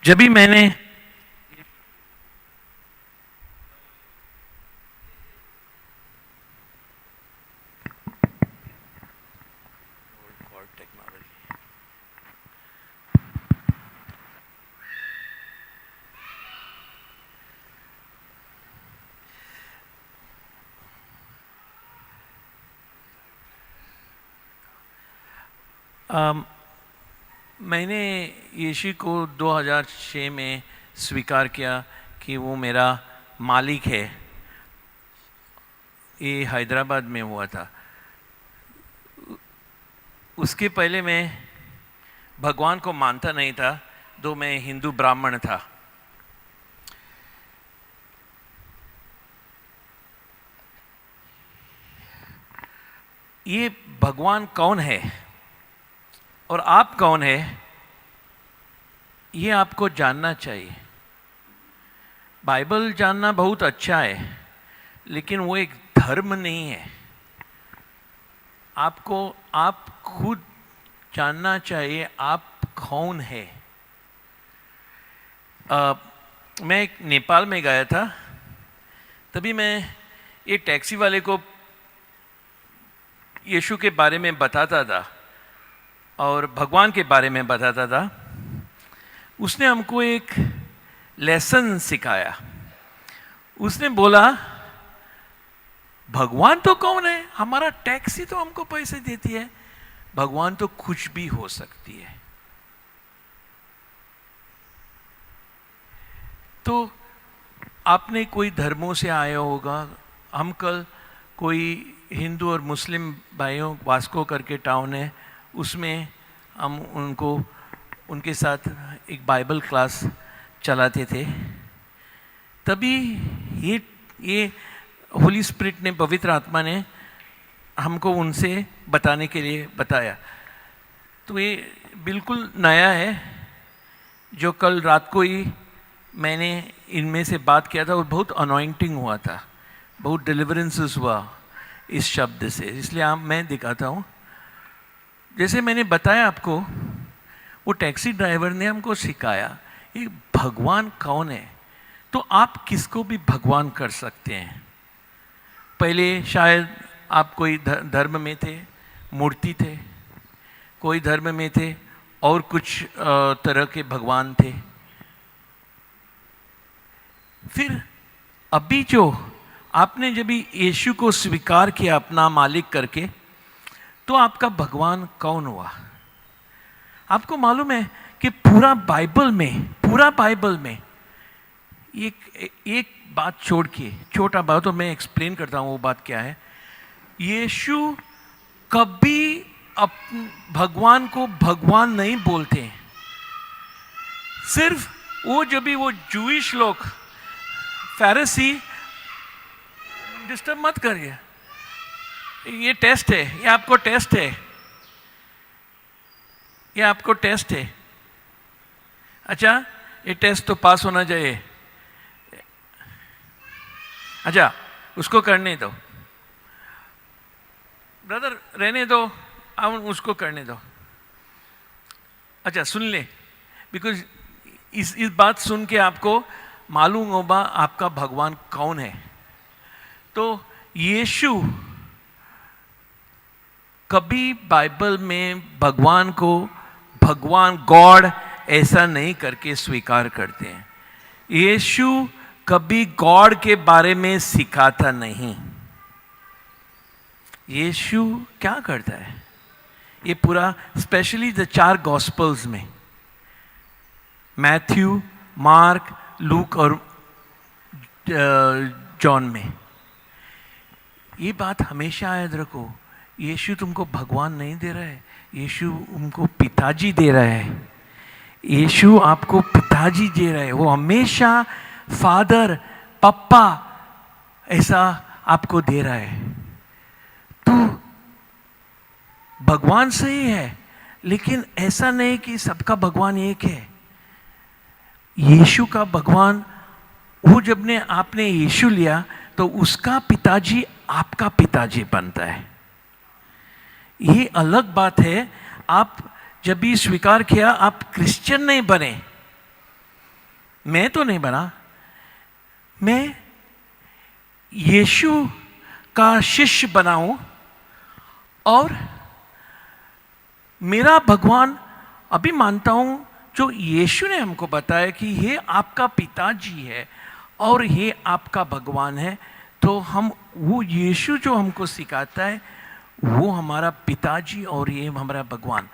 S5: जब भी मैंने मैंने यीशु को 2006 में स्वीकार किया कि वो मेरा मालिक है। ये हैदराबाद में हुआ था। उसके पहले मैं भगवान को मानता नहीं था, तो मैं हिंदू ब्राह्मण था। ये भगवान कौन है और आप कौन है, ये आपको जानना चाहिए। बाइबल जानना बहुत अच्छा है, लेकिन वो एक धर्म नहीं है। आपको आप खुद जानना चाहिए आप कौन है। मैं एक नेपाल में गया था, तभी मैं ये टैक्सी वाले को यीशु के बारे में बताता था और भगवान के बारे में बताता था। उसने हमको एक लेसन सिखाया। उसने बोला, भगवान तो कौन है, हमारा टैक्सी तो हमको पैसे देती है, भगवान तो कुछ भी हो सकती है। तो आपने कोई धर्मों से आया होगा। हम कल कोई हिंदू और मुस्लिम भाइयों, वास्को करके टाउन है, उसमें हम उनके साथ एक बाइबल क्लास चलाते थे। तभी ये होली स्पिरिट ने, पवित्र आत्मा ने हमको उनसे बताने के लिए बताया। तो ये बिल्कुल नया है, जो कल रात को ही मैंने इनमें से बात किया था और बहुत अनॉइंटिंग हुआ था, बहुत डिलीवरेंसेस हुआ इस शब्द से। इसलिए मैं दिखाता हूँ। जैसे मैंने बताया आपको, वो टैक्सी ड्राइवर ने हमको सिखाया ये भगवान कौन है। तो आप किसको भी भगवान कर सकते हैं। पहले शायद आप कोई धर्म में थे, मूर्ति थे, कोई धर्म में थे और कुछ तरह के भगवान थे। फिर अभी जो आपने जब यीशु को स्वीकार किया अपना मालिक करके, तो आपका भगवान कौन हुआ। आपको मालूम है कि पूरा बाइबल में एक बात छोड़ के, छोटा बात तो मैं एक्सप्लेन करता हूँ वो बात क्या है। यीशु कभी भगवान को भगवान नहीं बोलते हैं। सिर्फ वो जब भी वो जूइश लोग, फैरिसी, डिस्टर्ब मत करिए, ये टेस्ट है, ये आपको टेस्ट है, ये आपको टेस्ट है। अच्छा, ये टेस्ट तो पास होना चाहिए। अच्छा, उसको करने दो ब्रदर, रहने दो, अब उसको करने दो। अच्छा सुन ले, बिकॉज इस बात सुन के आपको मालूम होगा आपका भगवान कौन है। तो यीशु कभी बाइबल में भगवान को भगवान गॉड ऐसा नहीं करके स्वीकार करते हैं। यीशु कभी गॉड के बारे में सिखाता नहीं। यीशु क्या करता है, ये पूरा स्पेशली द 4 गॉस्पल्स में, मैथ्यू, मार्क, लूक और जॉन में, ये बात हमेशा याद रखो। यीशु तुमको भगवान नहीं दे रहा है, यीशु तुमको पिताजी दे रहा है। यीशु आपको पिताजी दे रहा है। वो हमेशा फादर, पप्पा ऐसा आपको दे रहा है। तो भगवान सही है, लेकिन ऐसा नहीं कि सबका भगवान एक है। यीशु का भगवान, वो जब ने आपने यीशु लिया तो उसका पिताजी आपका पिताजी बनता है। ये अलग बात है। आप जब भी स्वीकार किया, आप क्रिश्चियन नहीं बने, मैं तो नहीं बना, मैं यीशु का शिष्य बनाऊं और मेरा भगवान अभी मानता हूं जो यीशु ने हमको बताया कि ये आपका पिताजी है और ये आपका भगवान है, तो हम वो यीशु जो हमको सिखाता है वो हमारा पिताजी और ये हमारा भगवान।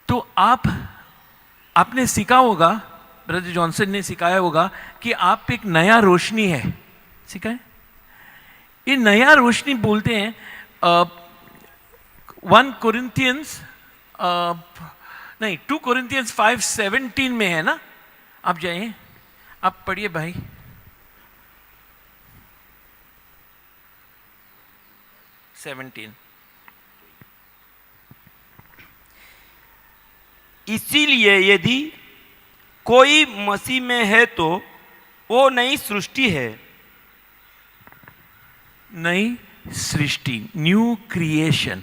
S5: तो आपने सीखा होगा, ब्रदर जॉनसन ने सिखाया होगा कि आप एक नया रोशनी है, सीखा है? ये नया रोशनी बोलते हैं 1 कोरिंथियंस नहीं 2 कोरिंथियंस 5:17 में है ना, आप जाइए, आप पढ़िए भाई।
S4: इसीलिए यदि कोई मसीह में है तो वो नई सृष्टि है।
S5: नई सृष्टि, न्यू क्रिएशन।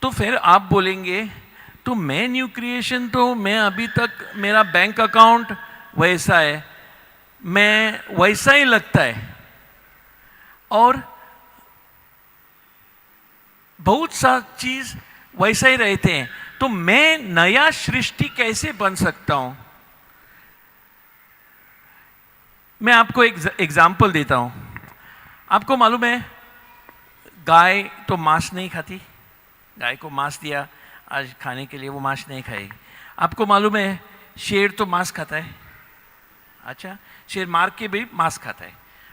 S5: तो फिर आप बोलेंगे तो मैं न्यू क्रिएशन, तो मैं अभी तक मेरा बैंक अकाउंट वैसा है, मैं वैसा ही लगता है और बहुत सा चीज वैसा ही रहते हैं, तो मैं नया सृष्टि कैसे बन सकता हूं? मैं आपको एक एग्जाम्पल देता हूं। आपको मालूम है गाय तो मांस नहीं खाती, गाय को मांस दिया आज खाने के लिए, वो मांस नहीं खाएगी। आपको मालूम है शेर तो मांस खाता है, अच्छा, शेर मार के भी मांस खाता है,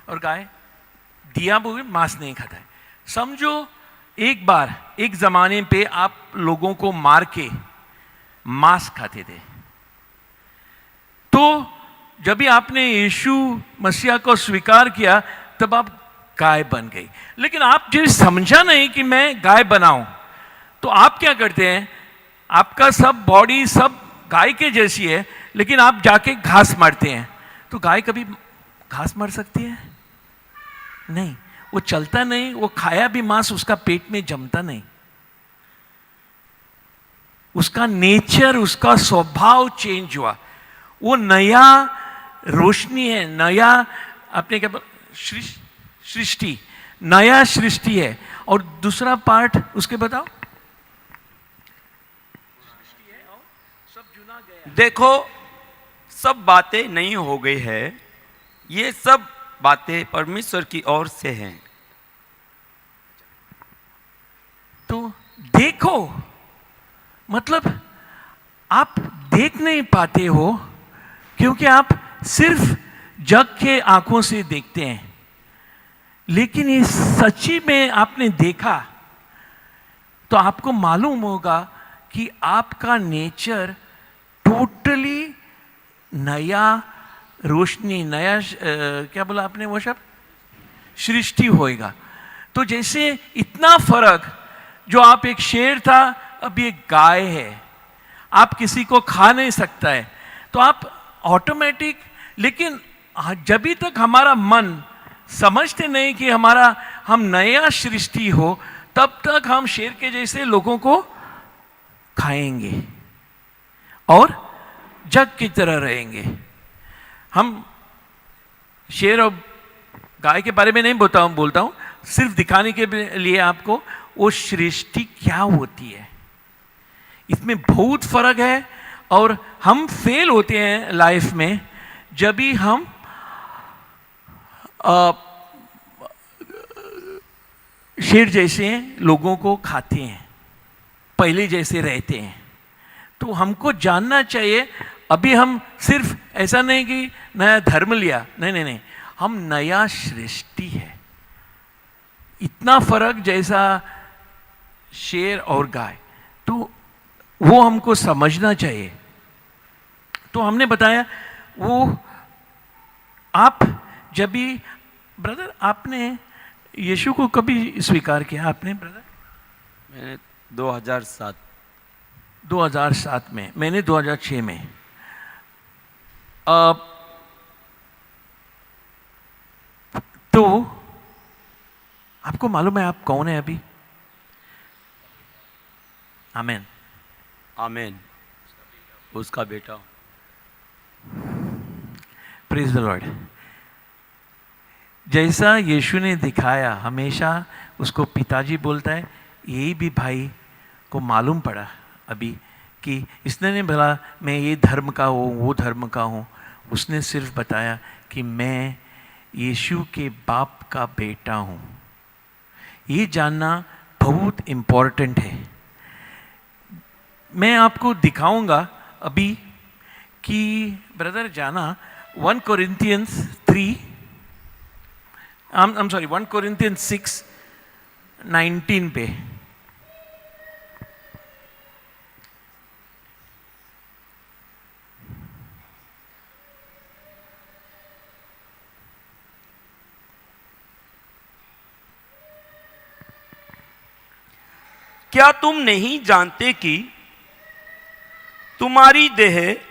S5: और गाय दिया वो भी मांस नहीं खाता है। समझो एक बार एक जमाने पे आप लोगों को मार के मांस खाते थे, तो जब भी आपने यीशु मसीहा को स्वीकार किया तब आप गाय बन गई। लेकिन आप जो समझा नहीं कि मैं गाय बनाऊं, तो आप क्या करते हैं, आपका सब बॉडी सब गाय के जैसी है, लेकिन आप जाके घास मारते हैं। तो गाय कभी घास मार सकती है? नहीं, वो चलता नहीं, वो खाया भी मांस उसका पेट में जमता नहीं। उसका नेचर, उसका स्वभाव चेंज हुआ, वो नया रोशनी है, नया अपने क्या सृष्टि, नया सृष्टि है। और दूसरा पार्ट उसके बताओ।
S4: देखो सब बातें नहीं हो गई है, ये सब बातें परमेश्वर की ओर से हैं।
S5: तो देखो, मतलब आप देख नहीं पाते हो क्योंकि आप सिर्फ जग के आंखों से देखते हैं, लेकिन ये सच्ची में आपने देखा तो आपको मालूम होगा कि आपका नेचर टोटली नया रोशनी, नया क्या बोला आपने वो शब्द, सृष्टि होएगा। तो जैसे इतना फर्क, जो आप एक शेर था अब एक गाय है, आप किसी को खा नहीं सकता है, तो आप ऑटोमेटिक, लेकिन जब तक हमारा मन समझते नहीं कि हम नया सृष्टि हो, तब तक हम शेर के जैसे लोगों को खाएंगे और जग की तरह रहेंगे। हम शेर और गाय के बारे में नहीं बोलता हूं, सिर्फ दिखाने के लिए आपको वो सृष्टि क्या होती है, इसमें बहुत फर्क है। और हम फेल होते हैं लाइफ में जब भी हम शेर जैसे लोगों को खाते हैं, पहले जैसे रहते हैं। तो हमको जानना चाहिए, अभी हम सिर्फ ऐसा नहीं कि नया धर्म लिया, नहीं, हम नया सृष्टि है। इतना फर्क जैसा शेर और गाय, तो वो हमको समझना चाहिए। तो हमने बताया वो आप जब भी, ब्रदर आपने यीशु को कभी स्वीकार किया आपने ब्रदर?
S4: मैंने 2007
S5: में, मैंने 2006 में। तो आपको मालूम है आप कौन है अभी? आमेन।
S4: आमेन। उसका बेटा।
S5: Praise the Lord. जैसा यीशु ने दिखाया, हमेशा उसको पिताजी बोलता है, यही भी भाई को मालूम पड़ा अभी कि इसने नहीं बोला मैं ये धर्म का हूँ, वो धर्म का हूँ। उसने सिर्फ बताया कि मैं यीशु के बाप का बेटा हूँ। ये जानना बहुत इम्पोर्टेंट है। मैं आपको दिखाऊंगा अभी कि ब्रदर जाना 1 Corinthians 3 I'm sorry 1 Corinthians 6:19 पे।
S4: क्या तुम नहीं जानते कि तुम्हारी देह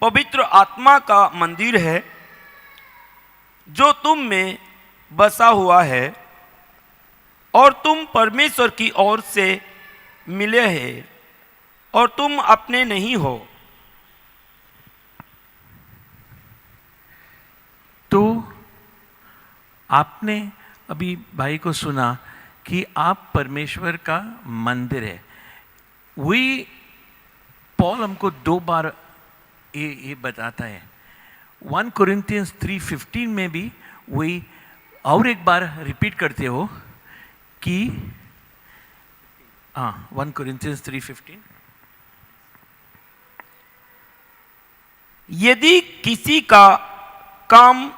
S4: पवित्र आत्मा का मंदिर है जो तुम में बसा हुआ है और तुम परमेश्वर की ओर से मिले हैं और तुम अपने नहीं हो।
S5: तो आपने अभी भाई को सुना कि आप परमेश्वर का मंदिर है। वही पॉल हमको 2 बार ये बताता है। 1 Corinthians 3:15 में भी वही और एक बार रिपीट करते हो कि 1 Corinthians 3:15
S4: यदि किसी का काम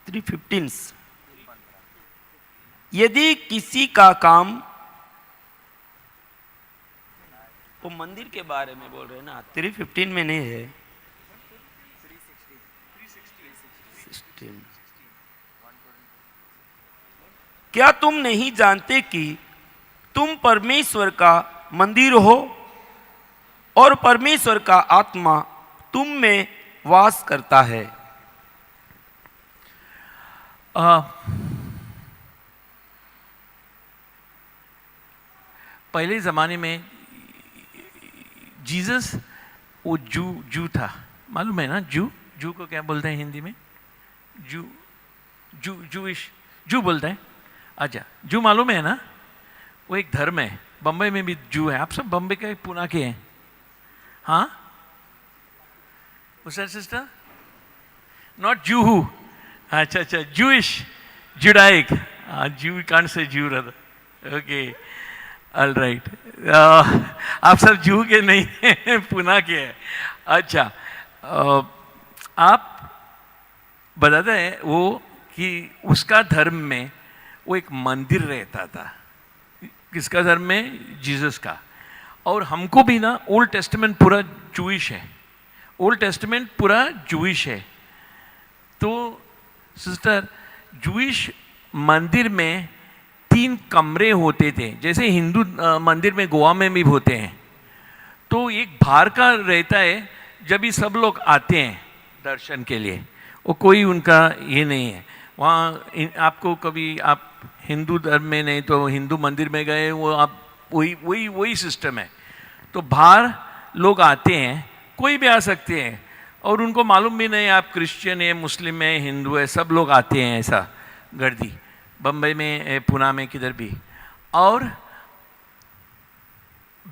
S4: 3:15 यदि किसी का काम, वो मंदिर के बारे में बोल रहे हैं ना, 3:15 में नहीं है, 3:16। क्या तुम नहीं जानते कि तुम परमेश्वर का मंदिर हो और परमेश्वर का आत्मा तुम में वास करता है।
S5: पहले ज़माने में जीसस वो जू था, मालूम है ना? जू को क्या बोलते हैं हिंदी में? जू बोलते हैं। अच्छा, जू मालूम है ना? वो एक धर्म है। बम्बई में भी जू है। आप सब बम्बई के पुणे के हैं? हाँ, सिस्टर नॉट जूहू। अच्छा, जूइश, जुडाइक। जू कांट से जू रहा। Okay, all right. आप सब जू के नहीं हैं, पुणे के हैं। अच्छा, आप बताते हैं वो कि उसका धर्म में वो एक मंदिर रहता था। किसका धर्म में? जीसस का। और हमको भी ना ओल्ड टेस्टामेंट पूरा जूइश है। ओल्ड टेस्टामेंट पूरा जूइश है। तो सिस्टर, जूइश मंदिर में 3 कमरे होते थे, जैसे हिंदू मंदिर में गोवा में भी होते हैं। तो एक बाहर का रहता है, जब भी सब लोग आते हैं दर्शन के लिए, वो कोई उनका ये नहीं है। वहाँ आपको कभी आप हिंदू धर्म में नहीं तो हिंदू मंदिर में गए, वो आप वही सिस्टम है। तो बाहर लोग आते हैं, कोई भी आ सकते हैं, और उनको मालूम भी नहीं आप क्रिश्चियन है, मुस्लिम है, हिंदू है, सब लोग आते हैं। ऐसा गर्दी बम्बई में, पुणे में, किधर भी। और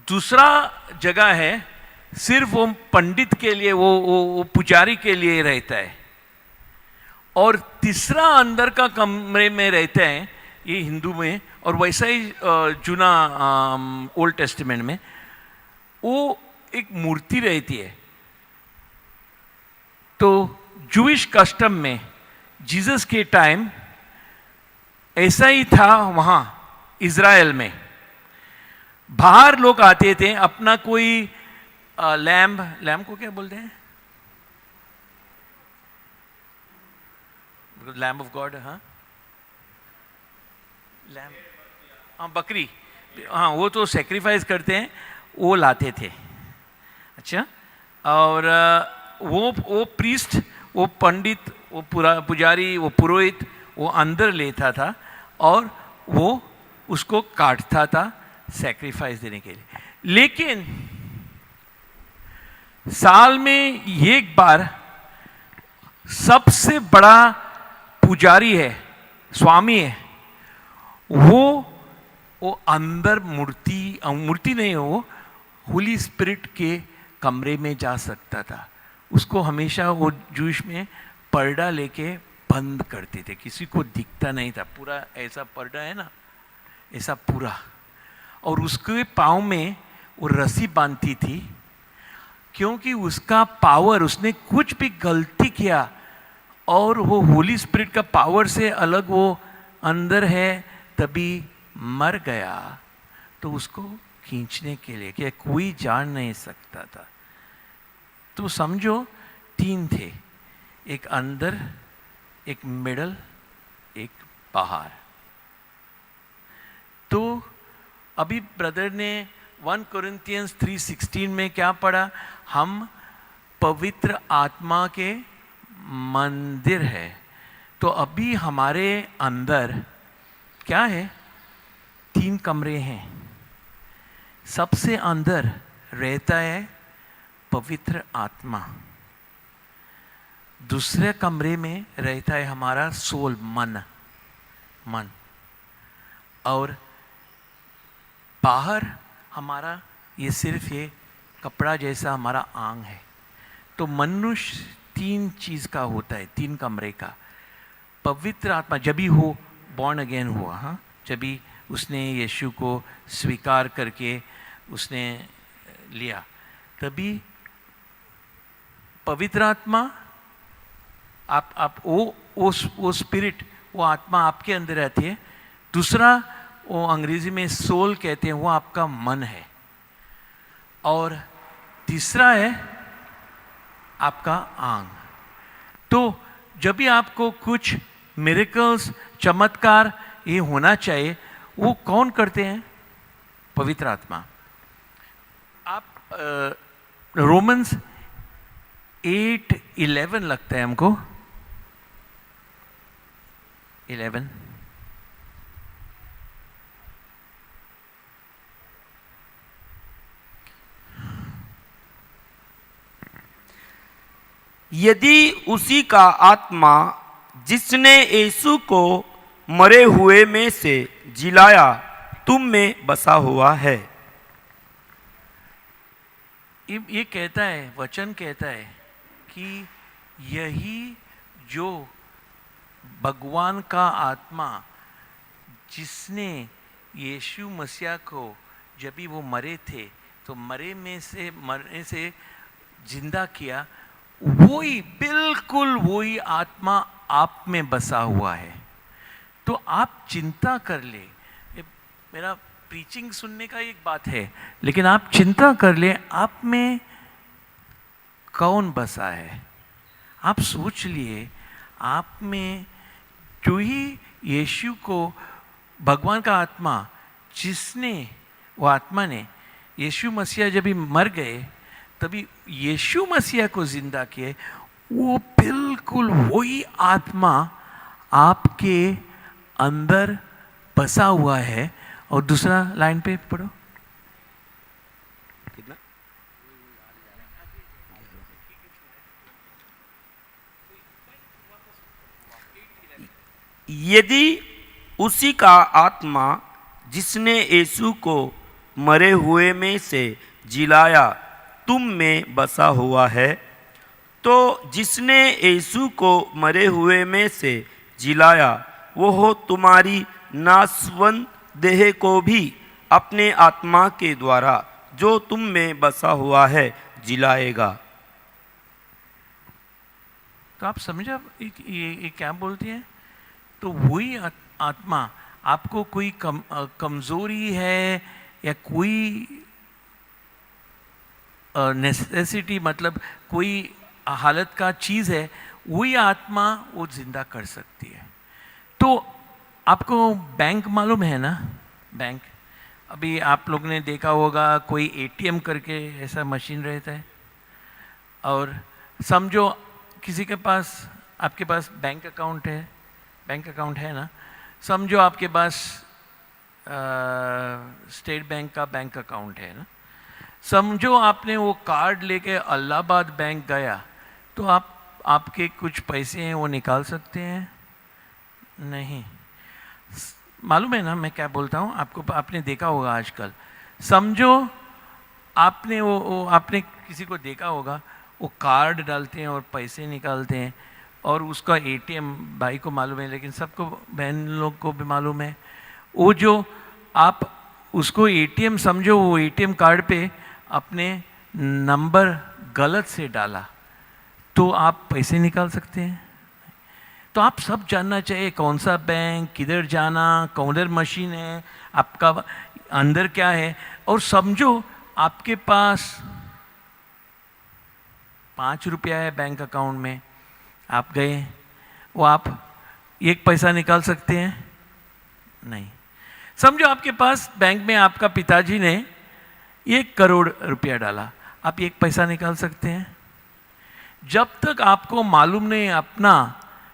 S5: दूसरा जगह है सिर्फ वो पंडित के लिए, वो पुजारी के लिए रहता है। और तीसरा अंदर का कमरे में रहता है, ये हिंदू में, और वैसा ही जूना ओल्ड टेस्टामेंट में वो एक मूर्ति रहती है। तो जूइश कस्टम में जीसस के टाइम ऐसा ही था। वहाँ इज़राइल में बाहर लोग आते थे, अपना कोई लैम्ब को क्या बोलते हैं? Lamb of God. हाँ, लैम्ब, हाँ, बकरी, हाँ, वो तो सेक्रीफाइस करते हैं, वो लाते थे। अच्छा, और वो प्रीस्ट, वो पंडित, वो पुजारी, वो पुरोहित, वो अंदर लेता था और वो उसको काटता था सेक्रीफाइस देने के लिए। लेकिन साल में एक बार सबसे बड़ा पुजारी है, स्वामी है, वो अंदर मूर्ति नहीं, वो होली स्पिरिट के कमरे में जा सकता था। उसको हमेशा वो जूश में पर्दा लेके बंद करते थे, किसी को दिखता नहीं था। पूरा ऐसा पर्दा है ना, ऐसा पूरा, और उसके पाँव में वो रस्सी बांधती थी, क्योंकि उसका पावर, उसने कुछ भी गलती किया और वो होली स्पिरिट का पावर से अलग वो अंदर है, तभी मर गया, तो उसको खींचने के लिए कि कोई जान नहीं सकता था। तो समझो 3 थे, एक अंदर, एक मिडल, एक बाहर। तो अभी ब्रदर ने 1 कोरिन्थियंस 3:16 में क्या पढ़ा? हम पवित्र आत्मा के मंदिर है। तो अभी हमारे अंदर क्या है? 3 कमरे हैं। सबसे अंदर रहता है पवित्र आत्मा, दूसरे कमरे में रहता है हमारा सोल, मन, और बाहर हमारा ये सिर्फ ये कपड़ा जैसा हमारा आंग है। तो मनुष्य 3 चीज का होता है, 3 कमरे का। पवित्र आत्मा जब भी हो बॉर्न अगेन हुआ, हाँ, जब भी उसने यीशु को स्वीकार करके उसने लिया, तभी पवित्र आत्मा, आप वो स्पिरिट, वो आत्मा आपके अंदर रहती है। दूसरा, वो अंग्रेजी में सोल कहते हैं, वो आपका मन है। और तीसरा है आपका आंग। तो जब भी आपको कुछ मिरेकल्स, चमत्कार ये होना चाहिए, वो कौन करते हैं? पवित्र आत्मा। आप रोमन्स 8:11 लगता है हमको, 11,
S4: यदि उसी का आत्मा जिसने यीशु को मरे हुए में से जिलाया तुम में बसा हुआ है।
S5: ये कहता है, वचन कहता है कि यही जो भगवान का आत्मा जिसने यीशु मसीह को, जब भी वो मरे थे तो मरने से जिंदा किया, वही, बिल्कुल वही आत्मा आप में बसा हुआ है। तो आप चिंता कर ले, मेरा प्रीचिंग सुनने का एक बात है, लेकिन आप चिंता कर ले आप में कौन बसा है। आप सोच लिए, आप में जो ही यीशु को, भगवान का आत्मा जिसने, वो आत्मा ने यीशु मसीह जब भी मर गए तभी यीशु मसीह को जिंदा किए, वो बिल्कुल वही आत्मा आपके अंदर बसा हुआ है। और दूसरा लाइन पे पढ़ो,
S4: कितना? यदि उसी का आत्मा जिसने यीशु को मरे हुए में से जिलाया तुम में बसा हुआ है, तो जिसने यीशु को मरे हुए में से जिलाया वो तुम्हारी नासवन देह को भी अपने आत्मा के द्वारा जो तुम में बसा हुआ है जिलाएगा।
S5: तो आप समझा ये क्या बोलती है? तो वही आत्मा, आपको कोई कमजोरी है या कोई नेसेसिटी, मतलब कोई हालत का चीज है, वही आत्मा वो जिंदा कर सकती है। तो आपको बैंक मालूम है ना? बैंक, अभी आप लोग ने देखा होगा कोई एटीएम करके ऐसा मशीन रहता है, और समझो किसी के पास, आपके पास बैंक अकाउंट है ना, समझो आपके पास स्टेट बैंक का बैंक अकाउंट है ना, समझो आपने वो कार्ड लेके इलाहाबाद बैंक गया, तो आपके कुछ पैसे हैं वो निकाल सकते हैं? नहीं। मालूम है ना मैं क्या बोलता हूँ आपको? आपने देखा होगा आजकल, समझो आपने आपने किसी को देखा होगा, वो कार्ड डालते हैं और पैसे निकालते हैं, और उसका एटीएम भाई को मालूम है, लेकिन सबको बहन लोग को भी मालूम है, वो जो आप उसको एटीएम समझो, वो एटीएम कार्ड पे अपने नंबर गलत से डाला तो आप पैसे निकाल सकते हैं? तो आप सब जानना चाहिए कौन सा बैंक, किधर जाना, काउंटर मशीन है, आपका अंदर क्या है। और समझो आपके पास 5 रुपया है बैंक अकाउंट में, आप गए, वो आप 1 पैसा निकाल सकते हैं? नहीं। समझो आपके पास बैंक में आपका पिताजी ने 1 करोड़ रुपया डाला, आप 1 पैसा निकाल सकते हैं? जब तक आपको मालूम नहीं अपना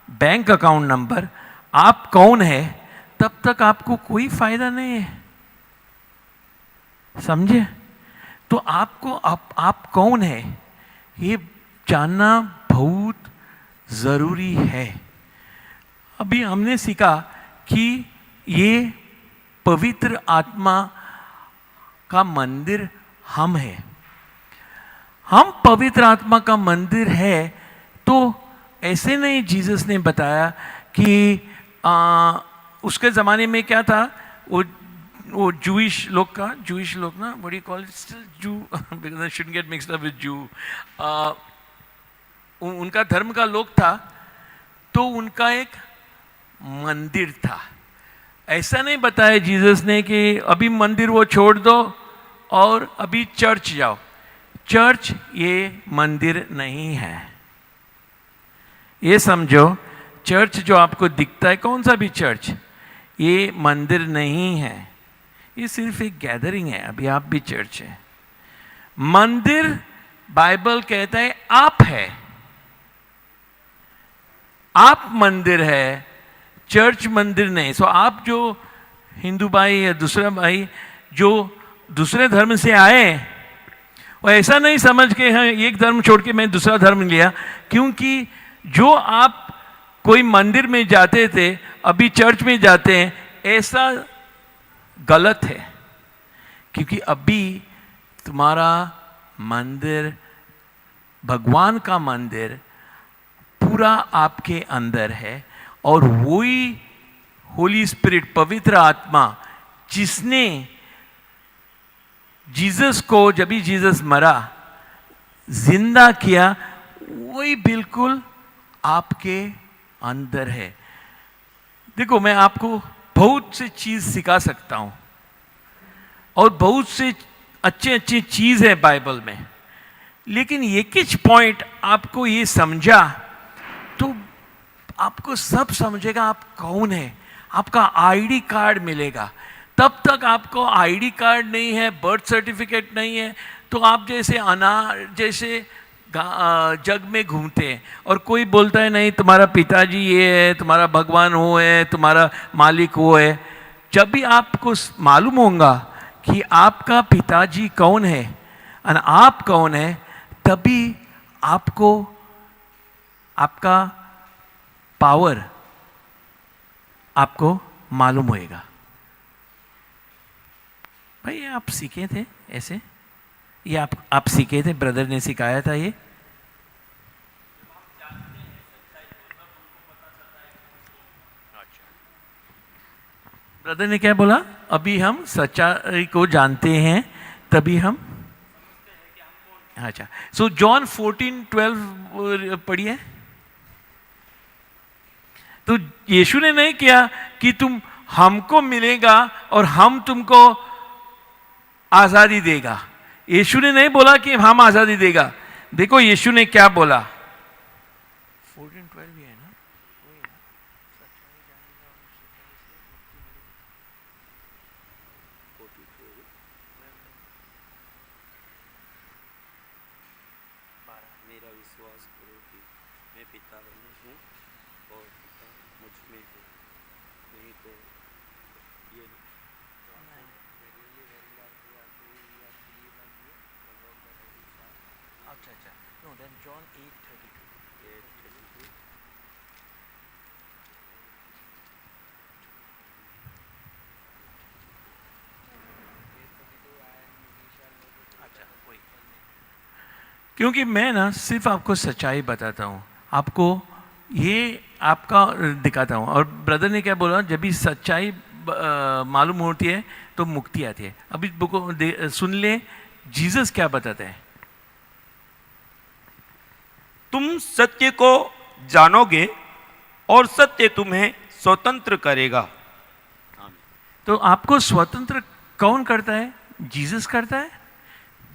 S5: बैंक अकाउंट नंबर, आप कौन है, तब तक आपको कोई फायदा नहीं है, समझे? तो आपको आप कौन है ये जानना बहुत जरूरी है। अभी हमने सीखा कि ये पवित्र आत्मा का मंदिर हम है। हम पवित्र आत्मा का मंदिर है, तो ऐसे नहीं जीसस ने बताया कि उसके ज़माने में क्या था, वो जूइश लोग ना, what you call it, still Jew, because I shouldn't get mixed up with Jew, उनका धर्म का लोग था, तो उनका एक मंदिर था। ऐसा नहीं बताया जीसस ने कि अभी मंदिर वो छोड़ दो और अभी चर्च जाओ। चर्च ये मंदिर नहीं है, ये समझो। चर्च जो आपको दिखता है, कौन सा भी चर्च, ये मंदिर नहीं है, ये सिर्फ एक गैदरिंग है। अभी आप भी चर्च है। मंदिर बाइबल कहता है आप है, आप मंदिर है, चर्च मंदिर नहीं। सो आप जो हिंदू भाई या दूसरा भाई जो दूसरे धर्म से आए, वो ऐसा नहीं समझ के हाँ एक धर्म छोड़ के मैं दूसरा धर्म लिया, क्योंकि जो आप कोई मंदिर में जाते थे अभी चर्च में जाते हैं, ऐसा गलत है। क्योंकि अभी तुम्हारा मंदिर, भगवान का मंदिर पूरा आपके अंदर है, और वही होली स्पिरिट, पवित्र आत्मा, जिसने जीसस को, जब भी जीसस मरा, जिंदा किया, वही बिल्कुल आपके अंदर है। देखो मैं आपको बहुत से चीज सिखा सकता हूं, और बहुत से अच्छे अच्छे चीज है बाइबल में, लेकिन एक ही पॉइंट आपको ये समझा तो आपको सब समझेगा आप कौन है। आपका आईडी कार्ड मिलेगा। तब तक आपको आईडी कार्ड नहीं है, बर्थ सर्टिफिकेट नहीं है, तो आप जैसे जग में घूमते हैं, और कोई बोलता है नहीं तुम्हारा पिताजी ये है, तुम्हारा भगवान वो है, तुम्हारा मालिक वो है। जब भी आपको मालूम होगा कि आपका पिताजी कौन है और आप कौन है, तभी आपको आपका पावर आपको मालूम होएगा। भाई आप सीखे थे ऐसे, ये आप सीखे थे, ब्रदर ने सिखाया था ये। ब्रदर ने क्या बोला? अभी हम सच्चाई को जानते हैं तभी हम, अच्छा। सो जॉन 14:12 पढ़िए। तो यीशु ने नहीं किया कि तुम हमको मिलेगा और हम तुमको आजादी देगा। यीशु ने नहीं बोला कि हम आजादी देगा। देखो यीशु ने क्या बोला, 14:12 है ना,
S4: मेरा विश्वास करो कि मैं पिता में हूँ और पिता मुझ में है, नहीं तो ये
S5: क्योंकि मैं ना सिर्फ आपको सच्चाई बताता हूँ, आपको ये आपका दिखाता हूँ। और ब्रदर ने क्या बोला, जब भी सच्चाई मालूम होती है तो मुक्ति आती है। अभी बुक सुन ले जीसस क्या बताते हैं।
S4: तुम सत्य को जानोगे और सत्य तुम्हें स्वतंत्र करेगा।
S5: तो आपको स्वतंत्र कौन करता है? जीसस करता है।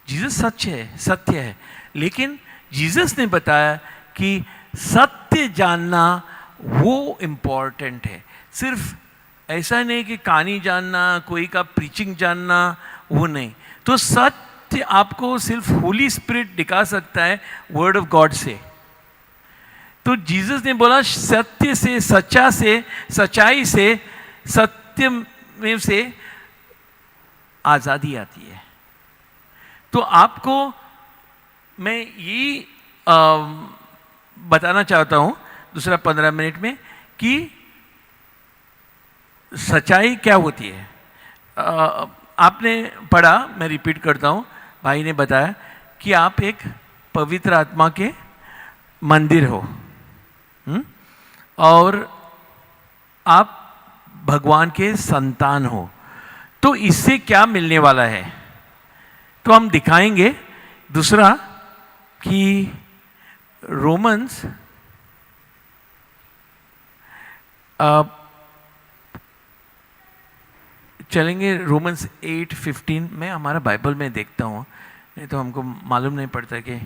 S5: जीसस सच है, सत्य है, लेकिन जीसस ने बताया कि सत्य जानना वो इम्पॉर्टेंट है। सिर्फ ऐसा नहीं कि कहानी जानना, कोई का प्रीचिंग जानना, वो नहीं। तो सत्य आपको सिर्फ होली स्पिरिट दिखा सकता है वर्ड ऑफ गॉड से। तो जीसस ने बोला सत्य से, सच्चा से, सच्चाई से, सत्य में से आज़ादी आती है। तो आपको मैं यही बताना चाहता हूँ दूसरा 15 मिनट में कि सच्चाई क्या होती है। आपने पढ़ा, मैं रिपीट करता हूँ, भाई ने बताया कि आप एक पवित्र आत्मा के मंदिर हो, और आप भगवान के संतान हो। तो इससे क्या मिलने वाला है तो हम दिखाएंगे। दूसरा कि रोमन्स चलेंगे रोमन्स 8:15 में, हमारा बाइबल में देखता हूँ, नहीं तो हमको मालूम नहीं पड़ता कि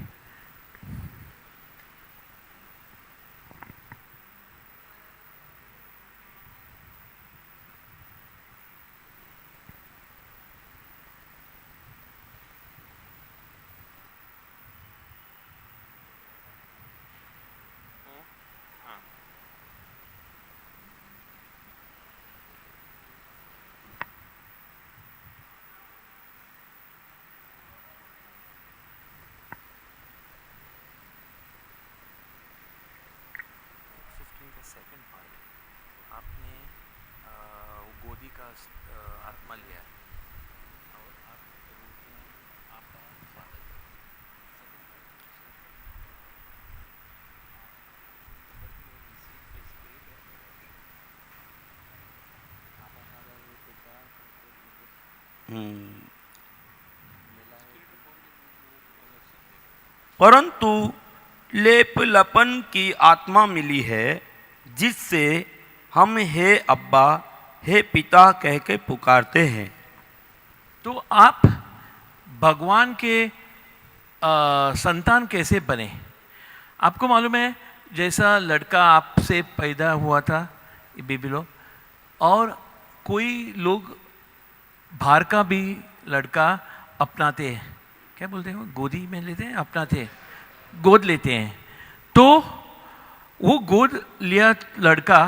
S5: आपने गोदी का आत्मा लिया और आप आपका स्वागत
S4: परंतु लेपलपन की आत्मा मिली है, जिससे हम हे अब्बा, हे पिता कह के पुकारते हैं।
S5: तो आप भगवान के संतान कैसे बने? आपको मालूम है, जैसा लड़का आपसे पैदा हुआ था, बेबी लोग, और कोई लोग बाहर का भी लड़का अपनाते हैं, क्या बोलते हैं, गोदी में लेते हैं, अपनाते हैं, गोद लेते हैं। तो वो गोद लिया लड़का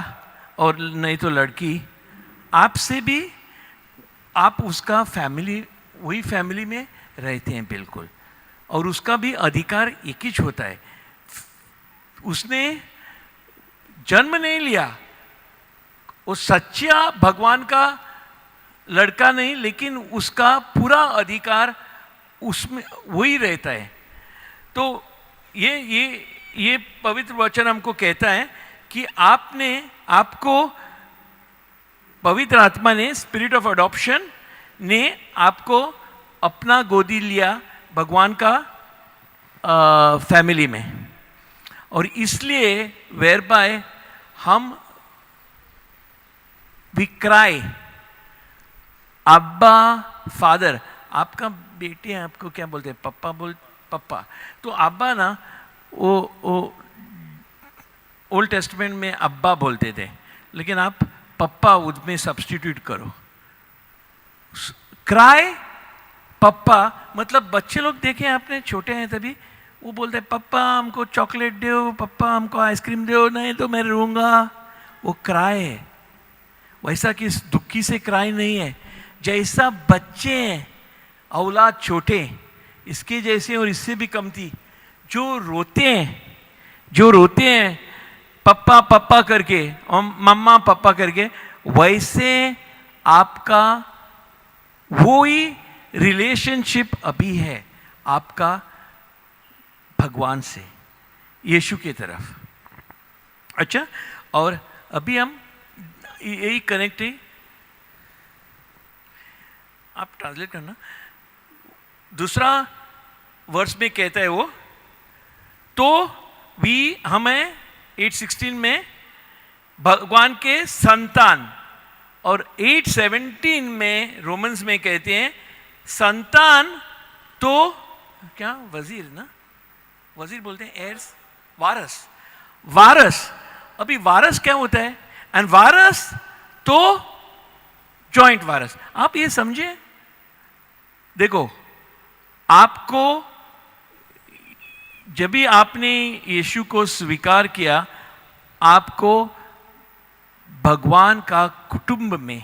S5: और नहीं तो लड़की, आपसे भी आप उसका फैमिली, वही फैमिली में रहते हैं बिल्कुल, और उसका भी अधिकार एक ही होता है। उसने जन्म नहीं लिया, वो सच्चा भगवान का लड़का नहीं, लेकिन उसका पूरा अधिकार उसमें वही रहता है। तो ये पवित्र वचन हमको कहता है कि आपको पवित्र आत्मा ने, स्पिरिट ऑफ अडॉप्शन ने आपको अपना गोदी लिया भगवान का फैमिली में, और इसलिए वेयर बाय हम वी क्राई अब्बा फादर। आपका बेटे आपको क्या बोलते हैं? पप्पा। तो अब्बा ना वो ओल्ड टेस्टमेंट में अब्बा बोलते थे, लेकिन आप पप्पा उसमें सब्स्टिट्यूट करो। क्राई पप्पा मतलब बच्चे लोग देखे आपने, छोटे हैं तभी वो बोलते हैं पप्पा हमको चॉकलेट दो, पप्पा हमको आइसक्रीम दो, नहीं तो मैं रोऊंगा। वो क्राई है, वैसा कि दुखी से क्राई नहीं है। जैसा बच्चे हैं, औलाद छोटे, इसके जैसे और इससे भी कम थी, जो रोते हैं पप्पा पप्पा करके और मम्मा पप्पा करके, वैसे आपका वो ही रिलेशनशिप अभी है आपका भगवान से, यीशु की तरफ। अच्छा, और अभी हम यही कनेक्ट है, आप ट्रांसलेट करना। दूसरा वर्स में कहता है वो, तो हमें 8:16 में भगवान के संतान, और 8:17 में रोमन्स में कहते हैं संतान तो क्या, वजीर ना, वजीर बोलते हैं, एर्स, वारस। अभी वारस क्या होता है? एंड वारस तो जॉइंट वारस। आप ये समझे, देखो आपको जब भी आपने यीशु को स्वीकार किया, आपको भगवान का कुटुंब में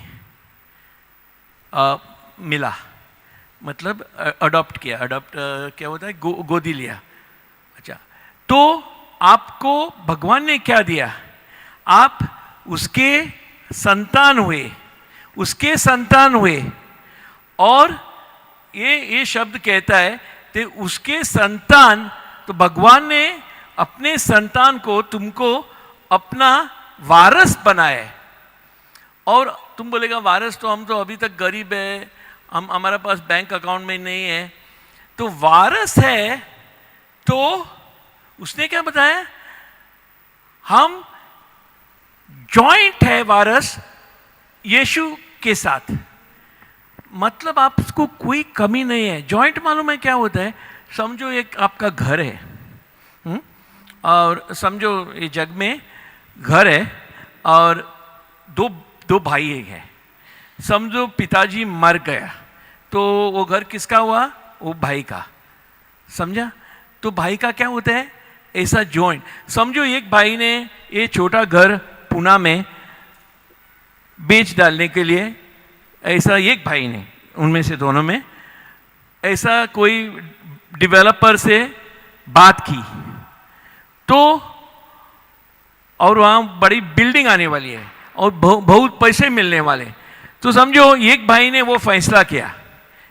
S5: मिला, मतलब अडॉप्ट किया। अडॉप्ट क्या होता है? गोदी लिया। अच्छा, तो आपको भगवान ने क्या दिया? आप उसके संतान हुए। और ये शब्द कहता है कि उसके संतान, तो भगवान ने अपने संतान को, तुमको अपना वारस बनाया। और तुम बोलेगा वारस तो हम तो अभी तक गरीब है, हमारा पास बैंक अकाउंट में नहीं है। तो वारस है, तो उसने क्या बताया? हम जॉइंट है वारस यीशु के साथ, मतलब आपको कोई कमी नहीं है। जॉइंट मालूम है क्या होता है? समझो एक आपका घर है, और समझो ये जग में घर है और दो भाई हैं। समझो पिताजी मर गया, तो वो घर किसका हुआ? वो भाई का। समझा? तो भाई का क्या होता है? ऐसा जॉइंट। समझो एक भाई ने ये छोटा घर पुणे में बेच डालने के लिए, ऐसा एक भाई ने, उनमें से दोनों में ऐसा कोई डेवलपर से बात की, तो और वहाँ बड़ी बिल्डिंग आने वाली है और बहुत पैसे मिलने वाले, तो समझो एक भाई ने वो फैसला किया,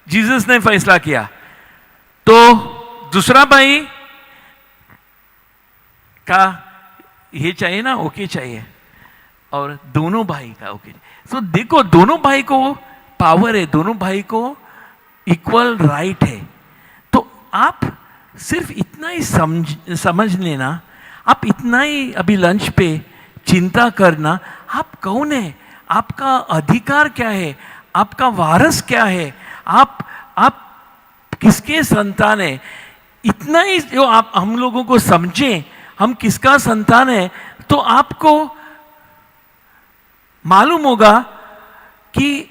S5: जीसस ने फैसला किया, तो दूसरा भाई का ये चाहिए ना, ओके चाहिए, और दोनों भाई का ओके। तो देखो दोनों भाई को पावर है, दोनों भाई को इक्वल राइट है। तो आप सिर्फ इतना ही समझ लेना, आप इतना ही अभी लंच पे चिंता करना, आप कौन है, आपका अधिकार क्या है, आपका वारस क्या है, आप किसके संतान है। इतना ही जो आप हम लोगों को समझें हम किसका संतान है, तो आपको मालूम होगा कि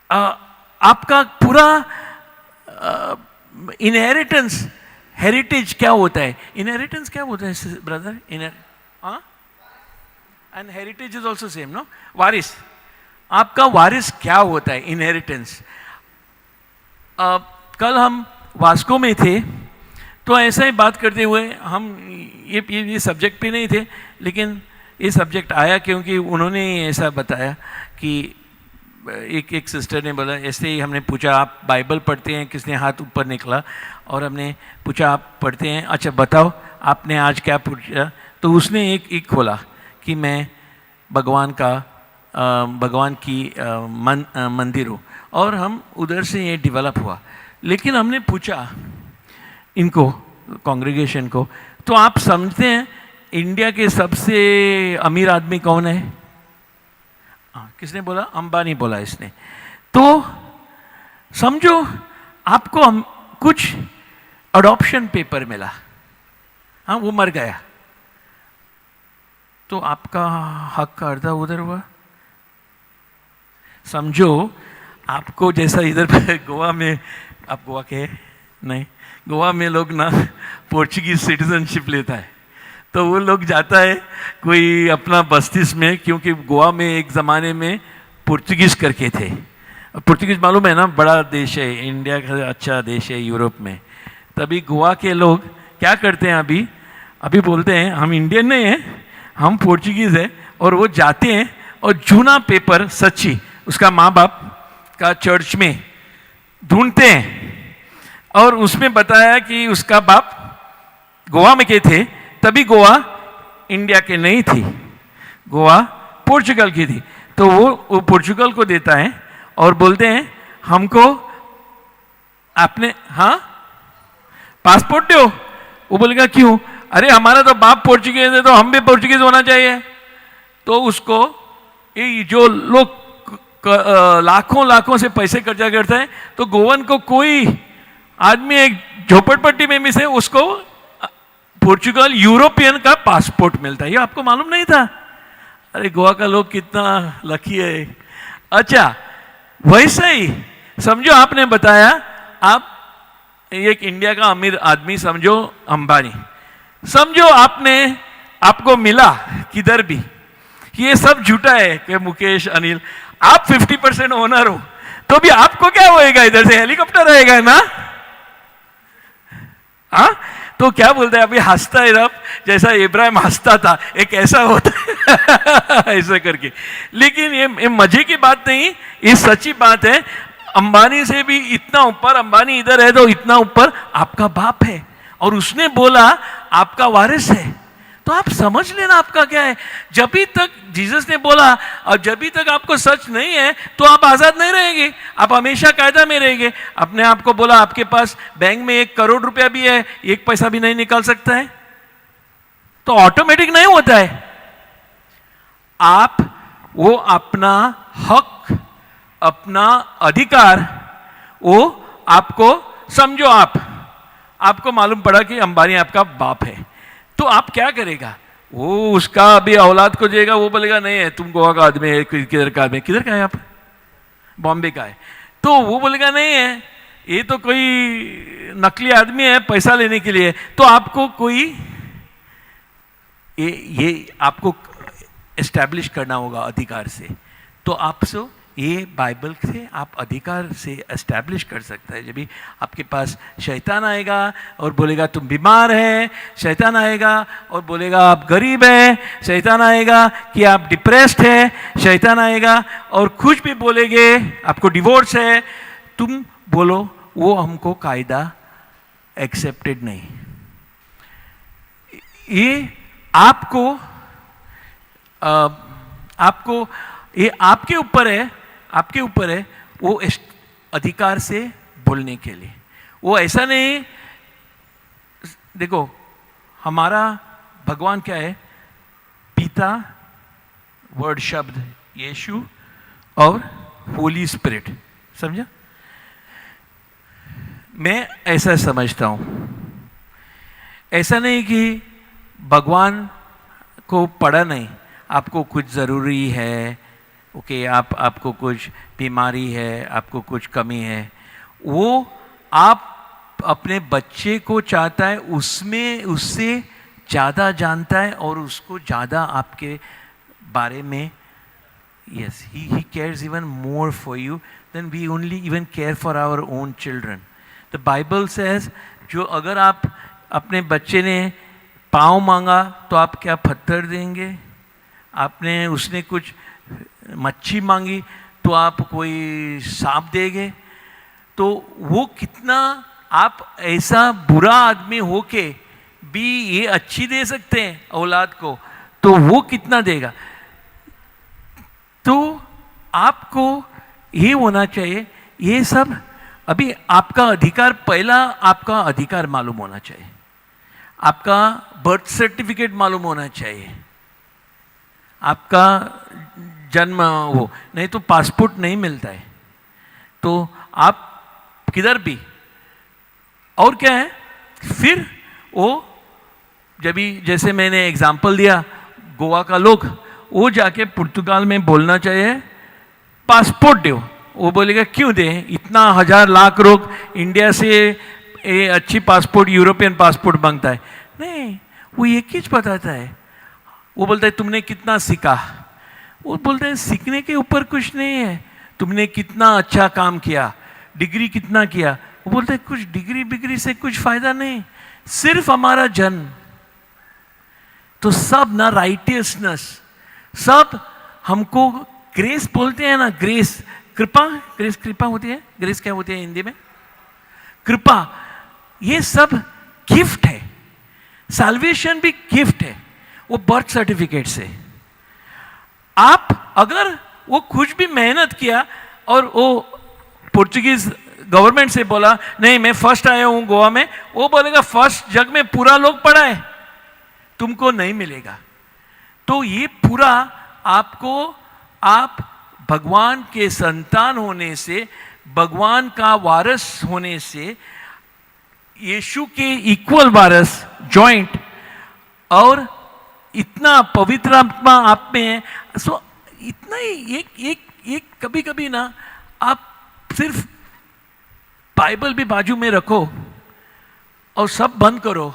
S5: आपका पूरा इनहेरिटेंस, हेरिटेज क्या होता है। इनहेरिटेंस क्या होता है brother? And heritage is also same, no? वारिस, आपका वारिस क्या होता है? इनहेरिटेंस। कल हम वास्को में थे, तो ऐसा ही बात करते हुए हम ये सब्जेक्ट पे नहीं थे, लेकिन ये सब्जेक्ट आया क्योंकि उन्होंने ऐसा बताया कि एक सिस्टर ने बोला, ऐसे ही हमने पूछा आप बाइबल पढ़ते हैं, किसने हाथ ऊपर निकला, और हमने पूछा आप पढ़ते हैं, अच्छा बताओ आपने आज क्या पूछा, तो उसने एक खोला कि मैं भगवान की मंदिर हूँ, और हम उधर से ये डेवलप हुआ। लेकिन हमने पूछा इनको, कांग्रेगेशन को, तो आप समझते हैं इंडिया के सबसे अमीर आदमी कौन है? किसने बोला? अंबानी बोला इसने। तो समझो आपको कुछ अडॉप्शन पेपर मिला, हाँ वो मर गया, तो आपका हक का अर्धा उधर हुआ। समझो आपको जैसा इधर गोवा में, आप गोवा के नहीं, गोवा में लोग ना पोर्चुगीज सिटीजनशिप लेता है, तो वो लोग जाता है कोई अपना बस्तीस में, क्योंकि गोवा में एक ज़माने में पुर्तगीज करके थे। पुर्तगीज मालूम है ना, बड़ा देश है, इंडिया का अच्छा देश है यूरोप में। तभी गोवा के लोग क्या करते हैं, अभी अभी बोलते हैं हम इंडियन नहीं हैं, हम पोर्चुगीज हैं, और वो जाते हैं और जूना पेपर सच्ची उसका माँ बाप का चर्च में ढूंढते हैं, और उसमें बताया कि उसका बाप गोवा में के थे, तभी गोवा इंडिया के नहीं थी, गोवा पोर्चुगल की थी। तो वो पोर्चुगल को देता है और बोलते हैं हमको आपने हाँ पासपोर्ट दो। वो बोलेगा क्यों? अरे हमारा तो बाप पोर्चुगीज है तो हम भी पोर्चुगीज होना चाहिए। तो उसको ये जो लोग लाखों लाखों से पैसे खर्चा करते हैं, तो गोवन को कोई आदमी एक झोपड़पट्टी में मिसे उसको पोर्चुगल यूरोपियन का पासपोर्ट मिलता है। ये आपको मालूम नहीं था? अरे गोवा का लोग कितना लकी है। अच्छा, वैसे ही समझो आपने बताया, आप एक इंडिया का अमीर आदमी समझो अंबानी, समझो आपको मिला किधर भी, ये सब झूठा है कि मुकेश अनिल आप 50% ओनर हो, तो भी आपको क्या होएगा? इधर से हेलीकॉप्टर आएगा ना? हाँ, तो क्या बोलते हैं, अभी हंसता है रब, जैसा इब्राहिम हंसता था, एक ऐसा होता है ऐसा करके। लेकिन ये मजे की बात नहीं, ये सच्ची बात है। अंबानी से भी इतना ऊपर, अंबानी इधर है तो इतना ऊपर आपका बाप है, और उसने बोला आपका वारिस है, तो आप समझ लेना आपका क्या है। जब भी तक जीसस ने बोला और जब भी तक आपको सच नहीं है तो आप आजाद नहीं रहेंगे, आप हमेशा कायदा में रहेंगे। अपने आप को बोला आपके पास बैंक में 1 करोड़ रुपया भी है, 1 पैसा भी नहीं निकाल सकता है, तो ऑटोमेटिक नहीं होता है। आप वो अपना हक, अपना अधिकार, वो आपको समझो, आपको मालूम पड़ा कि अंबानी आपका बाप है, तो आप क्या करेगा? वो उसका अभी औलाद को देगा, वो बोलेगा नहीं है तुम गोवा का आदमी है, किधर का आदमी, किधर का है आप? बॉम्बे का है। तो वो बोलेगा नहीं है, ये तो कोई नकली आदमी है पैसा लेने के लिए। तो आपको कोई ये आपको एस्टैब्लिश करना होगा अधिकार से। तो आपसे ये बाइबल से आप अधिकार से एस्टैब्लिश कर सकता है। जब भी आपके पास शैतान आएगा और बोलेगा तुम बीमार है, शैतान आएगा और बोलेगा आप गरीब है, शैतान आएगा कि आप डिप्रेस्ड है, शैतान आएगा और कुछ भी बोलेंगे, आपको डिवोर्स है, तुम बोलो वो हमको कायदा एक्सेप्टेड नहीं। ये आपको ये आपके ऊपर है, आपके ऊपर है वो अधिकार से बोलने के लिए। वो ऐसा नहीं, देखो हमारा भगवान क्या है? पिता, वर्ड शब्द यीशु और होली स्पिरिट, समझा? मैं ऐसा समझता हूं, ऐसा नहीं कि भगवान को पढ़ा नहीं, आपको कुछ ज़रूरी है, ओके, आपको कुछ बीमारी है, आपको कुछ कमी है, वो आप अपने बच्चे को चाहता है उसमें उससे ज़्यादा जानता है और उसको ज़्यादा आपके बारे में, yes, he cares even more for you than we only even care for our own children. The Bible says, जो अगर आप अपने बच्चे ने पाँव मांगा तो आप क्या पत्थर देंगे? उसने कुछ मच्छी मांगी तो आप कोई सांप देंगे? तो वो कितना, आप ऐसा बुरा आदमी होके भी ये अच्छी दे सकते हैं औलाद को, तो वो कितना देगा? तो आपको ये होना चाहिए, ये सब अभी आपका अधिकार, पहला आपका अधिकार मालूम होना चाहिए, आपका बर्थ सर्टिफिकेट मालूम होना चाहिए, आपका जन्म हो, नहीं तो पासपोर्ट नहीं मिलता है। तो आप किधर भी, और क्या है फिर वो, जब भी जैसे मैंने एग्जाम्पल दिया, गोवा का लोग वो जाके पुर्तगाल में बोलना चाहिए पासपोर्ट दो, वो बोलेगा क्यों दे, इतना 1000 लाख लोग इंडिया से ये अच्छी पासपोर्ट, यूरोपियन पासपोर्ट मांगता है। नहीं, वो एक चीज बताता है, वो बोलता है तुमने कितना सीखा, वो बोलते हैं सीखने के ऊपर कुछ नहीं है, तुमने कितना अच्छा काम किया, डिग्री कितना किया, वो बोलते हैं कुछ डिग्री बिग्री से कुछ फायदा नहीं, सिर्फ हमारा जन्म। तो सब ना राइटियसनेस, सब हमको ग्रेस बोलते हैं ना, ग्रेस, कृपा, ग्रेस कृपा होती है, ग्रेस क्या होती है हिंदी में? कृपा। ये सब गिफ्ट है, साल्वेशन भी गिफ्ट है, वो बर्थ सर्टिफिकेट से। आप अगर वो कुछ भी मेहनत किया और वो पोर्चुगीज गवर्नमेंट से बोला नहीं मैं फर्स्ट आया हूं गोवा में, वो बोलेगा फर्स्ट जग में पूरा लोग पढ़ा है, तुमको नहीं मिलेगा। तो ये पूरा आपको, आप भगवान के संतान होने से, भगवान का वारिस होने से, यीशु के इक्वल वारिस, जॉइंट, और इतना पवित्र आत्मा आप में है। सो इतना ही एक कभी कभी ना आप सिर्फ बाइबल भी बाजू में रखो और सब बंद करो,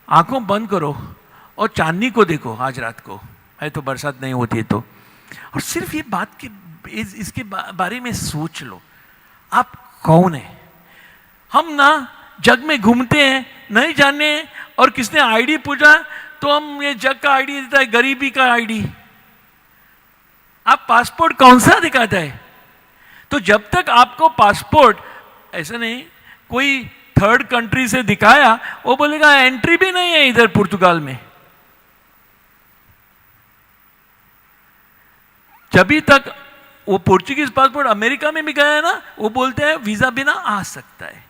S5: आंखों बंद करो और चांदनी को देखो आज रात को, है तो बरसात नहीं होती है तो, और सिर्फ ये बात के इसके बारे में सोच लो, आप कौन है। हम ना जग में घूमते हैं, नहीं जाने, और किसने आईडी पूछा तो हम ये जग का आईडी देता है, गरीबी का आईडी। आप पासपोर्ट कौन सा दिखाता है? तो जब तक आपको पासपोर्ट ऐसा नहीं कोई थर्ड कंट्री से दिखाया, वो बोलेगा एंट्री भी नहीं है इधर पुर्तगाल में। जब तक वो पोर्चुगीज पासपोर्ट अमेरिका में भी गया है ना, वो बोलते हैं वीजा बिना आ सकता है।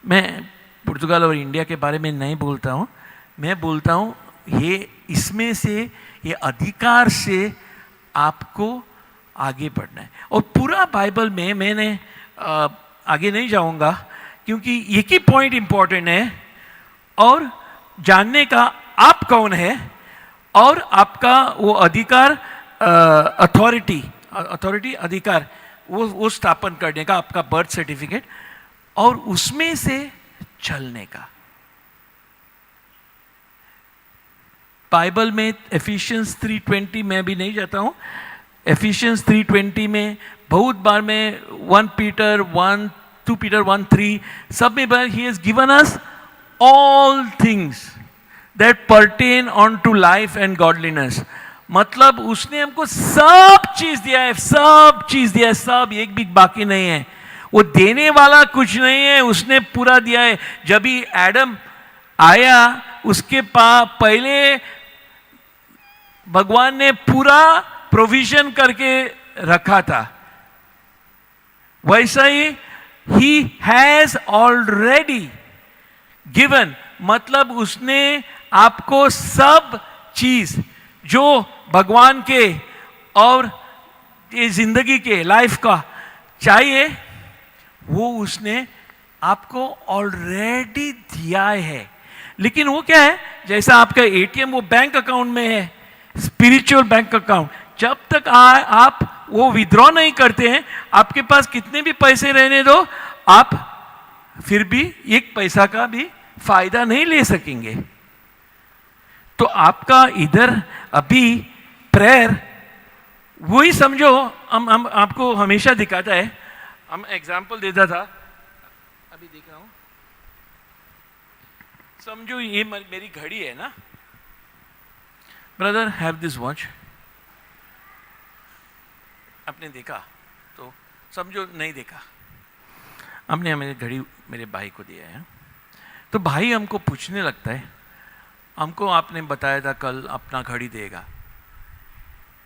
S5: मैं पुर्तगाल और इंडिया के बारे में नहीं बोलता हूं, मैं बोलता हूं ये इसमें से, ये अधिकार से आपको आगे बढ़ना है। और पूरा बाइबल में मैंने आगे नहीं जाऊंगा क्योंकि एक ही पॉइंट इंपॉर्टेंट है, और जानने का आप कौन है और आपका वो अधिकार, अथॉरिटी अधिकार, वो स्थापन करने का, आपका बर्थ सर्टिफिकेट, और उसमें से चलने का। बाइबल में एफिशियंस 3:20 में भी नहीं जाता हूं, एफिशियंस 3:20 में बहुत बार में 2 पीटर 1:3 सब में ही has given us all things that pertain on to life and godliness. मतलब उसने हमको सब चीज दिया है, सब चीज दिया है, सब एक भी बाकी नहीं है। वो देने वाला कुछ नहीं है, उसने पूरा दिया है। जब भी एडम आया उसके पहले भगवान ने पूरा प्रोविजन करके रखा था, वैसा ही हैज ऑलरेडी गिवन, मतलब उसने आपको सब चीज जो भगवान के और ये जिंदगी के लाइफ का चाहिए, वो उसने आपको ऑलरेडी दिया है। लेकिन वो क्या है, जैसा आपका एटीएम वो बैंक अकाउंट में है, स्पिरिचुअल बैंक अकाउंट, जब तक आप वो विड्रॉ नहीं करते हैं, आपके पास कितने भी पैसे रहने दो, आप फिर भी एक पैसा का भी फायदा नहीं ले सकेंगे। तो आपका इधर अभी प्रेयर वही समझो, हम आपको हमेशा दिखाता है, हम एग्जाम्पल देता था, अभी देख रहा हूं, समझो ये मेरी घड़ी है ना, ब्रदर हैव दिस वॉच, आपने देखा तो समझो, नहीं देखा, हमने मेरी घड़ी मेरे भाई को दिया है। तो भाई हमको पूछने लगता है, हमको आपने बताया था कल अपना घड़ी देगा,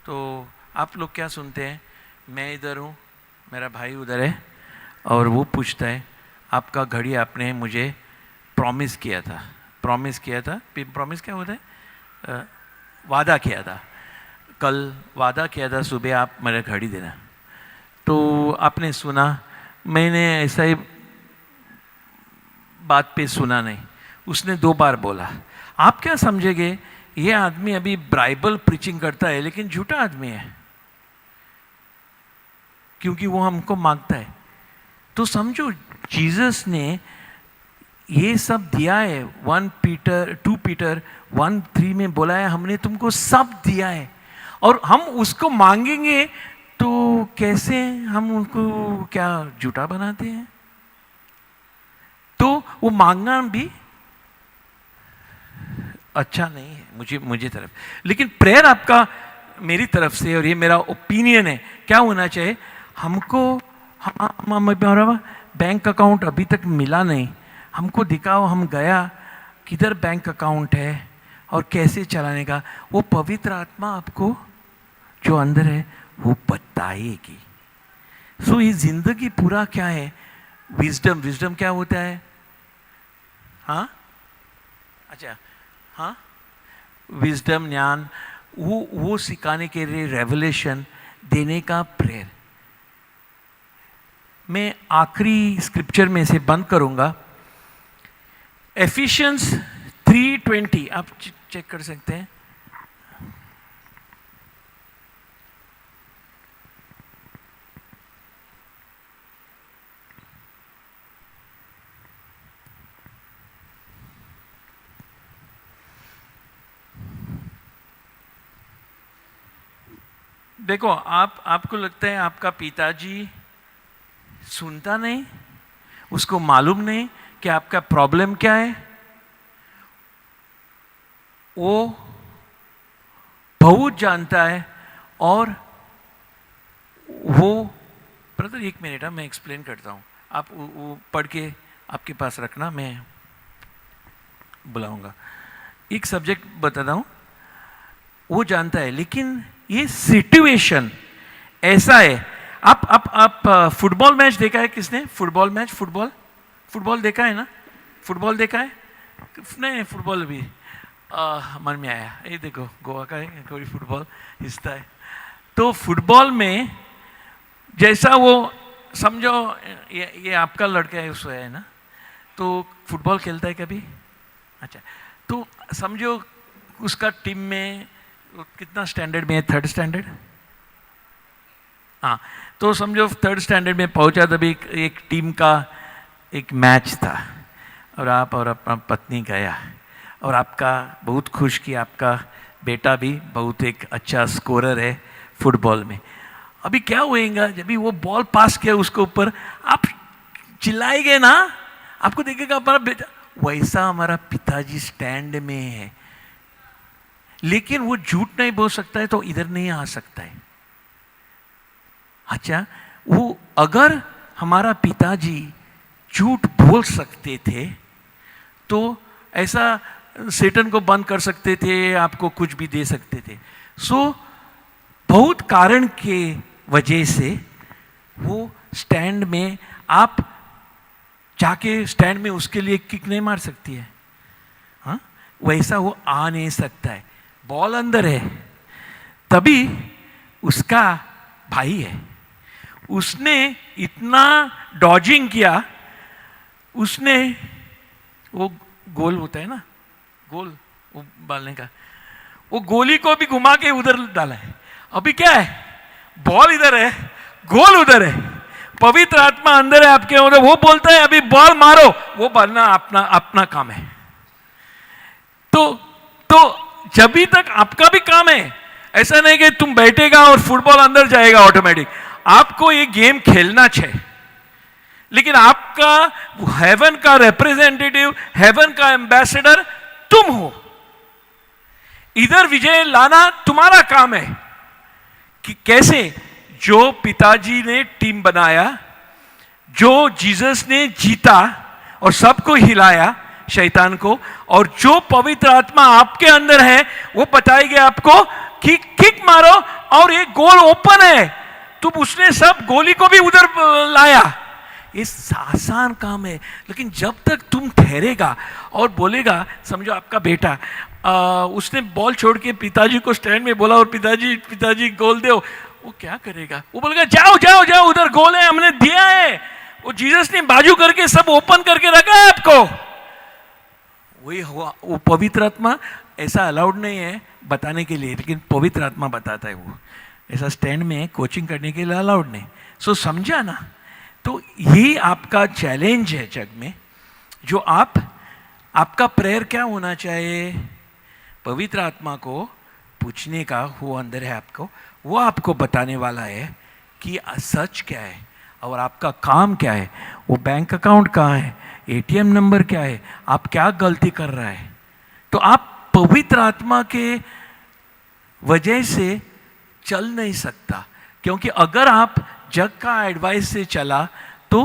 S5: तो आप लोग क्या सुनते हैं, मैं इधर हूँ, मेरा भाई उधर है, और वो पूछता है आपका घड़ी आपने मुझे प्रॉमिस किया था, प्रॉमिस क्या होता है, वादा किया था, कल वादा किया था सुबह आप मेरा घड़ी देना। तो आपने सुना, मैंने ऐसा ही बात पे सुना नहीं, उसने 2 बार बोला। आप क्या समझेंगे, ये आदमी अभी बाइबल प्रीचिंग करता है लेकिन झूठा आदमी है, क्योंकि वो हमको मांगता है। तो समझो जीसस ने ये सब दिया है, 2 पीटर 1:3 में बोला है, हमने तुमको सब दिया है, और हम उसको मांगेंगे तो कैसे हम उनको क्या झूठा बनाते हैं? तो वो मांगना भी अच्छा नहीं है मुझे तरफ। लेकिन प्रेयर आपका मेरी तरफ से, और ये मेरा ओपिनियन है, क्या होना चाहिए हमको, हमारा बैंक अकाउंट अभी तक मिला नहीं, हमको दिखाओ, हम गया किधर बैंक अकाउंट है और कैसे चलाने का, वो पवित्र आत्मा आपको जो अंदर है वो बताएगी। सो ये जिंदगी पूरा क्या है, विजडम क्या होता है, हाँ अच्छा हाँ, विजडम ज्ञान, वो सिखाने के लिए रेवलेशन देने का प्रेयर। मैं आखिरी स्क्रिप्चर में से बंद करूंगा, एफिशियंस 3:20, आप चेक कर सकते हैं। देखो, आपको लगता है आपका पिताजी सुनता नहीं, उसको मालूम नहीं कि आपका प्रॉब्लम क्या है, वो बहुत जानता है। और वो ब्रदर एक मिनट, मैं एक्सप्लेन करता हूँ, आप वो पढ़ के आपके पास रखना, मैं बुलाऊंगा। एक सब्जेक्ट बताता हूँ, वो जानता है, लेकिन ये सिचुएशन ऐसा है। आप फुटबॉल मैच देखा है किसने? फुटबॉल मैच, फुटबॉल देखा है ना? फुटबॉल देखा है? नहीं, फुटबॉल भी मन में आया, ये देखो गोवा का है, कोई फुटबॉल हिस्सा है। तो फुटबॉल में जैसा वो समझो, ये आपका लड़का है, उसको है ना, तो फुटबॉल खेलता है कभी? अच्छा, तो समझो उसका टीम में कितना स्टैंडर्ड में है? 3rd standard. हाँ, तो समझो 3rd स्टैंडर्ड में पहुंचा, तभी एक टीम का एक मैच था, और आप और अपना पत्नी गया, और आपका बहुत खुश कि आपका बेटा भी बहुत एक अच्छा स्कोरर है फुटबॉल में। अभी क्या होएगा, जब भी वो बॉल पास किया उसके ऊपर, आप चिल्लाएंगे ना, आपको देखेगा हमारा बेटा, वैसा हमारा पिताजी स्टैंड में है, लेकिन वो झूठ नहीं बोल सकता है, तो इधर नहीं आ सकता है। अच्छा, वो अगर हमारा पिताजी झूठ बोल सकते थे, तो ऐसा सेटन को बंद कर सकते थे, आपको कुछ भी दे सकते थे। सो बहुत कारण के वजह से वो स्टैंड में, आप जाके स्टैंड में उसके लिए किक नहीं मार सकती है, हाँ, वैसा वो आ नहीं सकता है। बॉल अंदर है, तभी उसका भाई है, उसने इतना डॉजिंग किया, उसने वो गोल होता है ना, गोल वो डालने का, वो गोली को भी घुमा के उधर डाला है। अभी क्या है, बॉल इधर है, गोल उधर है, पवित्र आत्मा अंदर है आपके, उधर वो बोलता है अभी बॉल मारो, वो बनना अपना काम है। तो जब भी तक आपका भी काम है, ऐसा नहीं कि तुम बैठेगा और फुटबॉल अंदर जाएगा ऑटोमेटिक। आपको ये गेम खेलना चाहिए, लेकिन आपका हेवन का रिप्रेजेंटेटिव, हेवन का एम्बेसडर तुम हो। इधर विजय लाना तुम्हारा काम है कि कैसे, जो पिताजी ने टीम बनाया, जो जीसस ने जीता और सबको हिलाया शैतान को, और जो पवित्र आत्मा आपके अंदर है, वो बताएगी आपको कि किक मारो और ये गोल ओपन है, तो उसने सब गोली को भी उधर लाया। ये आसान काम है, लेकिन जब तक तुम ठहरेगा और बोलेगा, समझो आपका बेटा उसने बॉल छोड़ के पिताजी को स्टैंड में बोला, और पिताजी गोल दो, वो क्या करेगा? वो बोलेगा जाओ जाओ जाओ, उधर गोल है, हमने दिया है, वो जीसस ने बाजू करके सब ओपन करके रखा है आपको। वही हुआ, वो पवित्र आत्मा ऐसा अलाउड नहीं है बताने के लिए, लेकिन पवित्र आत्मा बताता है। वो ऐसा स्टैंड में कोचिंग करने के लिए अलाउड नहीं। सो समझा ना? तो ये आपका चैलेंज है जग में, जो आपका प्रेयर क्या होना चाहिए? पवित्र आत्मा को पूछने का, वो अंदर है आपको, वो आपको बताने वाला है कि सच क्या है और आपका काम क्या है। वो बैंक अकाउंट कहाँ है, एटीएम नंबर क्या है, आप क्या गलती कर रहा है। तो आप पवित्र आत्मा के वजह से चल नहीं सकता, क्योंकि अगर आप जग का एडवाइस से चला तो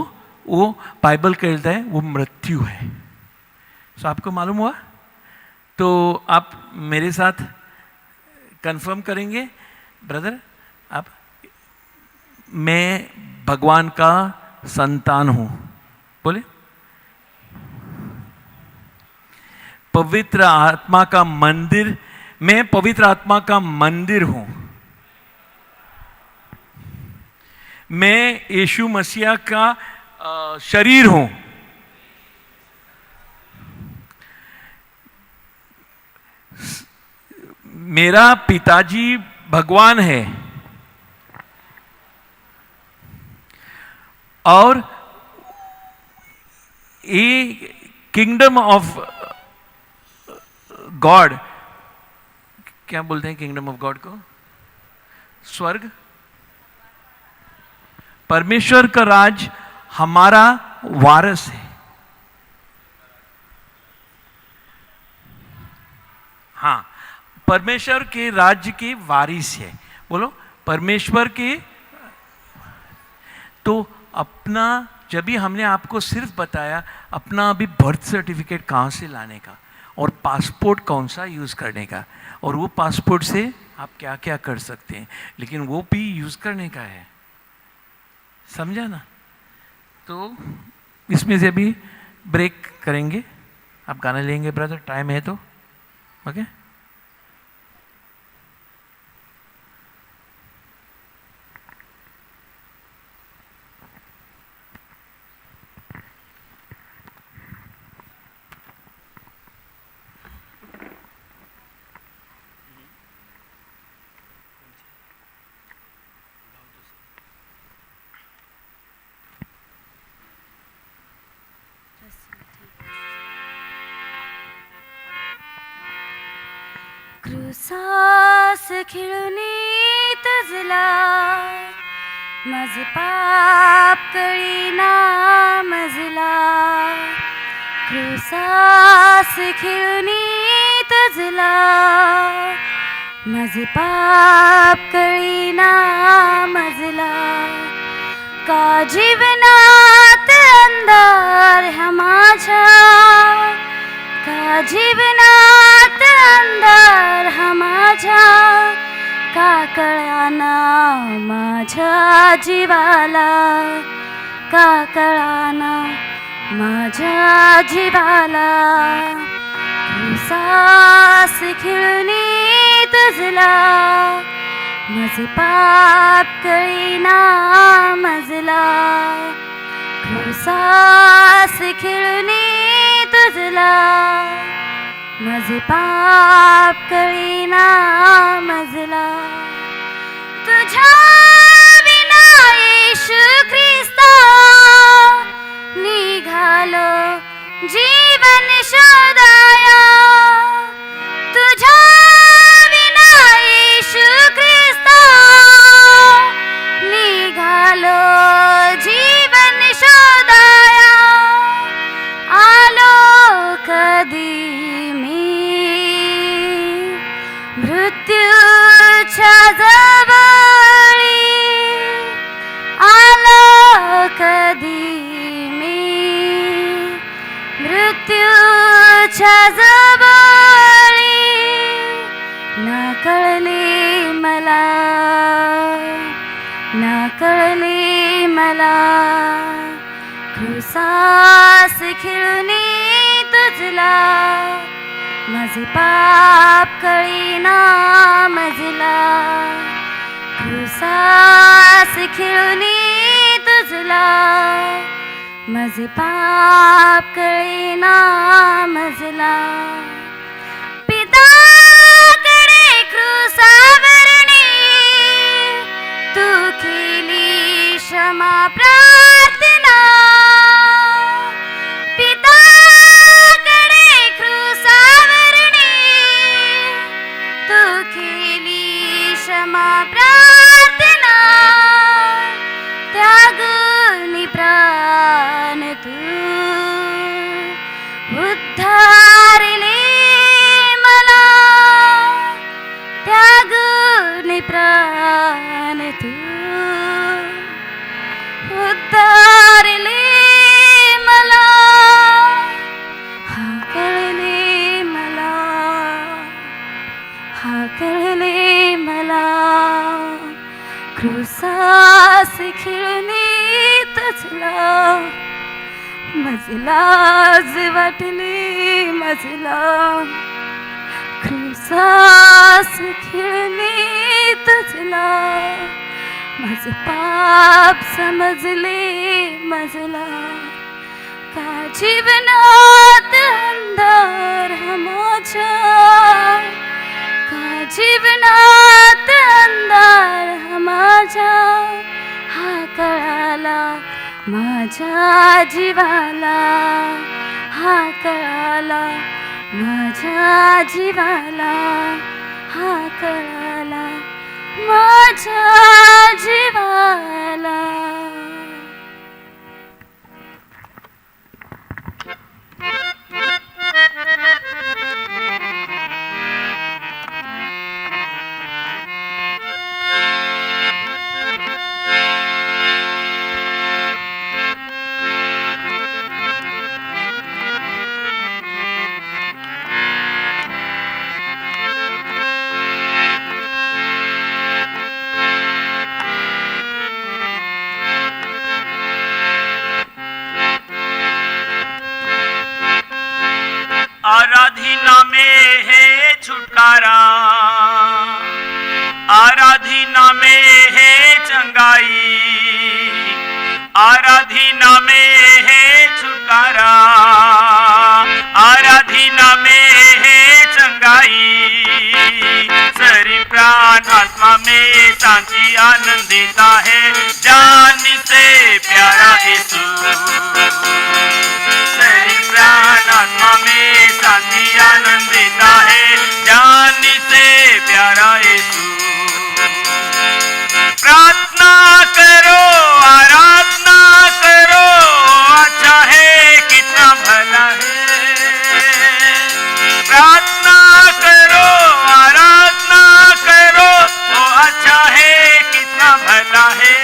S5: वो बाइबल कहता है वो मृत्यु है। तो आपको मालूम हुआ? तो आप मेरे साथ कंफर्म करेंगे ब्रदर, आप, मैं भगवान का संतान हूं, बोले पवित्र आत्मा का मंदिर, मैं पवित्र आत्मा का मंदिर हूं, मैं यीशु मसीह का शरीर हूं, मेरा पिताजी भगवान है और ये किंगडम ऑफ गॉड, क्या बोलते हैं किंगडम ऑफ गॉड को? स्वर्ग, परमेश्वर का राज हमारा वारस है। हाँ, परमेश्वर के राज्य के वारिस है। बोलो परमेश्वर के। तो अपना, जब भी हमने आपको सिर्फ बताया अपना अभी बर्थ सर्टिफिकेट कहाँ से लाने का और पासपोर्ट कौन सा यूज़ करने का, और वो पासपोर्ट से आप क्या क्या कर सकते हैं, लेकिन वो भी यूज़ करने का है, समझा ना? तो इसमें से अभी ब्रेक करेंगे, आप गाना लेंगे ब्रदर, टाइम है तो ओके।
S2: क्रुसास खिळूनी तुझला माझ पाप कळीना मजला, क्रुसास खिळूनी तुझला माझ पाप कळीना मजला, का जीवनात अंधार ह्या माझ्या, का जीवनात अंधार हा माझ्या, का कळाना माझ्या जीवाला, का कळाना माझ्या जीवाला, क्रुसास खिळूनी तुझला माझे पाप कळीना मजला, क्रुसास खिळूनी तुझला माझे पाप कळीना मजला, तुझ्या विना येशू ख्रिस्ता निघालो जीवन शोधाया, तुझ्या विना येशू ख्रिस्ता निघालो जीवन शोधाया, आलो कधी मी मृत्यूच्या जवळी, आलो कधी मी मृत्यूच्या जवळी, ना कळली मला, ना कळली मला, क्रुसास खिळूनी तुझला माझे पाप कळीना मजला, क्रुसास खिळूनी तुझला माझे पाप कळीना मजला, पिताकडे क्रुसावरणी तू केली क्षमा प्रार्थना, पिताकडे क्रुसावरणी तू केली क्षमा प्रार्थना, त्यागून प्राण तू श्वास खिळणी तचला मजलाज वाटली मजला श्वास खिळणी तचला माझ पाप समजले मजला का जीवनात अंधार माझ्या का जीवनात अंधार माझ्या हा कळाला माझ्या जीवाला हा कळाला माझ्या जीवाला हा कळाला माझ्या जीवाला.
S4: आराधना में है छुटकारा, आराधना में है चंगाई, आराधना में है छुटकारा, आराधना में है चंगाई, शरीर प्राण आत्मा में शांति आनंद देता है जान से प्यारा यीशु, शरीर प्राण आत्मा में शांति आनंद देता है जान से प्यारा यीशु. प्रार्थना करो आराधना करो, अच्छा है कितना भला है. प्रार्थना करो आराधना करो, ओ अच्छा है कितना भला है.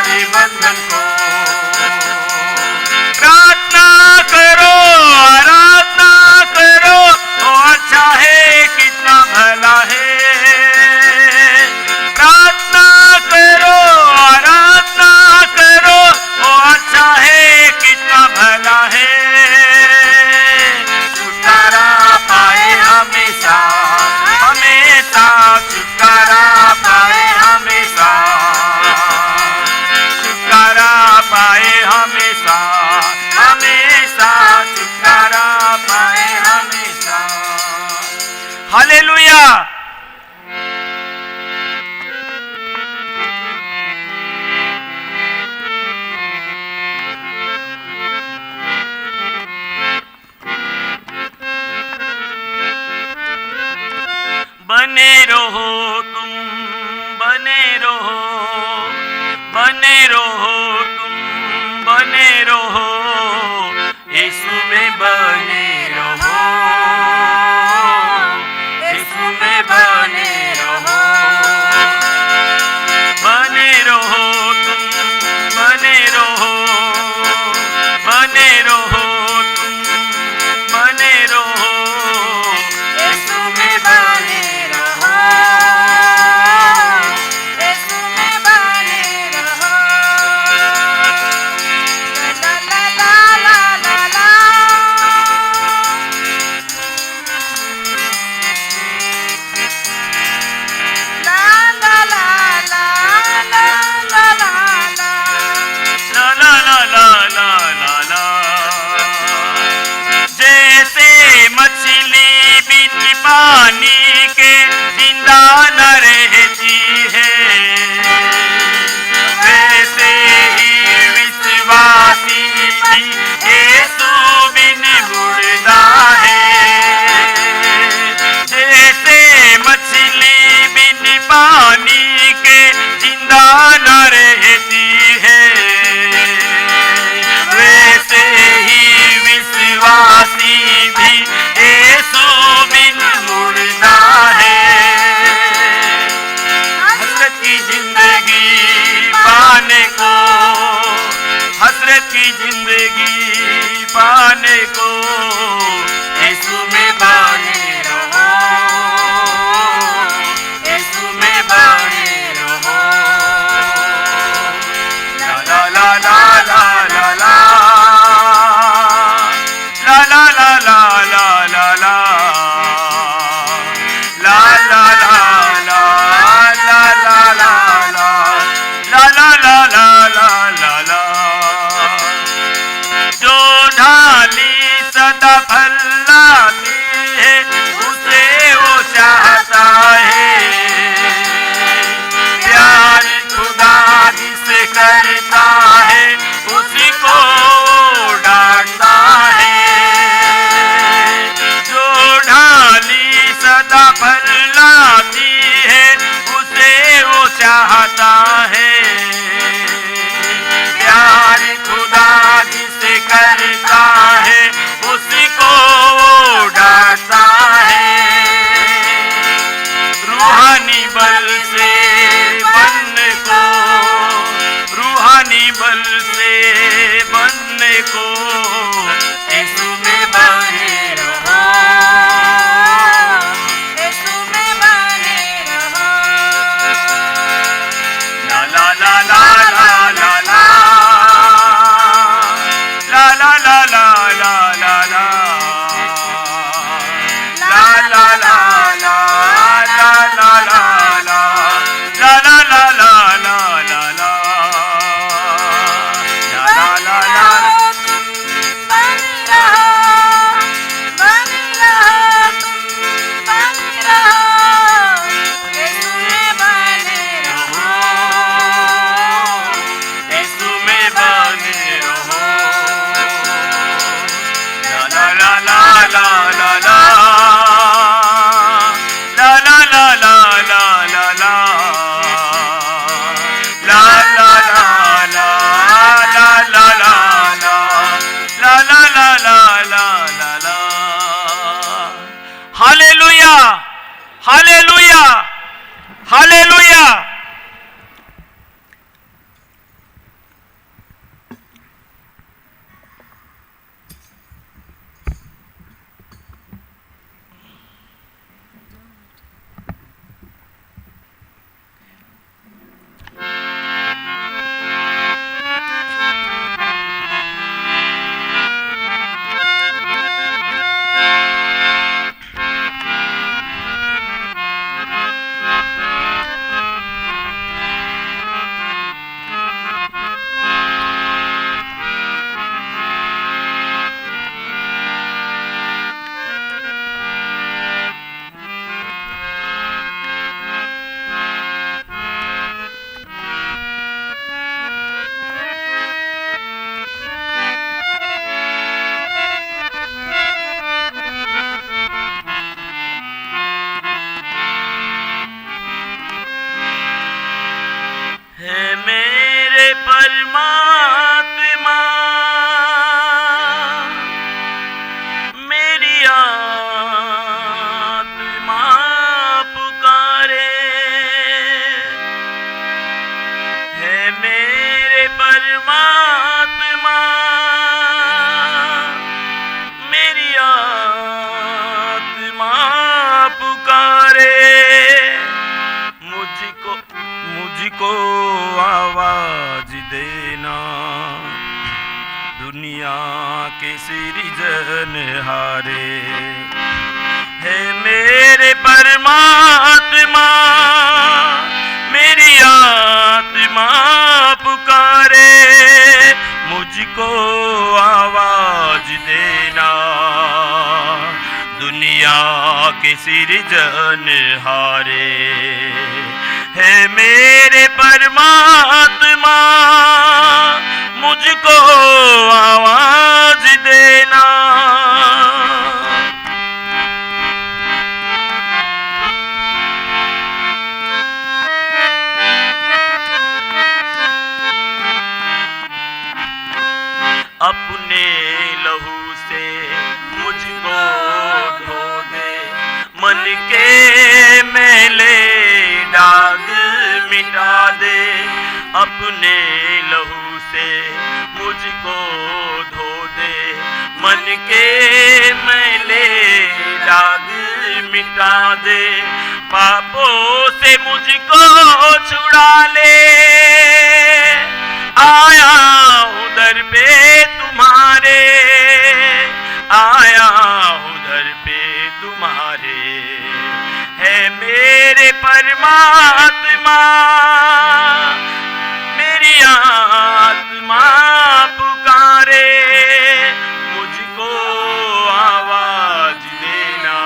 S1: सारे बंधन को। प्रार्थना करो, आराधना करो, ओ अच्छा है कितना भला है। प्रार्थना करो, आराधना करो, ओ अच्छा है कितना भला है। छुटकारा पाए हमेशा, हमेशा छुटकारा पाए हमेशा, छुटकारा पाए हमेशा, हमेशा छुटकारा पाए हमेशा। हालेलुया। बने रहो तुम, बने रहो, बने रहो तुम, बने रहो, यीशु में बने रहो, यीशु में बने रहो। बने रहो तुम, बने रहो, बने रहो तुम, बने रहो, यीशु में बने रहो, यीशु में बने रहो। ला ला ला ला ला ला। ला ला ला ला ला ला ला ला। ला ला ला ला ला ला ला। जैसे मछली बिन पानी के जिंदा न रहती है, वैसे ही विश्वासी भी यीशु बिन मुर्दा है। जैसे मछली बिन पानी के जिंदा न रहती है, वैसे ही विश्वासी भी यीशु बिन मुर्दा है। हसरत की जिंदगी पाने को, हसरत की जिंदगी पाने को, यीशु में बने रहो, यीशु में बने रहो। ला ला ला ला ला ला ला। ला ला ला ला ला ला ला। ला ला ला ला ला ला ला ला। ला ला ला ला ला ला ला। जो ढाली सदा फल लाती है, उसे वो चाहता है। प्यार खुदा जिसे करता है, उसी को डांटता है। जो ढाली सदा फल लाती है, उसे वो चाहता है। प्यार खुदा जिसे करता है, उसी को वो डांटता है। रूहानी बल से बनने को, रूहानी बल से बनने को, यीशु में बने रहो, यीशु में बने रहो। ला ला ला ला ला ला ला। ला ला ला ला ला ला ला। ला ला ला ला ला ला ला ला। ला ला ला ला ला ला ला। ला ला ला ला। बने रहो, बने रहो तुम, बने रहो, यीशु में बने रहो, परमात्मा मेरी आत्मा पुकारे, है मेरे परमात्मा मेरी आत्मा पुकारे। मुझको आवाज देना दुनिया के सृजनहारे, है मेरे परमात्मा मेरी आत्मा पुकारे। मुझको आवाज देना दुनिया के सृजनहारे, है मेरे परमात्मा मुझको आवाज देना। अपने लहू से मुझको धो दे, मन के मैले दाग मिटा दे। अपने लहू से मुझको धो दे, मन के मैले दाग मिटा दे। पापों से मुझको छुड़ा ले, आया हूँ दर पे तुम्हारे, आया हूँ दर पे तुम्हारे, है मेरे परमात्मा मेरी आत्मा पुकारे। मुझको आवाज देना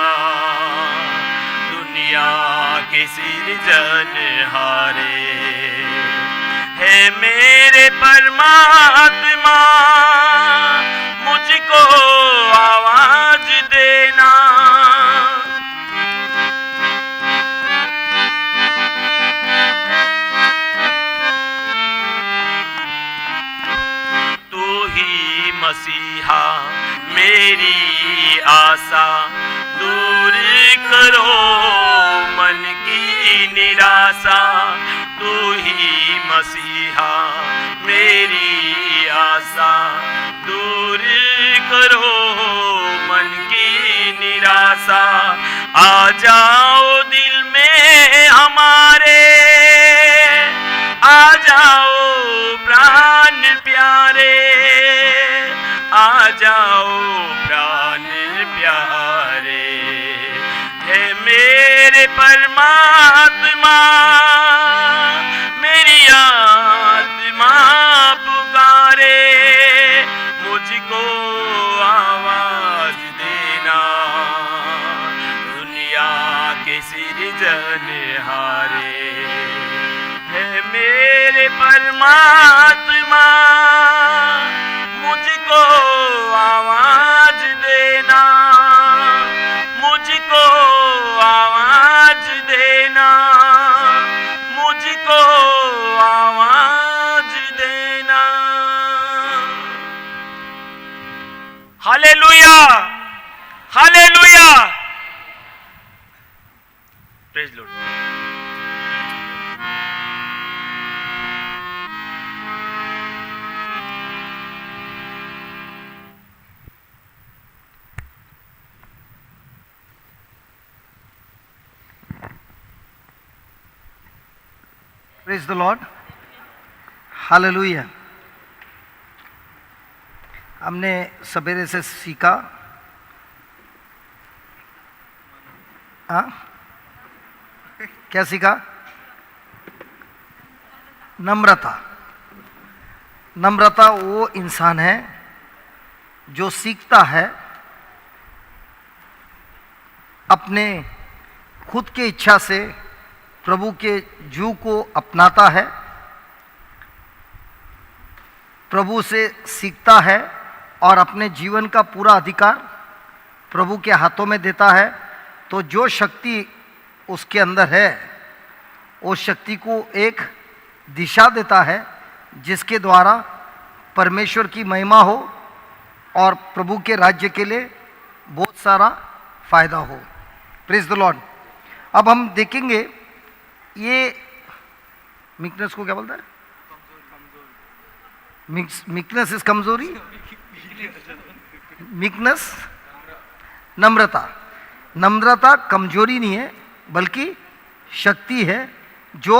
S1: दुनिया के सृजनहारे, है मेरे परमात्मा मुझको आवाज देना। तू ही मसीहा मेरी आशा, दूर करो मन की निराशा। तू ही मसीहा मेरी आशा, दूर करो मन की निराशा। आ जाओ दिल में हमारे, आ जाओ प्राण प्यारे, आ जाओ प्राण प्यारे, है मेरे परमात्मा मेरी आत्मा पुकारे। मुझको आवाज देना दुनिया के सृजनहारे, है मेरे परमात्मा मुझको आवाज देना, मुझको आवाज देना, मुझको आवाज देना। Hallelujah, hallelujah, praise Lord.
S3: Praise the Lord, hallelujah. हमने सवेरे से सीखा, हाँ क्या सीखा? नम्रता। नम्रता वो इंसान है जो सीखता है, अपने खुद की इच्छा से प्रभु के जू को अपनाता है, प्रभु से सीखता है और अपने जीवन का पूरा अधिकार प्रभु के हाथों में देता है। तो जो शक्ति उसके अंदर है, उस शक्ति को एक दिशा देता है जिसके द्वारा परमेश्वर की महिमा हो और प्रभु के राज्य के लिए बहुत सारा फायदा हो। Praise the Lord. अब हम देखेंगे ये मीकनेस को क्या बोलता है? मीकनेस इज कमजोरी, मीकनेस नम्रता। नम्रता कमजोरी नहीं है बल्कि शक्ति है जो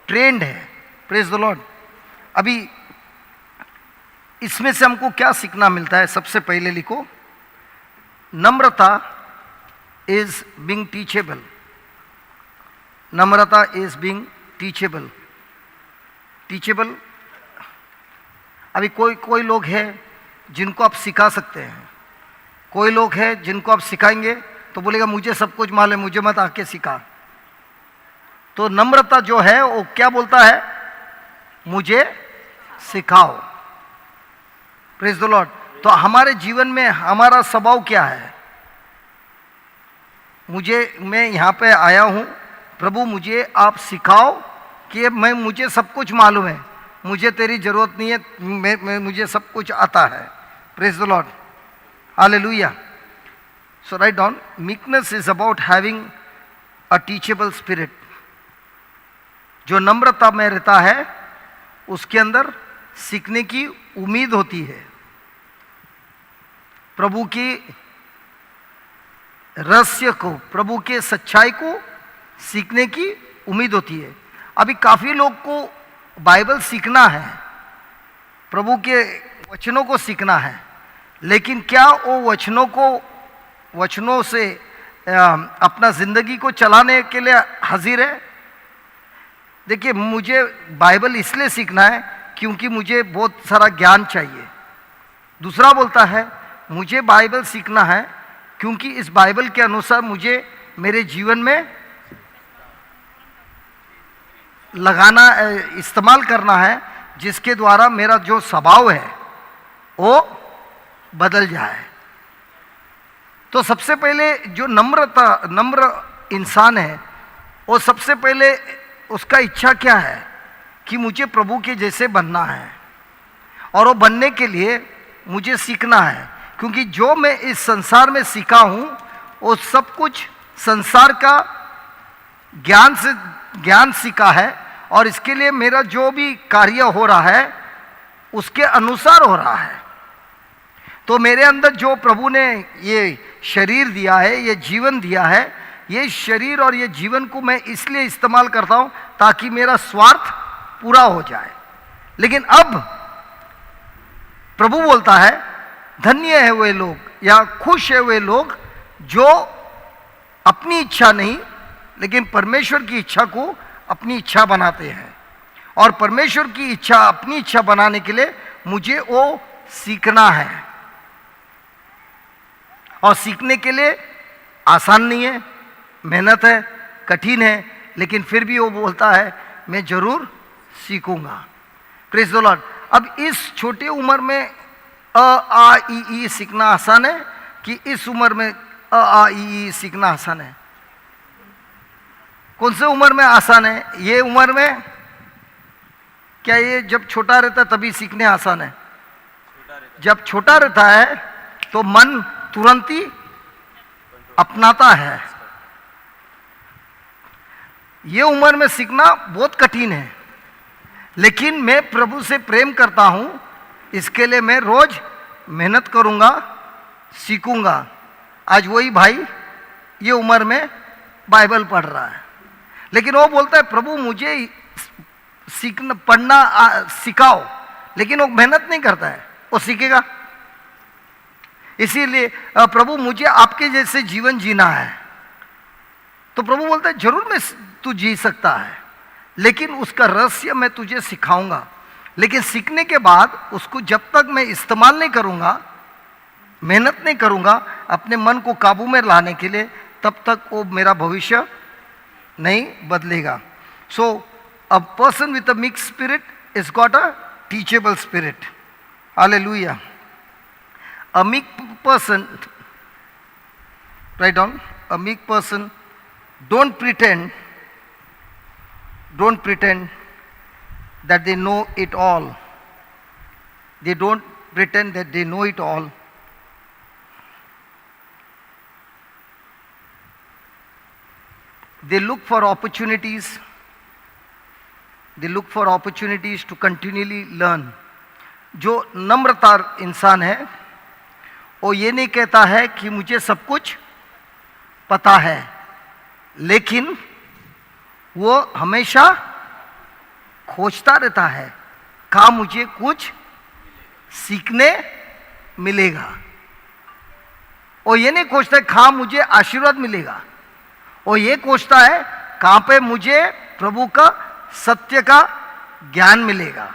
S3: ट्रेंड है। Praise the Lord. अभी इसमें से हमको क्या सीखना मिलता है? सबसे पहले लिखो, नम्रता इज बीइंग टीचेबल। नम्रता इज बीइंग टीचेबल। टीचेबल, अभी कोई लोग हैं जिनको आप सिखा सकते हैं, कोई लोग हैं जिनको आप सिखाएंगे तो बोलेगा मुझे सब कुछ मालूम है, मुझे मत आके सिखा। तो नम्रता जो है वो क्या बोलता है? मुझे सिखाओ। Praise the Lord. तो हमारे जीवन में हमारा स्वभाव क्या है? मैं यहाँ पे आया हूँ, प्रभु मुझे आप सिखाओ कि मुझे सब कुछ मालूम है, मुझे तेरी जरूरत नहीं है, मुझे सब कुछ आता है। Praise the Lord. Hallelujah. So write down, meekness is about having a teachable spirit. जो नम्रता में रहता है उसके अंदर सीखने की उम्मीद होती है, प्रभु की रहस्य को, प्रभु के सच्चाई को सीखने की उम्मीद होती है। अभी काफी लोग को बाइबल सीखना है, प्रभु के वचनों को सीखना है, लेकिन क्या वो वचनों से अपना जिंदगी को चलाने के लिए हाजिर है? देखिए, मुझे बाइबल इसलिए सीखना है क्योंकि मुझे बहुत सारा ज्ञान चाहिए। दूसरा बोलता है मुझे बाइबल सीखना है क्योंकि इस बाइबल के अनुसार मुझे मेरे जीवन में लगाना, इस्तेमाल करना है, जिसके द्वारा मेरा जो स्वभाव है वो बदल जाए। तो सबसे पहले जो नम्र इंसान है, वो सबसे पहले उसका इच्छा क्या है कि मुझे प्रभु के जैसे बनना है, और वो बनने के लिए मुझे सीखना है, क्योंकि जो मैं इस संसार में सीखा हूं वो सब कुछ संसार का ज्ञान सीखा है, और इसके लिए मेरा जो भी कार्य हो रहा है उसके अनुसार हो रहा है। तो मेरे अंदर जो प्रभु ने ये शरीर दिया है, ये जीवन दिया है, ये शरीर और ये जीवन को मैं इसलिए इस्तेमाल करता हूं ताकि मेरा स्वार्थ पूरा हो जाए। लेकिन अब प्रभु बोलता है धन्य है वे लोग या खुश है वे लोग जो अपनी इच्छा नहीं लेकिन परमेश्वर की इच्छा को अपनी इच्छा बनाते हैं। और परमेश्वर की इच्छा अपनी इच्छा बनाने के लिए मुझे वो सीखना है, और सीखने के लिए आसान नहीं है, मेहनत है, कठिन है, लेकिन फिर भी वो बोलता है मैं जरूर सीखूंगा। Praise the Lord. अब इस छोटी उम्र में अ आ ई सीखना आसान है कि इस उम्र में अ आ ई सीखना आसान है? कौन से उम्र में आसान है? ये उम्र में? क्या ये जब छोटा रहता तभी सीखने आसान है? जब छोटा रहता है तो मन तुरंत ही अपनाता है। ये उम्र में सीखना बहुत कठिन है, लेकिन मैं प्रभु से प्रेम करता हूं, इसके लिए मैं रोज मेहनत करूंगा, सीखूंगा। आज वही भाई ये उम्र में बाइबल पढ़ रहा है, लेकिन वो बोलता है प्रभु मुझे सीखना पढ़ना सिखाओ, लेकिन वो मेहनत नहीं करता है, वो सीखेगा। इसीलिए प्रभु मुझे आपके जैसे जीवन जीना है, तो प्रभु बोलता है जरूर मैं तू जी सकता है, लेकिन उसका रहस्य मैं तुझे सिखाऊंगा। लेकिन सीखने के बाद उसको जब तक मैं इस्तेमाल नहीं करूंगा, मेहनत नहीं करूंगा अपने मन को काबू में लाने के लिए, तब तक वो मेरा भविष्य नहीं बदलेगा। So a person with a meek spirit is got a teachable spirit. Hallelujah. A meek person, write down, a meek person don't pretend that they know it all. They don't pretend that they know it all. They look for opportunities. They look for opportunities to continually learn. जो नम्रता इंसान है वो ये नहीं कहता है कि मुझे सब कुछ पता है, लेकिन वो हमेशा खोजता रहता है कहाँ मुझे कुछ सीखने मिलेगा। वो ये नहीं खोजता है कहाँ मुझे आशीर्वाद मिलेगा, वो ये खोजता है कहाँ पे मुझे प्रभु का सत्य का ज्ञान मिलेगा,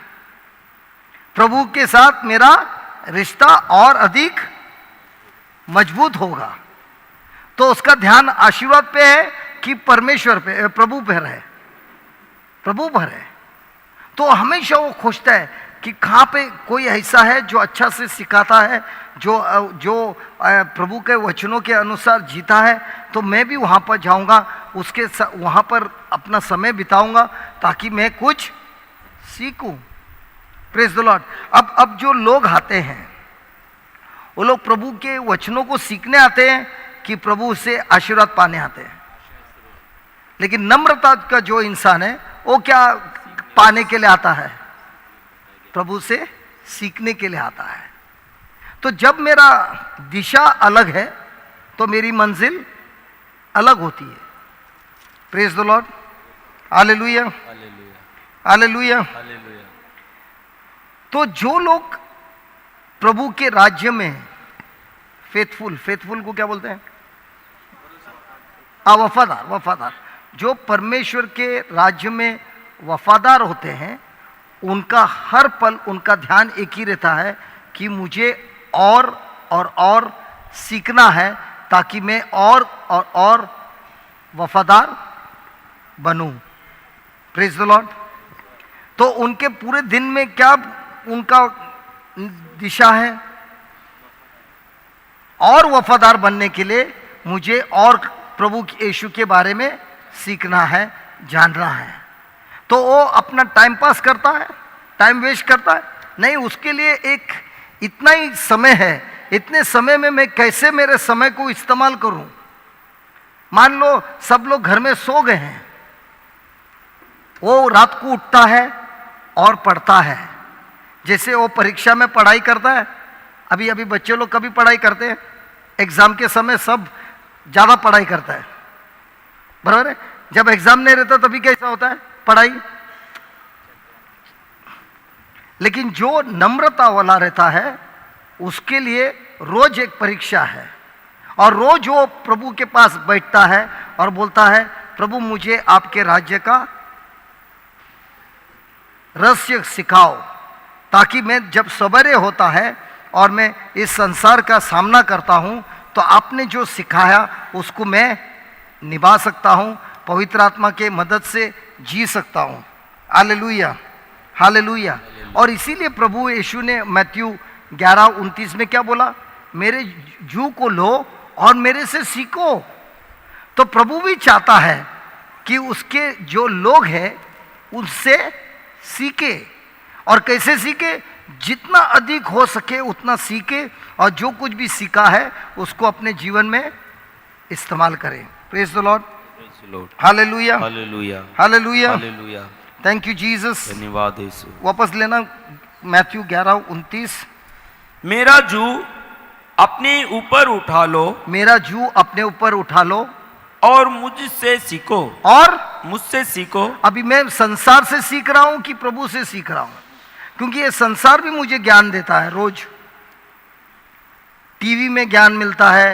S3: प्रभु के साथ मेरा रिश्ता और अधिक मजबूत होगा। तो उसका ध्यान आशीर्वाद पे है कि परमेश्वर पे, प्रभु पर है, प्रभु पर है। तो हमेशा वो खोजता है कि कहाँ पे कोई ऐसा है जो अच्छा से सिखाता है, जो प्रभु के वचनों के अनुसार जीता है, तो मैं भी वहाँ पर जाऊँगा, उसके वहाँ पर अपना समय बिताऊँगा ताकि मैं कुछ सीखूँ। Praise the Lord. अब जो लोग आते हैं वो लोग प्रभु के वचनों को सीखने आते हैं कि प्रभु से आशीर्वाद पाने आते हैं। लेकिन नम्रता का जो इंसान है वो क्या पाने के लिए आता है? प्रभु से सीखने के लिए आता है। तो जब मेरा दिशा अलग है तो मेरी मंजिल अलग होती है। Praise the Lord. Hallelujah, hallelujah. तो जो लोग प्रभु के राज्य में फेथफुल को क्या बोलते हैं? वफादार, वफादार। जो परमेश्वर के राज्य में वफादार होते हैं उनका हर पल उनका ध्यान एक ही रहता है कि मुझे और सीखना है ताकि मैं और वफादार बनूं। Praise the Lord. तो उनके पूरे दिन में क्या उनका दिशा है? और वफादार बनने के लिए मुझे और प्रभु यीशु के बारे में सीखना है, जानना है। तो वो अपना टाइम पास करता है, टाइम वेस्ट करता है नहीं, उसके लिए एक इतना ही समय है, इतने समय में मैं कैसे मेरे समय को इस्तेमाल करूं। मान लो सब लोग घर में सो गए हैं, वो रात को उठता है और पढ़ता है। जैसे वो परीक्षा में पढ़ाई करता है, अभी बच्चे लोग कभी पढ़ाई करते हैं? एग्जाम के समय सब ज़्यादा पढ़ाई करता है, बराबर है। जब एग्जाम नहीं रहता तभी कैसा होता है पढ़ाई। लेकिन जो नम्रता वाला रहता है उसके लिए रोज एक परीक्षा है, और रोज वो प्रभु के पास बैठता है और बोलता है प्रभु मुझे आपके राज्य का रहस्य सिखाओ, ताकि मैं जब सवेरे होता है और मैं इस संसार का सामना करता हूं तो आपने जो सिखाया उसको मैं निभा सकता हूं, पवित्र आत्मा के मदद से जी सकता हूं। Hallelujah, hallelujah. और इसीलिए प्रभु यीशु ने मैथ्यू 11:29 में क्या बोला? मेरे जू को लो और मेरे से सीखो। तो प्रभु भी चाहता है कि उसके जो लोग हैं उनसे सीखे। और कैसे सीखे? जितना अधिक हो सके उतना सीखे, और जो कुछ भी सीखा है उसको अपने जीवन में इस्तेमाल करें। Praise the Lord, hallelujah,
S4: hallelujah,
S3: hallelujah,
S4: hallelujah.
S3: Thank you Jesus.
S4: धन्यवाद यीशु।
S3: वापस लेना मैथ्यू 11:29।
S4: मेरा जू अपने ऊपर उठा लो,
S3: मेरा जू अपने ऊपर उठा लो
S4: और मुझसे सीखो,
S3: और
S4: मुझसे सीखो।
S3: अभी मैं संसार से सीख रहा हूं कि प्रभु से सीख रहा हूं? क्योंकि ये संसार भी मुझे ज्ञान देता है। रोज टीवी में ज्ञान मिलता है,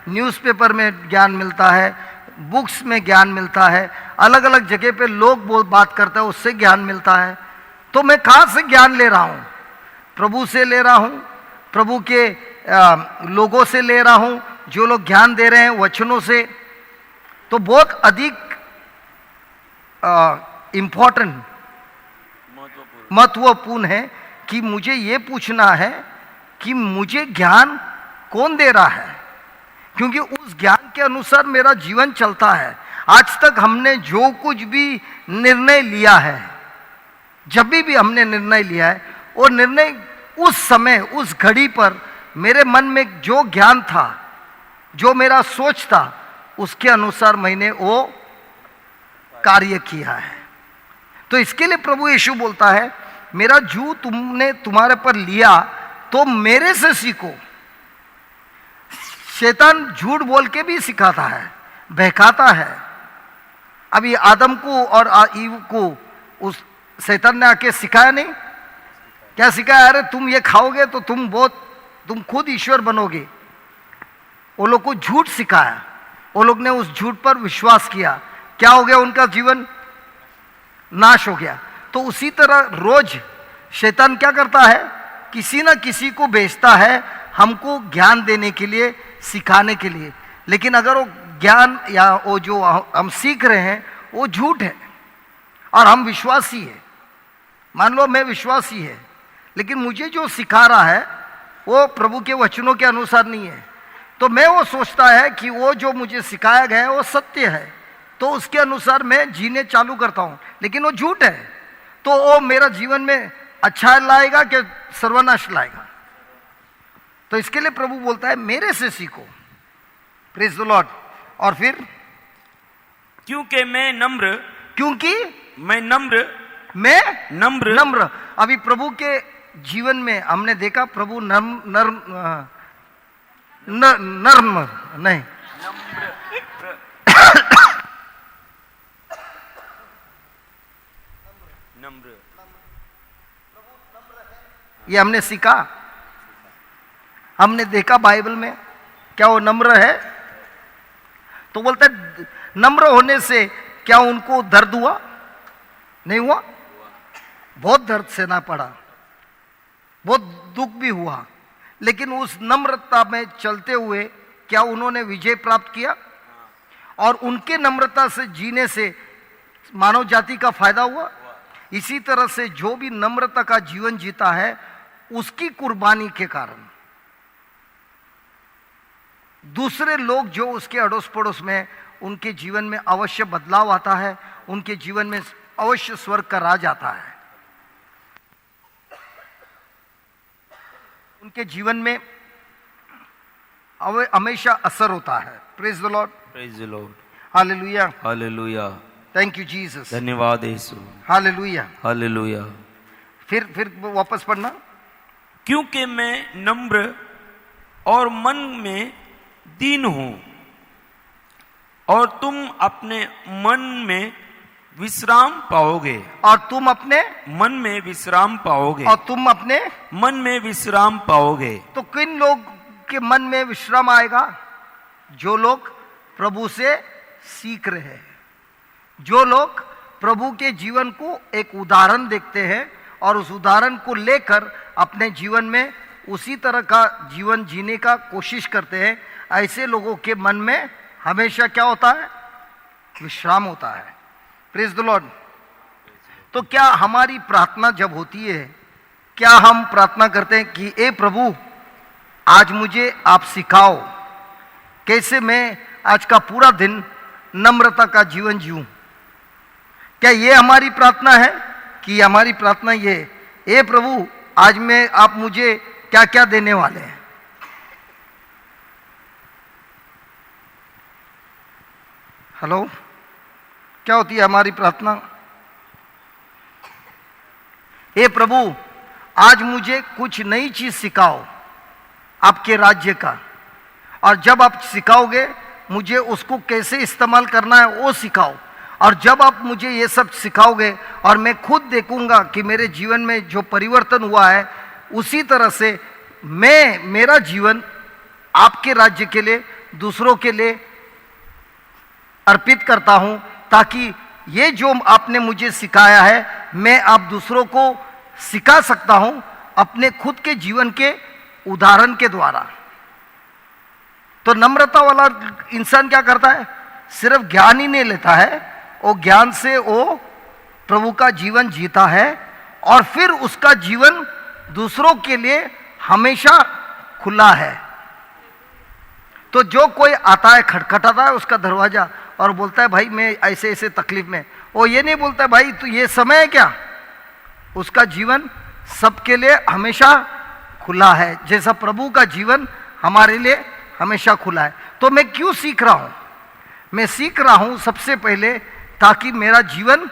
S3: न्यूज़पेपर में ज्ञान मिलता है, बुक्स में ज्ञान मिलता है, अलग अलग जगह पे लोग बात करते हैं उससे ज्ञान मिलता है। तो मैं कहाँ से ज्ञान ले रहा हूँ? प्रभु से ले रहा हूँ, प्रभु के लोगों से ले रहा हूँ, जो लोग ज्ञान दे रहे हैं वचनों से। तो बहुत अधिक इम्पोर्टेंट, महत्वपूर्ण है कि मुझे ये पूछना है कि मुझे ज्ञान कौन दे रहा है, क्योंकि उस ज्ञान के अनुसार मेरा जीवन चलता है। आज तक हमने जो कुछ भी निर्णय लिया है जब भी हमने निर्णय लिया है, वो निर्णय उस समय उस घड़ी पर मेरे मन में जो ज्ञान था, जो मेरा सोच था, उसके अनुसार मैंने वो कार्य किया है। तो इसके लिए प्रभु यीशु बोलता है, मेरा जू तुमने तुम्हारे पर लिया तो मेरे से सीखो। शैतान झूठ बोल के भी सिखाता है, बहकाता है। अभी आदम को और ईव को उस शैतान ने आके सिखाया नहीं? क्या सिखाया? अरे तुम ये खाओगे तो तुम खुद ईश्वर बनोगे। वो लोग को झूठ सिखाया, वो लोग ने उस झूठ पर विश्वास किया। क्या हो गया? उनका जीवन नाश हो गया। तो उसी तरह रोज शैतान क्या करता है? किसी ना किसी को भेजता है हमको ज्ञान देने के लिए, सिखाने के लिए। लेकिन अगर वो ज्ञान या वो जो हम सीख रहे हैं वो झूठ है और हम विश्वासी है, मान लो मैं विश्वासी है, लेकिन मुझे जो सिखा रहा है वो प्रभु के वचनों के अनुसार नहीं है, तो मैं वो सोचता है कि वो जो मुझे सिखाया गया है वो सत्य है, तो उसके अनुसार मैं जीने चालू करता हूं, लेकिन वो झूठ है। तो वो मेरा जीवन में अच्छा लाएगा कि सर्वनाश लाएगा? तो इसके लिए प्रभु बोलता है मेरे से सीखो। Praise the Lord. और फिर
S4: क्योंकि मैं नम्र
S3: नम्र। अभी प्रभु के जीवन में हमने देखा प्रभु नर्म नहीं,
S4: नम्र
S3: ये हमने सीखा, हमने देखा बाइबल में। क्या वो नम्र है? तो बोलता है नम्र होने से क्या उनको दर्द हुआ? नहीं हुआ? बहुत दर्द सहना पड़ा, बहुत दुख भी हुआ, लेकिन उस नम्रता में चलते हुए क्या उन्होंने विजय प्राप्त किया? और उनके नम्रता से जीने से मानव जाति का फायदा हुआ। इसी तरह से जो भी नम्रता का जीवन जीता है, उसकी कुर्बानी के कारण दूसरे लोग जो उसके अड़ोस पड़ोस में, उनके जीवन में अवश्य बदलाव आता है, उनके जीवन में अवश्य स्वर्ग का राज आता है, उनके जीवन में हमेशा असर होता है। Praise the Lord,
S4: praise the Lord,
S3: hallelujah,
S4: hallelujah,
S3: thank you Jesus,
S4: धन्यवाद यीशु,
S3: हालेलुया।
S4: हालेलुया।
S3: फिर वापस पढ़ना।
S4: क्योंकि मैं नम्र और मन में दीन हूं और तुम अपने मन में विश्राम पाओगे।
S3: और तुम अपने
S4: मन में विश्राम पाओगे।
S3: और तुम अपने
S4: मन में विश्राम पाओगे।
S3: तो किन लोग के मन में विश्राम आएगा? जो लोग प्रभु से सीख रहे हैं, जो लोग प्रभु के जीवन को एक उदाहरण देखते हैं और उस उदाहरण को लेकर अपने जीवन में उसी तरह का जीवन जीने का कोशिश करते हैं, ऐसे लोगों के मन में हमेशा क्या होता है? विश्राम होता है। Praise the Lord. तो क्या हमारी प्रार्थना जब होती है, क्या हम प्रार्थना करते हैं कि ए प्रभु आज मुझे आप सिखाओ कैसे मैं आज का पूरा दिन नम्रता का जीवन जीऊं? क्या ये हमारी प्रार्थना है? कि हमारी प्रार्थना ये, ए प्रभु आज मैं आप मुझे क्या क्या देने वाले हैं? हेलो, क्या होती है हमारी प्रार्थना? हे प्रभु आज मुझे कुछ नई चीज सिखाओ आपके राज्य का, और जब आप सिखाओगे मुझे उसको कैसे इस्तेमाल करना है वो सिखाओ, और जब आप मुझे ये सब सिखाओगे और मैं खुद देखूंगा कि मेरे जीवन में जो परिवर्तन हुआ है, उसी तरह से मेरा जीवन आपके राज्य के लिए, दूसरों के लिए अर्पित करता हूं, ताकि ये जो आपने मुझे सिखाया है मैं आप दूसरों को सिखा सकता हूं अपने खुद के जीवन के उदाहरण के द्वारा। तो नम्रता वाला इंसान क्या करता है? सिर्फ ज्ञान ही नहीं लेता है, वो ज्ञान से वो प्रभु का जीवन जीता है और फिर उसका जीवन दूसरों के लिए हमेशा खुला है। तो जो कोई आता है, खटखटाता है उसका दरवाजा और बोलता है भाई मैं ऐसे ऐसे तकलीफ में, वो ये नहीं बोलता है भाई तो ये समय है क्या, उसका जीवन सबके लिए हमेशा खुला है, जैसा प्रभु का जीवन हमारे लिए हमेशा खुला है। तो मैं क्यों सीख रहा हूं? मैं सीख रहा हूं सबसे पहले ताकि मेरा जीवन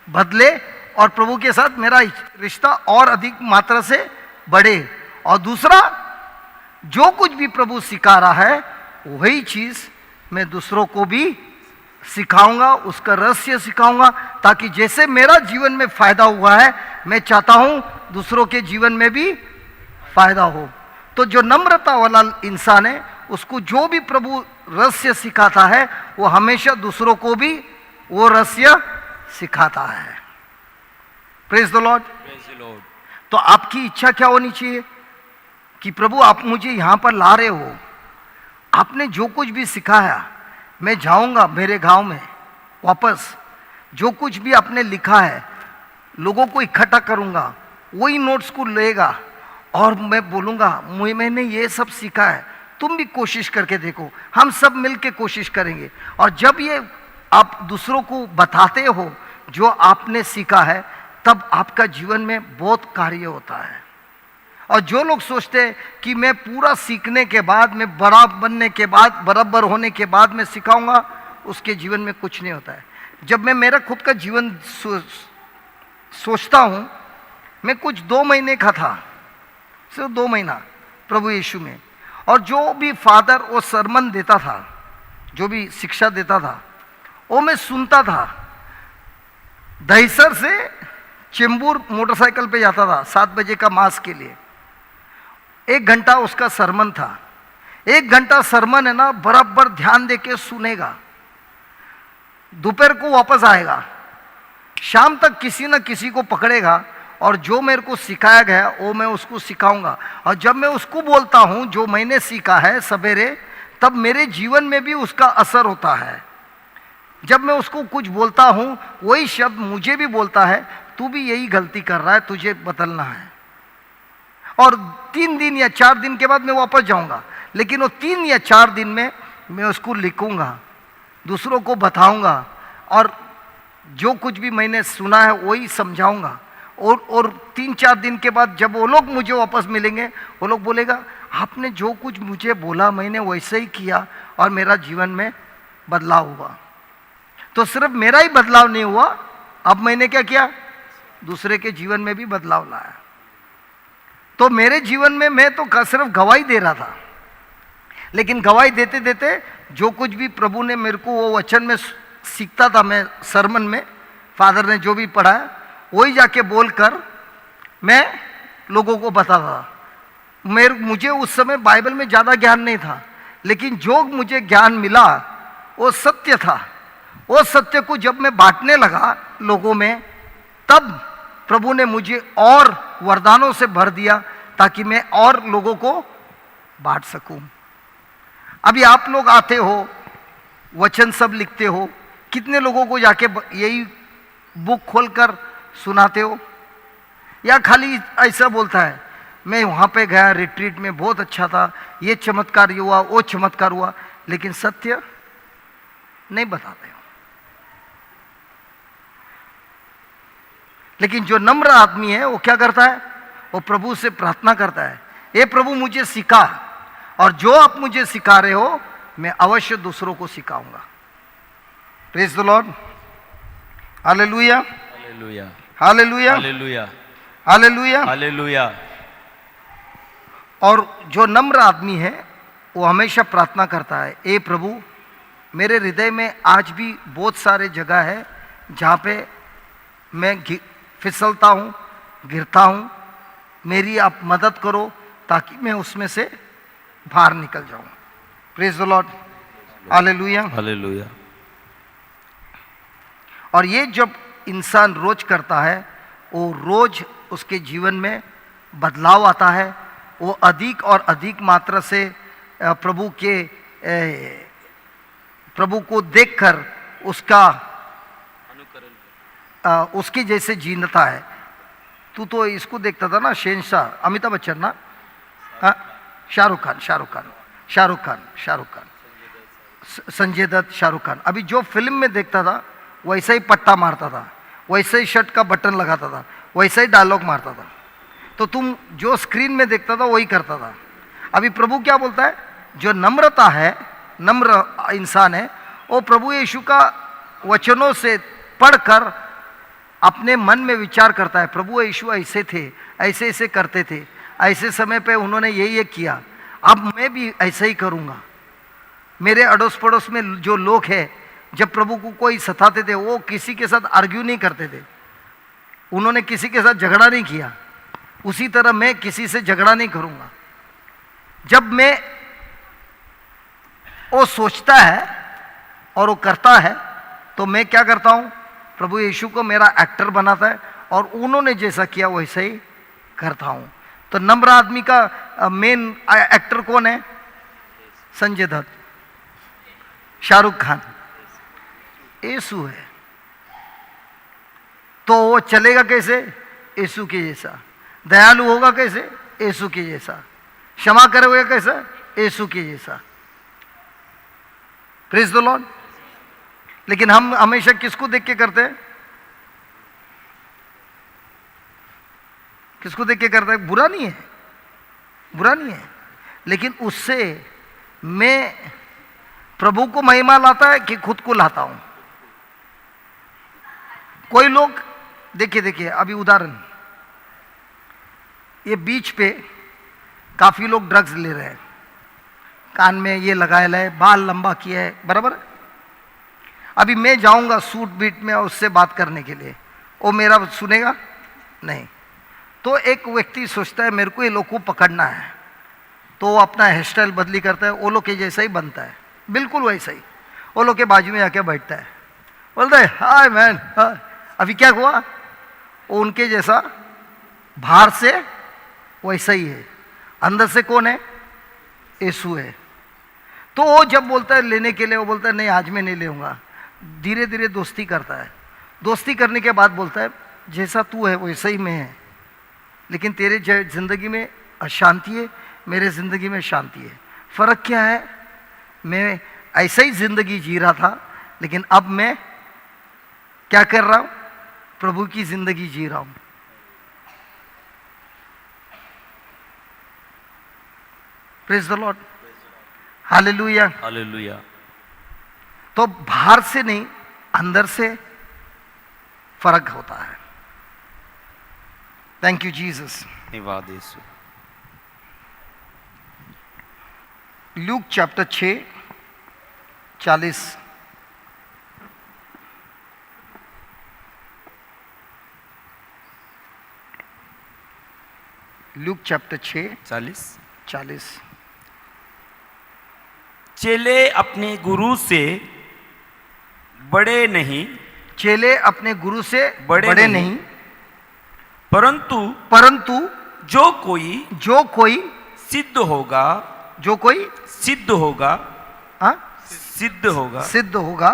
S3: बदले और प्रभु के साथ मेरा रिश्ता और अधिक मात्रा से बढ़े। और दूसरा, जो कुछ भी प्रभु सिखा रहा है वही चीज मैं दूसरों को भी सिखाऊंगा, उसका रहस्य सिखाऊंगा, ताकि जैसे मेरा जीवन में फायदा हुआ है मैं चाहता हूं दूसरों के जीवन में भी फायदा हो। तो जो नम्रता वाला इंसान है उसको जो भी प्रभु रहस्य सिखाता है वो हमेशा दूसरों को भी वो रहस्य सिखाता है। Praise the Lord. तो आपकी इच्छा क्या होनी चाहिए कि प्रभु आप मुझे यहां पर ला रहे हो, आपने जो कुछ भी सिखाया, मैं जाऊंगा मेरे गांव में वापस, जो कुछ भी आपने लिखा है लोगों को इकट्ठा करूंगा, वही नोट्स को लेगा और मैं बोलूंगा मैंने ये सब सीखा है, तुम भी कोशिश करके देखो, हम सब मिलके कोशिश करेंगे। और जब ये आप दूसरों को बताते हो जो आपने सीखा है, तब आपका जीवन में बहुत कार्य होता है। और जो लोग सोचते हैं कि मैं पूरा सीखने के बाद, मैं बड़ा बनने के बाद, बराबर होने के बाद मैं सिखाऊंगा, उसके जीवन में कुछ नहीं होता है। जब मैं मेरा खुद का जीवन सोचता हूं, मैं कुछ 2 महीने का था, सिर्फ 2 महीना प्रभु यीशु में, और जो भी फादर वो सरमन देता था, जो भी शिक्षा देता था, वो मैं सुनता था। दहीसर से चेंबूर मोटरसाइकिल पे जाता था 7 बजे का मास के लिए। 1 घंटा उसका सरमन था। 1 घंटा सरमन है ना, बराबर ध्यान देके सुनेगा, दोपहर को वापस आएगा, शाम तक किसी न किसी को पकड़ेगा और जो मेरे को सिखाया गया वो मैं उसको सिखाऊंगा। और जब मैं उसको बोलता हूं जो मैंने सीखा है सवेरे, तब मेरे जीवन में भी उसका असर होता है। जब मैं उसको कुछ बोलता हूं वही शब्द मुझे भी बोलता है, तू भी यही गलती कर रहा है, तुझे बदलना है। और 3 दिन या 4 दिन के बाद मैं वापस जाऊंगा, लेकिन वो 3 या 4 दिन में मैं उसको लिखूंगा, दूसरों को बताऊंगा, और जो कुछ भी मैंने सुना है वही समझाऊंगा। और 3-4 दिन के बाद जब वो लोग मुझे वापस मिलेंगे, वो लोग बोलेगा आपने जो कुछ मुझे बोला मैंने वैसे ही किया और मेरा जीवन में बदलाव हुआ। तो सिर्फ मेरा ही बदलाव नहीं हुआ, अब मैंने क्या किया, दूसरे के जीवन में भी बदलाव लाया। तो मेरे जीवन में मैं तो सिर्फ गवाही दे रहा था, लेकिन गवाही देते देते जो कुछ भी प्रभु ने मेरे को वो वचन में सीखता था, मैं सरमन में फादर ने जो भी पढ़ाया वही जाके बोलकर मैं लोगों को बताता था। मुझे उस समय बाइबल में ज़्यादा ज्ञान नहीं था, लेकिन जो मुझे ज्ञान मिला वो सत्य था। वो सत्य को जब मैं बांटने लगा लोगों में, तब प्रभु ने मुझे और वरदानों से भर दिया ताकि मैं और लोगों को बांट सकूं। अभी आप लोग आते हो, वचन सब लिखते हो, कितने लोगों को जाके यही बुक खोलकर सुनाते हो? या खाली ऐसा बोलता है मैं वहां पे गया रिट्रीट में, बहुत अच्छा था, ये चमत्कार हुआ, वो चमत्कार हुआ, लेकिन सत्य नहीं बताते हो। लेकिन जो नम्र आदमी है वो क्या करता है, वो प्रभु से प्रार्थना करता है, ये प्रभु मुझे सिखा, और जो आप मुझे सिखा रहे हो मैं अवश्य दूसरों को सिखाऊंगा। Praise the Lord. Hallelujah,
S4: hallelujah,
S3: hallelujah,
S4: hallelujah,
S3: hallelujah,
S4: hallelujah.
S3: और जो नम्र आदमी है वो हमेशा प्रार्थना करता है, ए प्रभु मेरे हृदय में आज भी बहुत सारे जगह है जहाँ पे मैं फिसलता हूँ, गिरता हूँ, मेरी आप मदद करो ताकि मैं उसमें से बाहर निकल जाऊँ। Praise the Lord. Hallelujah,
S4: hallelujah.
S3: और ये जब इंसान रोज करता है, वो रोज उसके जीवन में बदलाव आता है, वो अधिक और अधिक मात्रा से प्रभु को देखकर उसका उसके जैसे जीनता है। तू तो इसको देखता था ना, शहंशाह, अमिताभ बच्चन ना, शाहरुख खान, संजय दत्त, शाहरुख खान। अभी जो फिल्म में देखता था वैसा ही पट्टा मारता था, वैसे ही शर्ट का बटन लगाता था, वैसा ही डायलॉग मारता था। तो तुम जो स्क्रीन में देखता था वही करता था। अभी प्रभु क्या बोलता है, जो नम्रता है, नम्र इंसान है, वो प्रभु यीशु का वचनों से पढ़कर अपने मन में विचार करता है, प्रभु यीशु ऐसे थे, ऐसे ऐसे करते थे, ऐसे समय पे उन्होंने ये किया, अब मैं भी ऐसे ही करूँगा। मेरे अड़ोस पड़ोस में जो लोग हैं, जब प्रभु को कोई सताते थे, वो किसी के साथ आर्ग्यू नहीं करते थे, उन्होंने किसी के साथ झगड़ा नहीं किया, उसी तरह मैं किसी से झगड़ा नहीं करूँगा। जब मैं वो सोचता है और वो करता है, तो मैं क्या करता हूँ, प्रभु यीशु को मेरा एक्टर बनाता है और उन्होंने जैसा किया वैसे ही करता हूँ। तो नम्र आदमी का मेन एक्टर कौन है? संजय दत्त, शाहरुख खान, यीशु है। तो वो चलेगा कैसे? यीशु के जैसा। दयालु होगा कैसे? यीशु के जैसा। क्षमा करेगा कैसा? यीशु के जैसा। Praise the Lord. लेकिन हम हमेशा किसको देख के करते हैं? किसको देख के करते हैं? बुरा नहीं है, बुरा नहीं है, लेकिन उससे मैं प्रभु को महिमा लाता है कि खुद को लाता हूं? कोई लोग देखिए अभी उदाहरण, ये बीच पे काफी लोग ड्रग्स ले रहे हैं, कान में ये लगाया है, बाल लंबा किया है, बराबर। अभी मैं जाऊंगा सूट बीट में उससे बात करने के लिए, वो मेरा सुनेगा नहीं। तो एक व्यक्ति सोचता है मेरे को ये लोग को पकड़ना है, तो वो अपना हेयर स्टाइल बदली करता है, वो लोग के जैसा ही बनता है, बिल्कुल वैसा ही। वो लोग के बाजू में जाके बैठता है, बोलता है हाय मैन, हाय। अभी क्या हुआ? वो उनके जैसा बाहर से वैसा ही है, अंदर से कौन है? यीशु है। तो वो जब बोलता है लेने के लिए, वो बोलता है नहीं आज मैं नहीं लूँगा। धीरे धीरे दोस्ती करता है, दोस्ती करने के बाद बोलता है जैसा तू है वैसा ही मैं है, लेकिन तेरे जिंदगी में अशांति है, मेरे जिंदगी में शांति है। फर्क क्या है? मैं ऐसा ही जिंदगी जी रहा था, लेकिन अब मैं क्या कर रहा हूं? प्रभु की जिंदगी जी रहा हूं। Praise the Lord, hallelujah,
S4: hallelujah.
S3: तो बाहर से नहीं, अंदर से फर्क होता है। Thank you Jesus.
S4: धन्यवाद Yeshu.
S3: Luke chapter 6 40। Luke chapter 6 40।
S4: चेले अपने गुरु से बड़े नहीं,
S3: चेले अपने गुरु से
S4: बड़े
S3: बड़े
S4: नहीं,
S3: नहीं,
S4: परंतु
S3: जो कोई
S4: सिद्ध होगा,
S3: सिद्ध होगा,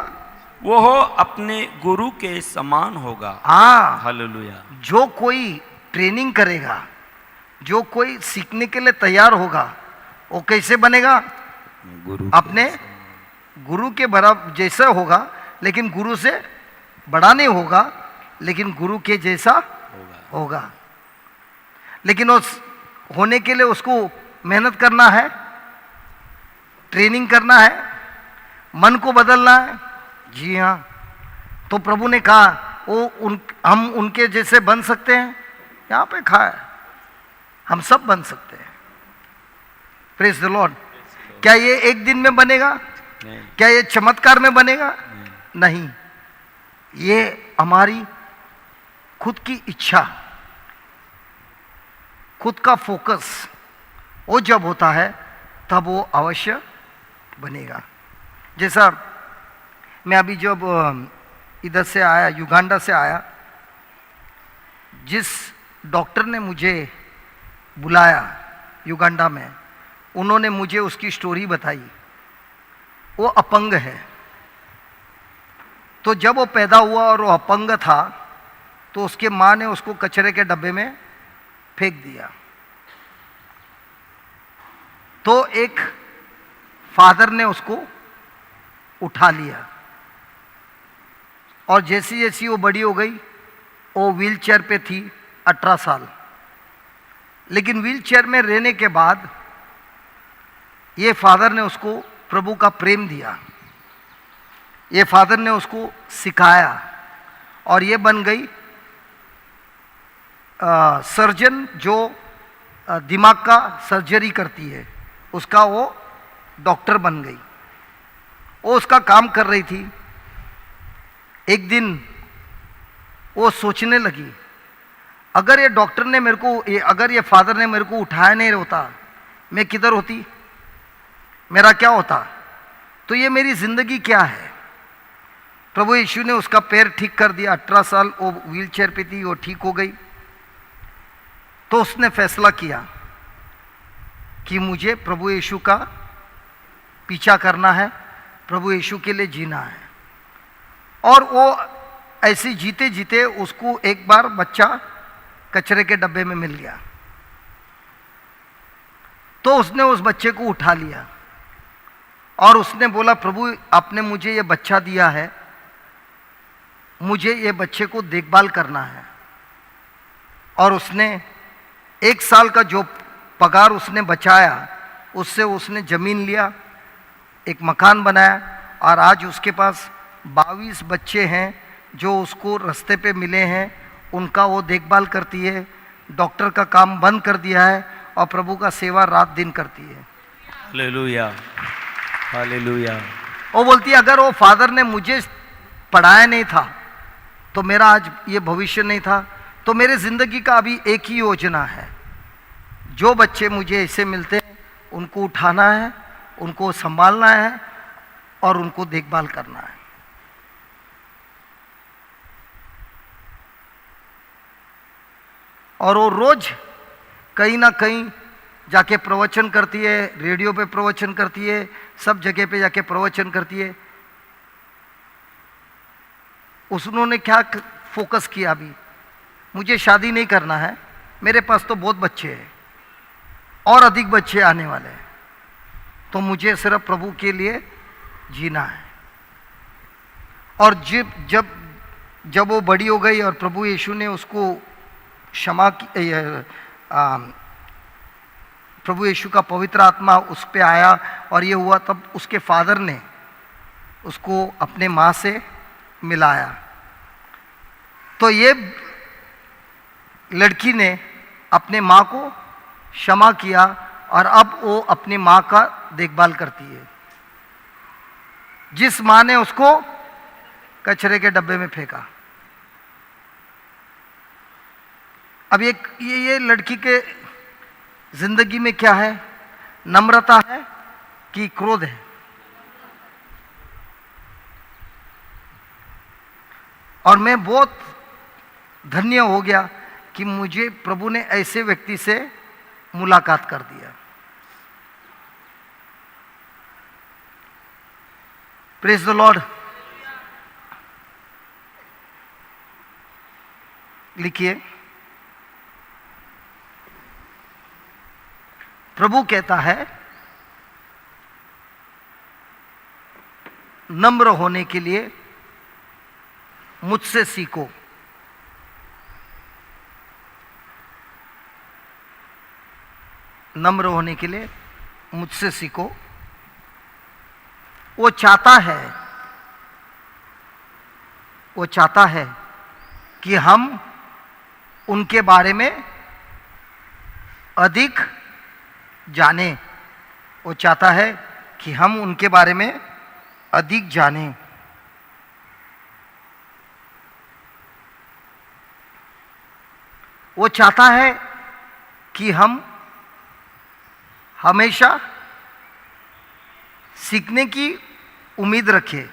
S4: वह अपने गुरु के समान होगा। हालेलुया।
S3: जो कोई ट्रेनिंग करेगा, जो कोई सीखने के लिए तैयार होगा, वो कैसे बनेगा? अपने गुरु के बराबर जैसा होगा, लेकिन गुरु से बड़ा नहीं होगा, लेकिन गुरु के जैसा होगा। लेकिन उस होने के लिए उसको मेहनत करना है, ट्रेनिंग करना है, मन को बदलना है। जी हाँ। तो प्रभु ने कहा हम उनके जैसे बन सकते हैं। यहाँ पे कहा है हम सब बन सकते हैं। Praise the Lord. क्या ये एक दिन में बनेगा?
S4: नहीं।
S3: क्या ये चमत्कार में बनेगा? नहीं। ये हमारी खुद की इच्छा, खुद का फोकस वो जब होता है तब वो अवश्य बनेगा। जैसा मैं अभी जब इधर से आया, युगांडा से आया, जिस डॉक्टर ने मुझे बुलाया युगांडा में, उन्होंने मुझे उसकी स्टोरी बताई। वो अपंग है। तो जब वो पैदा हुआ और वो अपंग था, तो उसके माँ ने उसको कचरे के डब्बे में फेंक दिया। तो एक फादर ने उसको उठा लिया, और जैसी जैसी वो बड़ी हो गई, वो व्हीलचेयर पे थी 18 साल। लेकिन व्हीलचेयर में रहने के बाद ये फादर ने उसको प्रभु का प्रेम दिया, ये फादर ने उसको सिखाया और ये बन गई सर्जन जो दिमाग का सर्जरी करती है, उसका वो डॉक्टर बन गई। वो उसका काम कर रही थी। एक दिन वो सोचने लगी, अगर ये डॉक्टर ने मेरे को अगर ये फादर ने मेरे को उठाया नहीं होता, मैं किधर होती, मेरा क्या होता, तो ये मेरी जिंदगी क्या है। प्रभु यीशु ने उसका पैर ठीक कर दिया। 18 साल वो व्हीलचेयर पे थी, वो ठीक हो गई। तो उसने फैसला किया कि मुझे प्रभु यीशु का पीछा करना है, प्रभु यीशु के लिए जीना है। और वो ऐसे जीते जीते उसको एक बार बच्चा कचरे के डब्बे में मिल गया। तो उसने उस बच्चे को उठा लिया और उसने बोला, प्रभु आपने मुझे ये बच्चा दिया है, मुझे ये बच्चे को देखभाल करना है। और उसने 1 साल का जो पगार उसने बचाया, उससे उसने जमीन लिया, एक मकान बनाया और आज उसके पास 22 बच्चे हैं जो उसको रास्ते पे मिले हैं, उनका वो देखभाल करती है। डॉक्टर का काम बंद कर दिया है और प्रभु का सेवा रात दिन करती है।
S5: Hallelujah, hallelujah.
S3: वो बोलती है, अगर वो फादर ने मुझे पढ़ाया नहीं था तो मेरा आज ये भविष्य नहीं था। तो मेरे जिंदगी का अभी एक ही योजना है, जो बच्चे मुझे ऐसे मिलते हैं उनको उठाना है, उनको संभालना है और उनको देखभाल करना है। और वो रोज कहीं ना कहीं जाके प्रवचन करती है, रेडियो पे प्रवचन करती है, सब जगह पे जाके प्रवचन करती है। उन्होंने क्या फोकस किया, अभी मुझे शादी नहीं करना है, मेरे पास तो बहुत बच्चे हैं और अधिक बच्चे आने वाले हैं, तो मुझे सिर्फ प्रभु के लिए जीना है। और जब वो बड़ी हो गई और प्रभु यीशु ने उसको क्षमा की, प्रभु यीशु का पवित्र आत्मा उस पे आया और ये हुआ, तब उसके फादर ने उसको अपने माँ से मिलाया। तो ये लड़की ने अपने माँ को क्षमा किया और अब वो अपनी माँ का देखभाल करती है, जिस माँ ने उसको कचरे के डब्बे में फेंका। अब ये लड़की के जिंदगी में क्या है, नम्रता है कि क्रोध है। और मैं बहुत धन्य हो गया कि मुझे प्रभु ने ऐसे व्यक्ति से मुलाकात कर दिया। Praise the Lord. लिखिए, प्रभु कहता है, नम्र होने के लिए मुझसे सीखो। नम्र होने के लिए मुझसे सीखो। वो चाहता है कि हम उनके बारे में अधिक जाने। वो चाहता है कि हम उनके बारे में अधिक जानें। वो चाहता है कि हम हमेशा सीखने की उम्मीद रखें,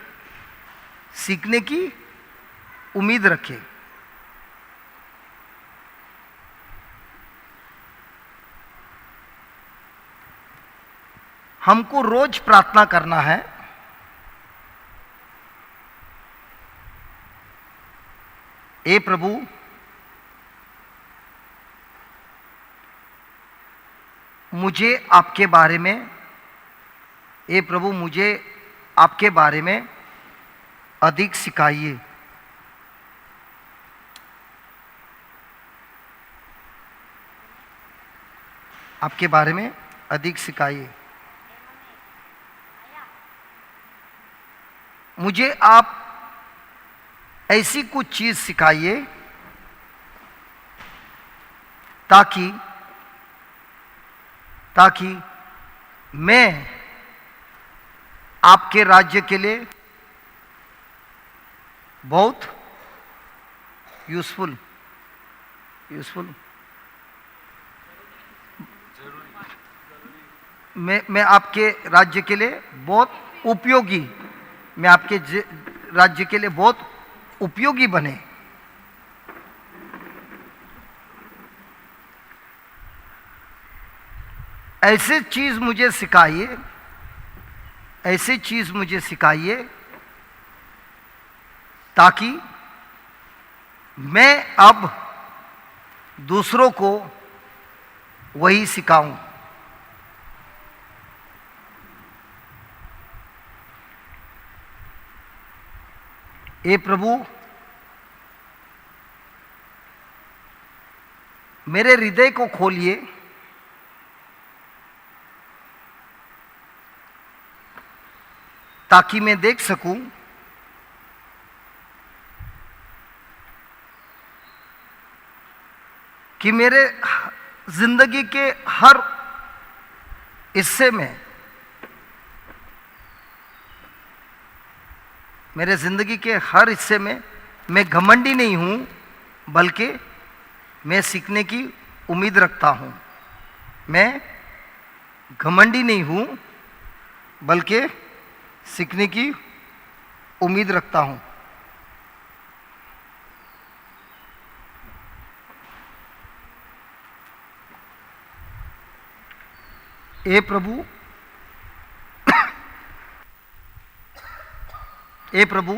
S3: सीखने की उम्मीद रखें। हमको रोज प्रार्थना करना है, हे प्रभु मुझे आपके बारे में, हे प्रभु मुझे आपके बारे में अधिक सिखाइए। आपके बारे में अधिक सिखाइए। मुझे आप ऐसी कुछ चीज सिखाइए ताकि मैं आपके राज्य के लिए बहुत यूजफुल मैं आपके राज्य के लिए बहुत उपयोगी, मैं आपके राज्य के लिए बहुत उपयोगी बने। ऐसे चीज मुझे सिखाइए ताकि मैं अब दूसरों को वही सिखाऊं। हे प्रभु, मेरे हृदय को खोलिए ताकि मैं देख सकूं कि मेरे जिंदगी के हर हिस्से में, मैं घमंडी नहीं हूं, बल्कि मैं सीखने की उम्मीद रखता हूं। मैं घमंडी नहीं हूं, बल्कि सीखने की उम्मीद रखता हूं। हे प्रभु,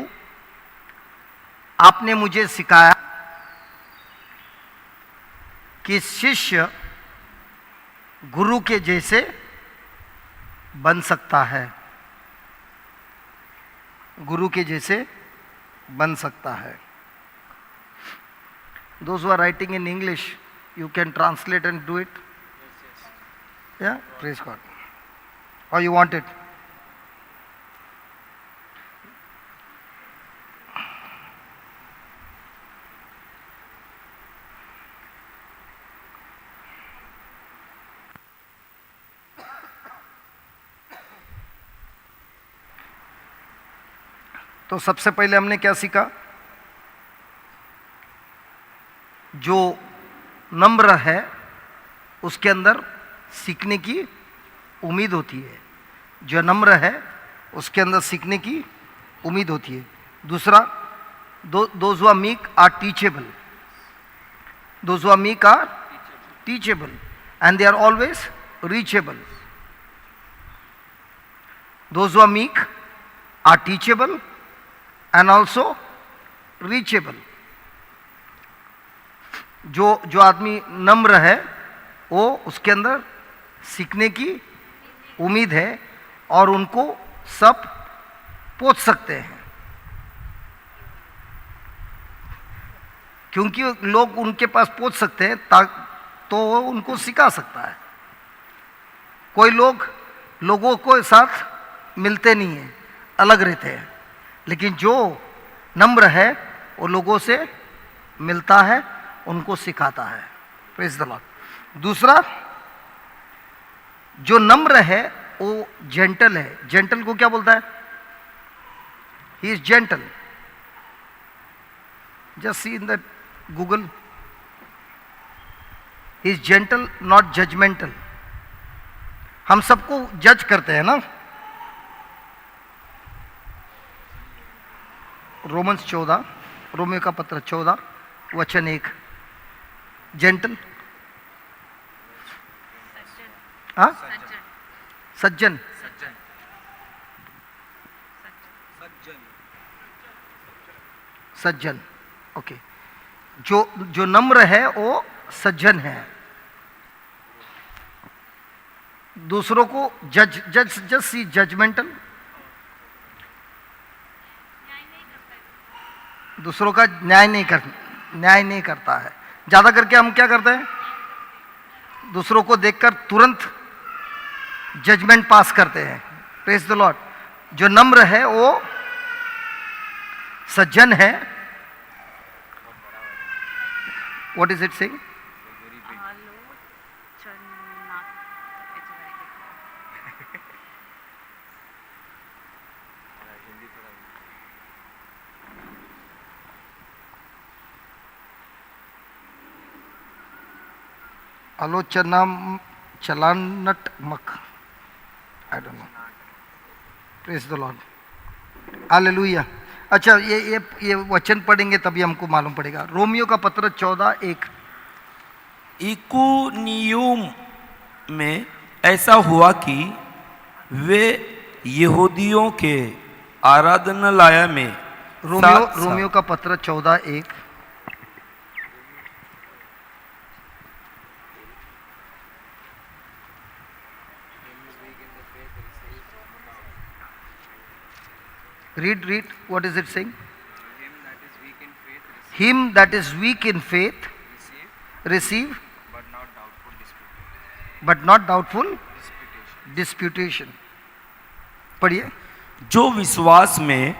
S3: आपने मुझे सिखाया कि शिष्य गुरु के जैसे बन सकता है, Those who are writing in English, you can translate and do it. Yeah, praise God. Or you want it? तो सबसे पहले हमने क्या सीखा? जो नम्र है उसके अंदर सीखने की उम्मीद होती है। जो नम्र है उसके अंदर सीखने की उम्मीद होती है। दूसरा, those who are meek are teachable. Those who are meek are teachable and they are always reachable. Those who are meek are teachable and also reachable. जो आदमी नम्र है वो उसके अंदर सीखने की उम्मीद है और उनको सब पूछ सकते हैं, क्योंकि लोग उनके पास पूछ सकते हैं तो वो उनको सिखा सकता है। कोई लोगों को साथ मिलते नहीं है, अलग रहते हैं, लेकिन जो नम्र है वो लोगों से मिलता है, उनको सिखाता है। Praise the Lord. दूसरा, जो नम्र है वो जेंटल है। जेंटल को क्या बोलता है? He is gentle. Just see in the Google, he is gentle, not judgmental. हम सबको जज करते हैं ना। रोमन्स 14, रोमियो का पत्र 14 वचन 1। जेंटल, हाँ, सज्जन, सज्जन, ओके। जो नम्र है वो सज्जन है। दूसरों को जजमेंटल, दूसरों का न्याय नहीं करता है। ज्यादा करके हम क्या करते हैं? दूसरों को देखकर तुरंत जजमेंट पास करते हैं। Praise the Lord. जो नम्र है वो सज्जन है। What is it saying? आलोचना चलानटमक, I don't know. Praise the Lord, hallelujah. अच्छा, ये वचन पढ़ेंगे तभी हमको मालूम पड़ेगा। रोमियो का पत्र 14:1।
S4: इकुनियुम में ऐसा हुआ कि वे यहूदियों के आराधनालय में
S3: रोमियो का पत्र 14:1। Read. What is it saying? Him that is weak in faith, receive, but not doubtful disputation. पढ़िए।
S4: जो विश्वास में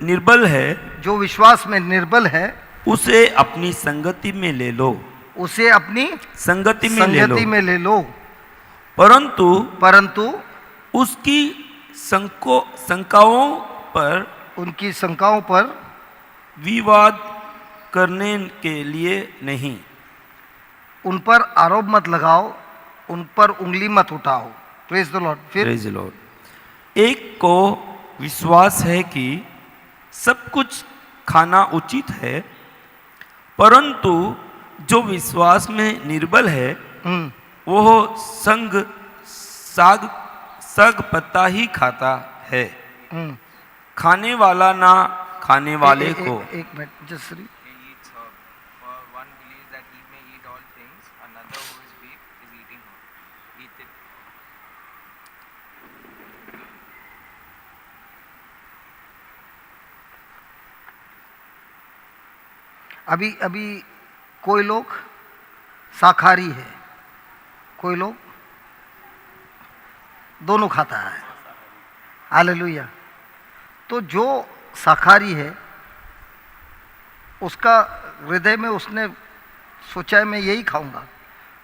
S4: निर्बल है,
S3: जो विश्वास में निर्बल है,
S4: उसे अपनी संगति में ले लो,
S3: उसे अपनी
S4: संगति में ले लो। परंतु उसकी उनकी शंकाओं पर विवाद करने के लिए नहीं।
S3: उन पर आरोप मत लगाओ, उन पर उंगली मत उठाओ। Praise the Lord. फिर
S4: प्रेज द लॉर्ड। एक को विश्वास है कि सब कुछ खाना उचित है, परंतु जो विश्वास में निर्बल है वो साग पत्ता ही खाता है, खाने वाला ना खाने वाले को।
S3: एक मिनट जसरी। अभी कोई लोग शाकाहारी है, कोई लोग दोनों खाता है। हालेलुया। तो जो शाकाहारी है उसका हृदय में उसने सोचा है मैं यही खाऊंगा,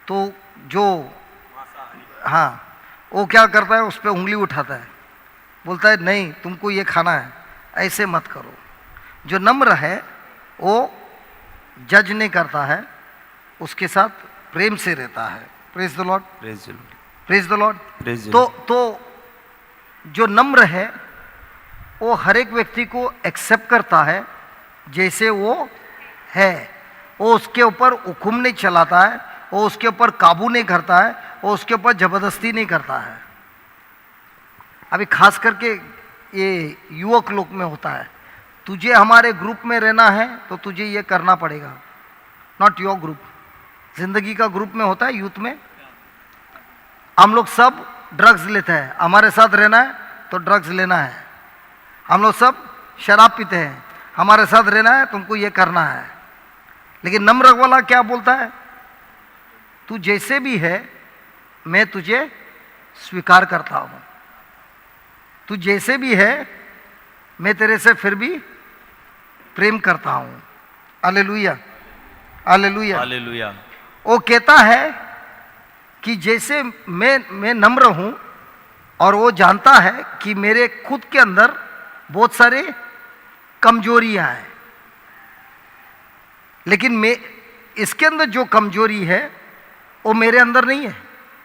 S3: तो जो वो क्या करता है, उस पर उंगली उठाता है, बोलता है नहीं तुमको ये खाना है, ऐसे मत करो। जो नम्र है वो जज नहीं करता है, उसके साथ प्रेम से रहता है। Praise the Lord. Praise the Lord. तो जो नम्र है वो हर एक व्यक्ति को एक्सेप्ट करता है जैसे वो है। वो उसके ऊपर हुक्म नहीं चलाता है, वो उसके ऊपर काबू नहीं करता है, वो उसके ऊपर जबरदस्ती नहीं करता है। अभी खास करके ये युवक लोग में होता है, तुझे हमारे ग्रुप में रहना है तो तुझे ये करना पड़ेगा, नॉट योर ग्रुप। जिंदगी का ग्रुप में होता है, यूथ में हम लोग सब ड्रग्स लेते हैं, हमारे साथ रहना है तो ड्रग्स लेना है। हम लोग सब शराब पीते हैं, हमारे साथ रहना है तुमको ये करना है। लेकिन नम्र वाला क्या बोलता है, तू जैसे भी है मैं तुझे स्वीकार करता हूं, तू जैसे भी है मैं तेरे से फिर भी प्रेम करता हूं। Hallelujah, hallelujah,
S4: hallelujah.
S3: वो कहता है कि जैसे मैं नम्र हूं और वो जानता है कि मेरे खुद के अंदर बहुत सारे कमजोरियां हैं, लेकिन मैं इसके अंदर जो कमजोरी है वो मेरे अंदर नहीं है,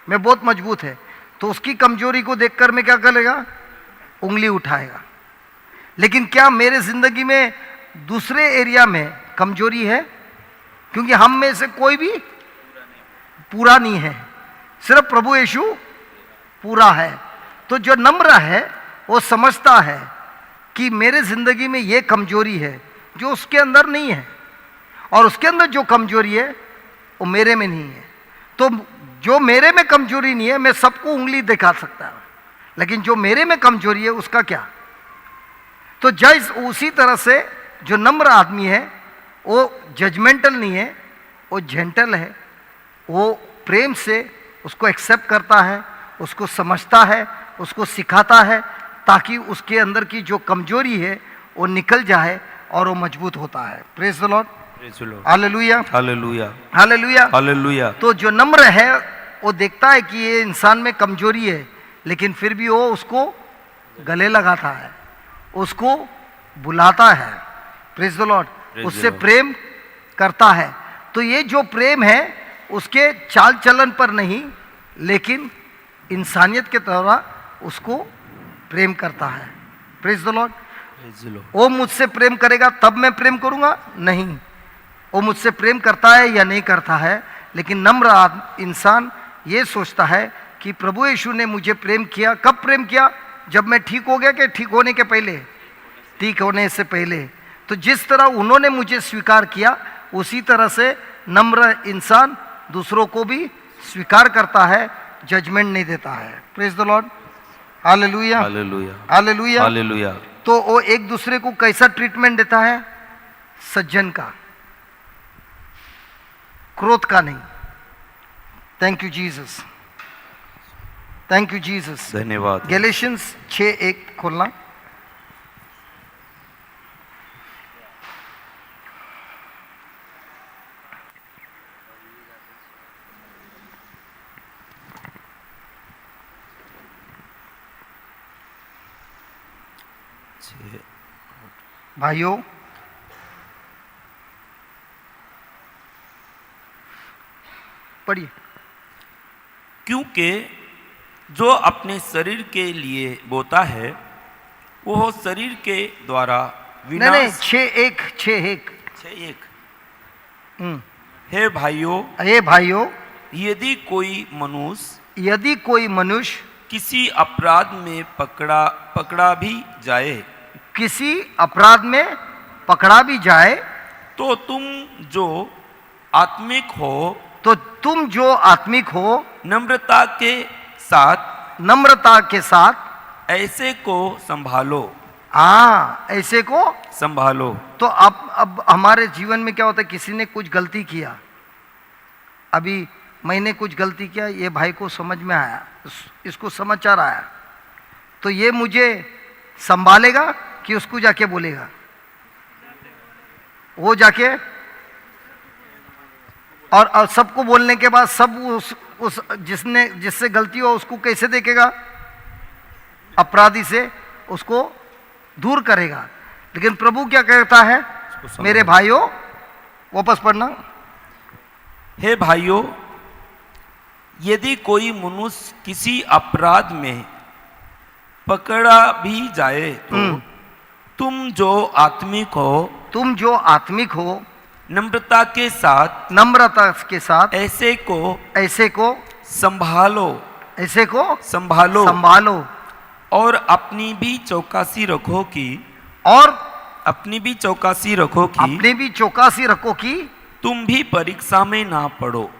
S3: मैं बहुत मजबूत है। तो उसकी कमजोरी को देखकर मैं क्या करेगा, उंगली उठाएगा। लेकिन क्या मेरे जिंदगी में दूसरे एरिया में कमजोरी है? क्योंकि हम में से कोई भी पूरा नहीं है, सिर्फ प्रभु यीशु पूरा है। तो जो नम्र है वो समझता है कि मेरे जिंदगी में ये कमजोरी है जो उसके अंदर नहीं है, और उसके अंदर जो कमजोरी है वो मेरे में नहीं है। तो जो मेरे में कमजोरी नहीं है मैं सबको उंगली दिखा सकता हूं, लेकिन जो मेरे में कमजोरी है उसका क्या? तो जज उसी तरह से जो नम्र आदमी है वो जजमेंटल नहीं है, वो जेंटल है, वो प्रेम से उसको एक्सेप्ट करता है, उसको समझता है, उसको सिखाता है, ताकि उसके अंदर की जो कमजोरी है वो निकल जाए और वो मजबूत होता है। Praise the Lord, hallelujah,
S4: hallelujah,
S3: hallelujah.
S4: Hallelujah.
S3: तो जो नम्र है वो देखता है कि ये इंसान में कमजोरी है, लेकिन फिर भी वो उसको गले लगाता है, उसको बुलाता है। प्रेज द लॉर्ड, उससे प्रेम करता है। तो ये जो प्रेम है उसके चाल चलन पर नहीं, लेकिन इंसानियत के द्वारा उसको प्रेम करता है। Praise the Lord. वो मुझसे प्रेम करेगा तब मैं प्रेम करूंगा? नहीं, वो मुझसे प्रेम करता है या नहीं करता है, लेकिन नम्र इंसान ये सोचता है कि प्रभु यीशु ने मुझे प्रेम किया। कब प्रेम किया? जब मैं ठीक हो गया कि ठीक होने के पहले? ठीक होने से पहले। तो जिस तरह उन्होंने मुझे स्वीकार किया, उसी तरह से नम्र इंसान दूसरों को भी स्वीकार करता है, जजमेंट नहीं देता है। Praise the Lord, hallelujah,
S4: hallelujah,
S3: hallelujah,
S4: hallelujah.
S3: तो वो एक दूसरे को कैसा ट्रीटमेंट देता है? सज्जन का, क्रोध का नहीं। Thank you Jesus, thank you Jesus,
S4: धन्यवाद।
S3: गैलेशियंस 6:1 खोलना। भाइयों, पढ़िए।
S4: क्योंकि जो अपने शरीर के लिए बोता है वो शरीर के द्वारा
S3: नहीं नहीं,
S4: विनाश।
S3: 6:1
S4: हे भाइयों,
S3: हे भाइयों,
S4: यदि कोई मनुष्य
S3: यदि कोई मनुष्य
S4: किसी अपराध में पकड़ा भी जाए,
S3: किसी अपराध में पकड़ा भी जाए,
S4: तो तुम जो आत्मिक हो,
S3: तो तुम जो आत्मिक हो,
S4: नम्रता के साथ
S3: ऐसे को
S4: संभालो।
S3: हाँ, ऐसे को
S4: संभालो।
S3: तो अब हमारे जीवन में क्या होता है? किसी ने कुछ गलती किया, अभी मैंने कुछ गलती किया, ये भाई को समझ में आया, इसको समाचार आया, तो ये मुझे संभालेगा कि उसको जाके बोलेगा? वो जाके और सबको बोलने के बाद सब उस जिससे गलती हो उसको कैसे देखेगा? अपराधी से उसको दूर करेगा। लेकिन प्रभु क्या कहता है? मेरे भाइयों, वापस पढ़ना।
S4: हे भाइयों, यदि कोई मनुष्य किसी अपराध में पकड़ा भी जाए, तो तुम जो आत्मिक हो, नम्रता के साथ ऐसे को संभालो, और अपनी भी चौकसी रखो कि तुम भी परीक्षा में ना पड़ो।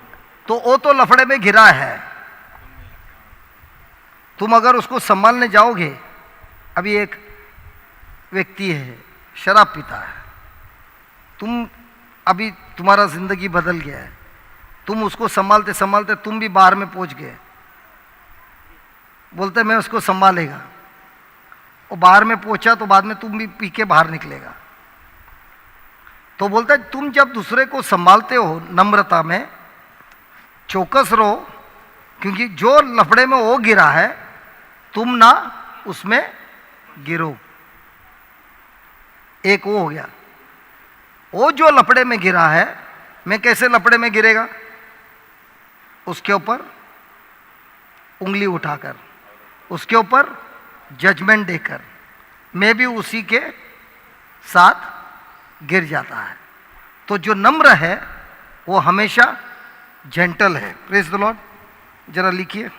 S3: तो वो तो लफड़े में घिरा है, तुम अगर उसको संभालने जाओगे। अभी एक व्यक्ति है, शराब पीता है, अभी तुम्हारा जिंदगी बदल गया है, तुम उसको संभालते संभालते तुम भी बाहर में पहुंच गए, बोलते मैं उसको संभालेगा, वो बाहर में पहुंचा तो बाद में तुम भी पी के बाहर निकलेगा। तो बोलता है तुम जब दूसरे को संभालते हो नम्रता में, चौकस रहो, क्योंकि जो लफड़े में वो गिरा है तुम ना उसमें गिरो। एक वो हो गया। वो जो लफड़े में गिरा है, मैं कैसे लफड़े में गिरेगा? उसके ऊपर उंगली उठाकर, उसके ऊपर जजमेंट देकर मैं भी उसी के साथ गिर जाता है। तो जो नम्र है वो हमेशा जेंटल है। Praise the Lord. जरा लिखिए।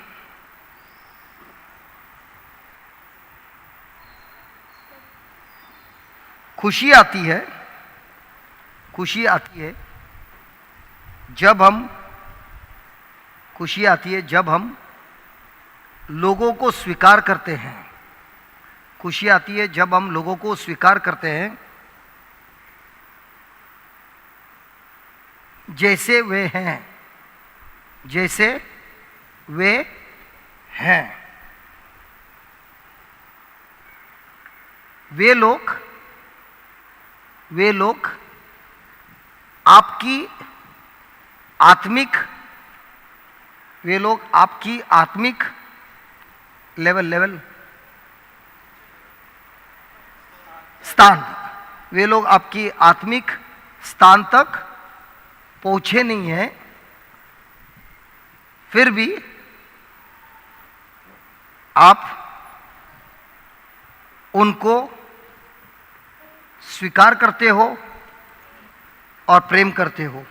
S3: खुशी आती है जब हम लोगों को स्वीकार करते हैं। खुशी आती है जब हम लोगों को स्वीकार करते हैं जैसे वे हैं। जैसे वे हैं। वे लोग आपकी आत्मिक लेवल स्थान, वे लोग आपकी आत्मिक स्थान तक पहुंचे नहीं हैं, फिर भी आप उनको स्वीकार करते हो और प्रेम करते हो।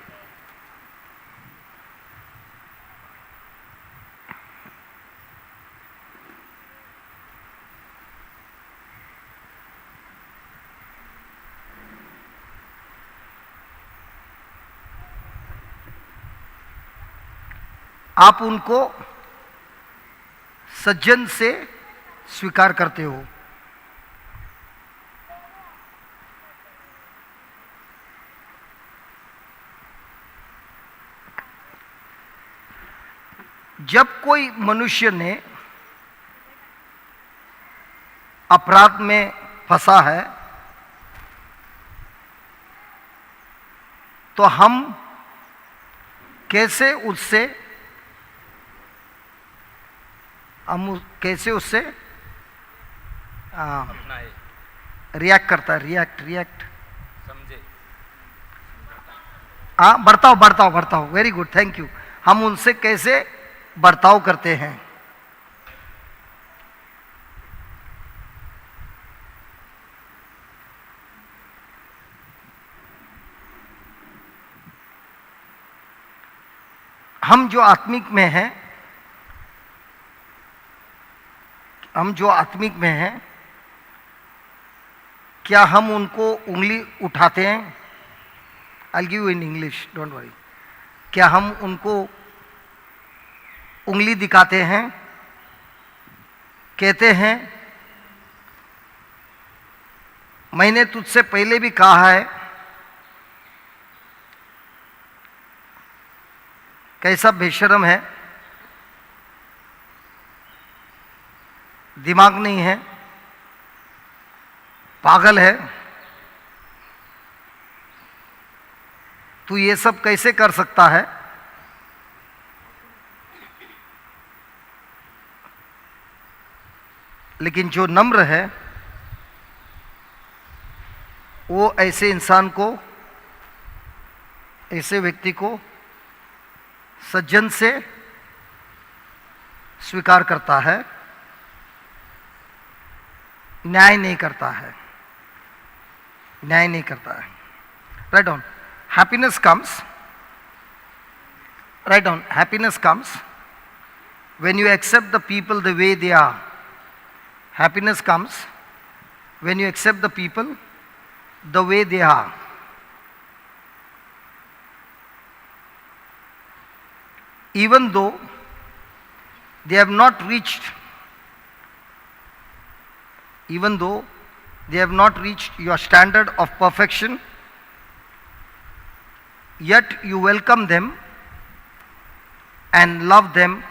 S3: आप उनको सज्जन से स्वीकार करते हो। जब कोई मनुष्य ने अपराध में फंसा है तो हम कैसे उससे रिएक्ट करता है, रिएक्ट
S4: समझे।
S3: बर्ताव, वेरी गुड, थैंक यू। हम उनसे कैसे बर्ताव करते हैं। हम जो आत्मिक में हैं, क्या हम उनको उंगली उठाते हैं? I'll give you in English, don't worry. क्या हम उनको उंगली दिखाते हैं, कहते हैं मैंने तुझसे पहले भी कहा है? कैसा बेशर्म है, दिमाग नहीं है, पागल है, तू ये सब कैसे कर सकता है? लेकिन जो नम्र है वो ऐसे इंसान को, ऐसे व्यक्ति को सज्जन से स्वीकार करता है, न्याय नहीं करता है। Write down, happiness comes when you accept the people the way they are. Happiness comes when you accept the people the way they are. Even though they have not reached your standard of perfection, yet you welcome them and love them.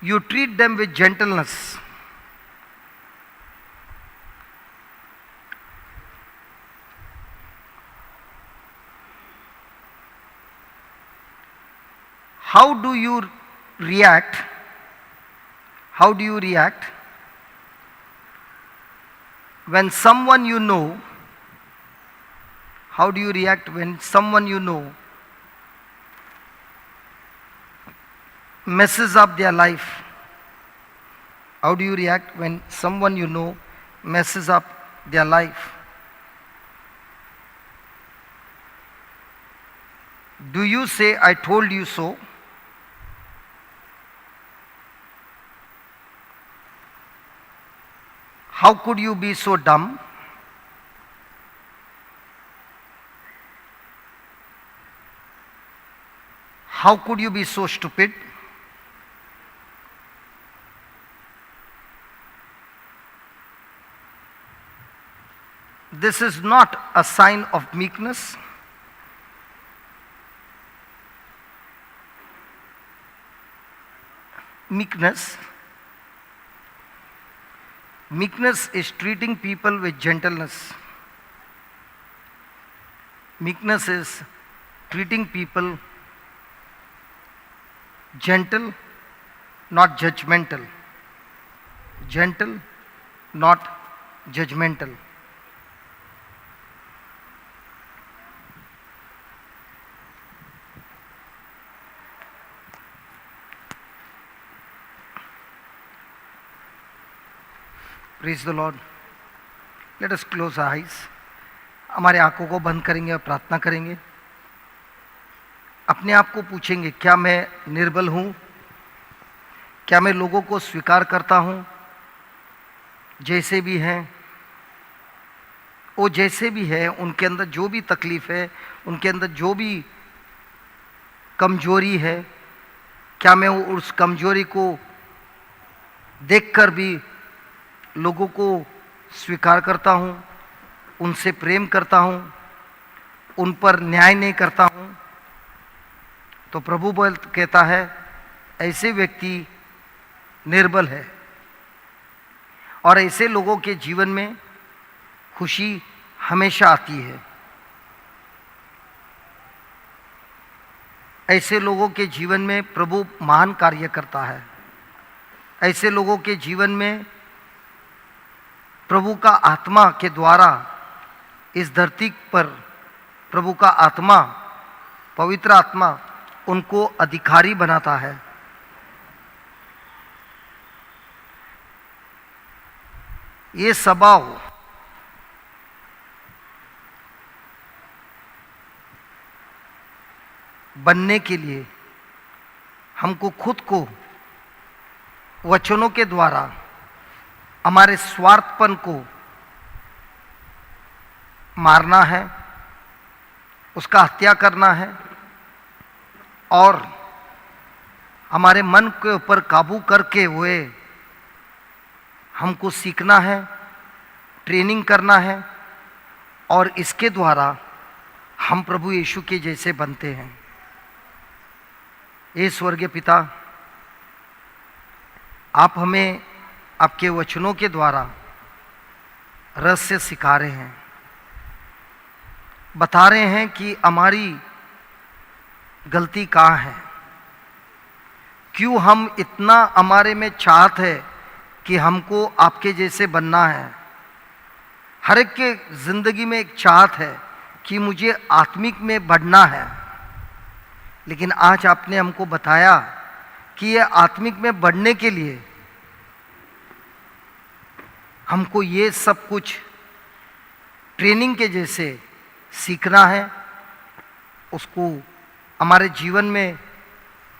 S3: You treat them with gentleness. How do you react when someone you know messes up their life? How do you react when someone you know messes up their life? Do you say, I told you so? How could you be so dumb? How could you be so stupid? This is not a sign of meekness. Meekness is treating people with gentleness. Meekness is treating people gentle, not judgmental. Gentle, not judgmental. Praise the Lord. Let us close our eyes. हमारे आंखों को बंद करेंगे और प्रार्थना करेंगे. अपने आप को पूछेंगे, क्या मैं निर्बल हूँ? क्या मैं लोगों को स्वीकार करता हूँ जैसे भी हैं? वो जैसे भी है, उनके अंदर जो भी तकलीफ है, उनके अंदर जो भी कमजोरी है, क्या मैं उस कमजोरी को देखकर भी लोगों को स्वीकार करता हूँ, उनसे प्रेम करता हूँ, उन पर न्याय नहीं करता हूँ? तो प्रभु कहता है, ऐसे व्यक्ति निर्बल है. और ऐसे लोगों के जीवन में खुशी हमेशा आती है. ऐसे लोगों के जीवन में प्रभु महान कार्य करता है. ऐसे लोगों के जीवन में प्रभु का आत्मा के द्वारा इस धरती पर प्रभु का आत्मा, पवित्र आत्मा उनको अधिकारी बनाता है. ये स्वभाव बनने के लिए हमको खुद को वचनों के द्वारा हमारे स्वार्थपन को मारना है, उसका हत्या करना है और हमारे मन के ऊपर काबू करके हुए हमको सीखना है, ट्रेनिंग करना है और इसके द्वारा हम प्रभु यीशु के जैसे बनते हैं. ये स्वर्गीय पिता, आप हमें आपके वचनों के द्वारा रहस्य सिखा रहे हैं, बता रहे हैं कि हमारी गलती कहाँ है, क्यों हम इतना हमारे में चाहत है कि हमको आपके जैसे बनना है. हर एक के जिंदगी में एक चाहत है कि मुझे आत्मिक में बढ़ना है, लेकिन आज आपने हमको बताया कि ये आत्मिक में बढ़ने के लिए हमको ये सब कुछ ट्रेनिंग के जैसे सीखना है, उसको हमारे जीवन में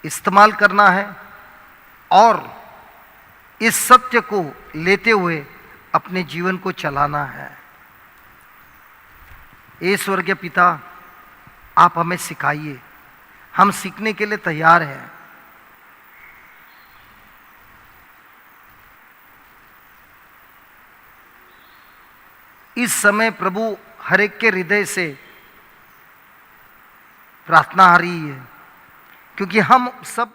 S3: इस्तेमाल करना है और इस सत्य को लेते हुए अपने जीवन को चलाना है. ये स्वर्गीय पिता, आप हमें सिखाइए, हम सीखने के लिए तैयार हैं. इस समय प्रभु हर एक के हृदय से प्रार्थना आ रही है, क्योंकि हम सब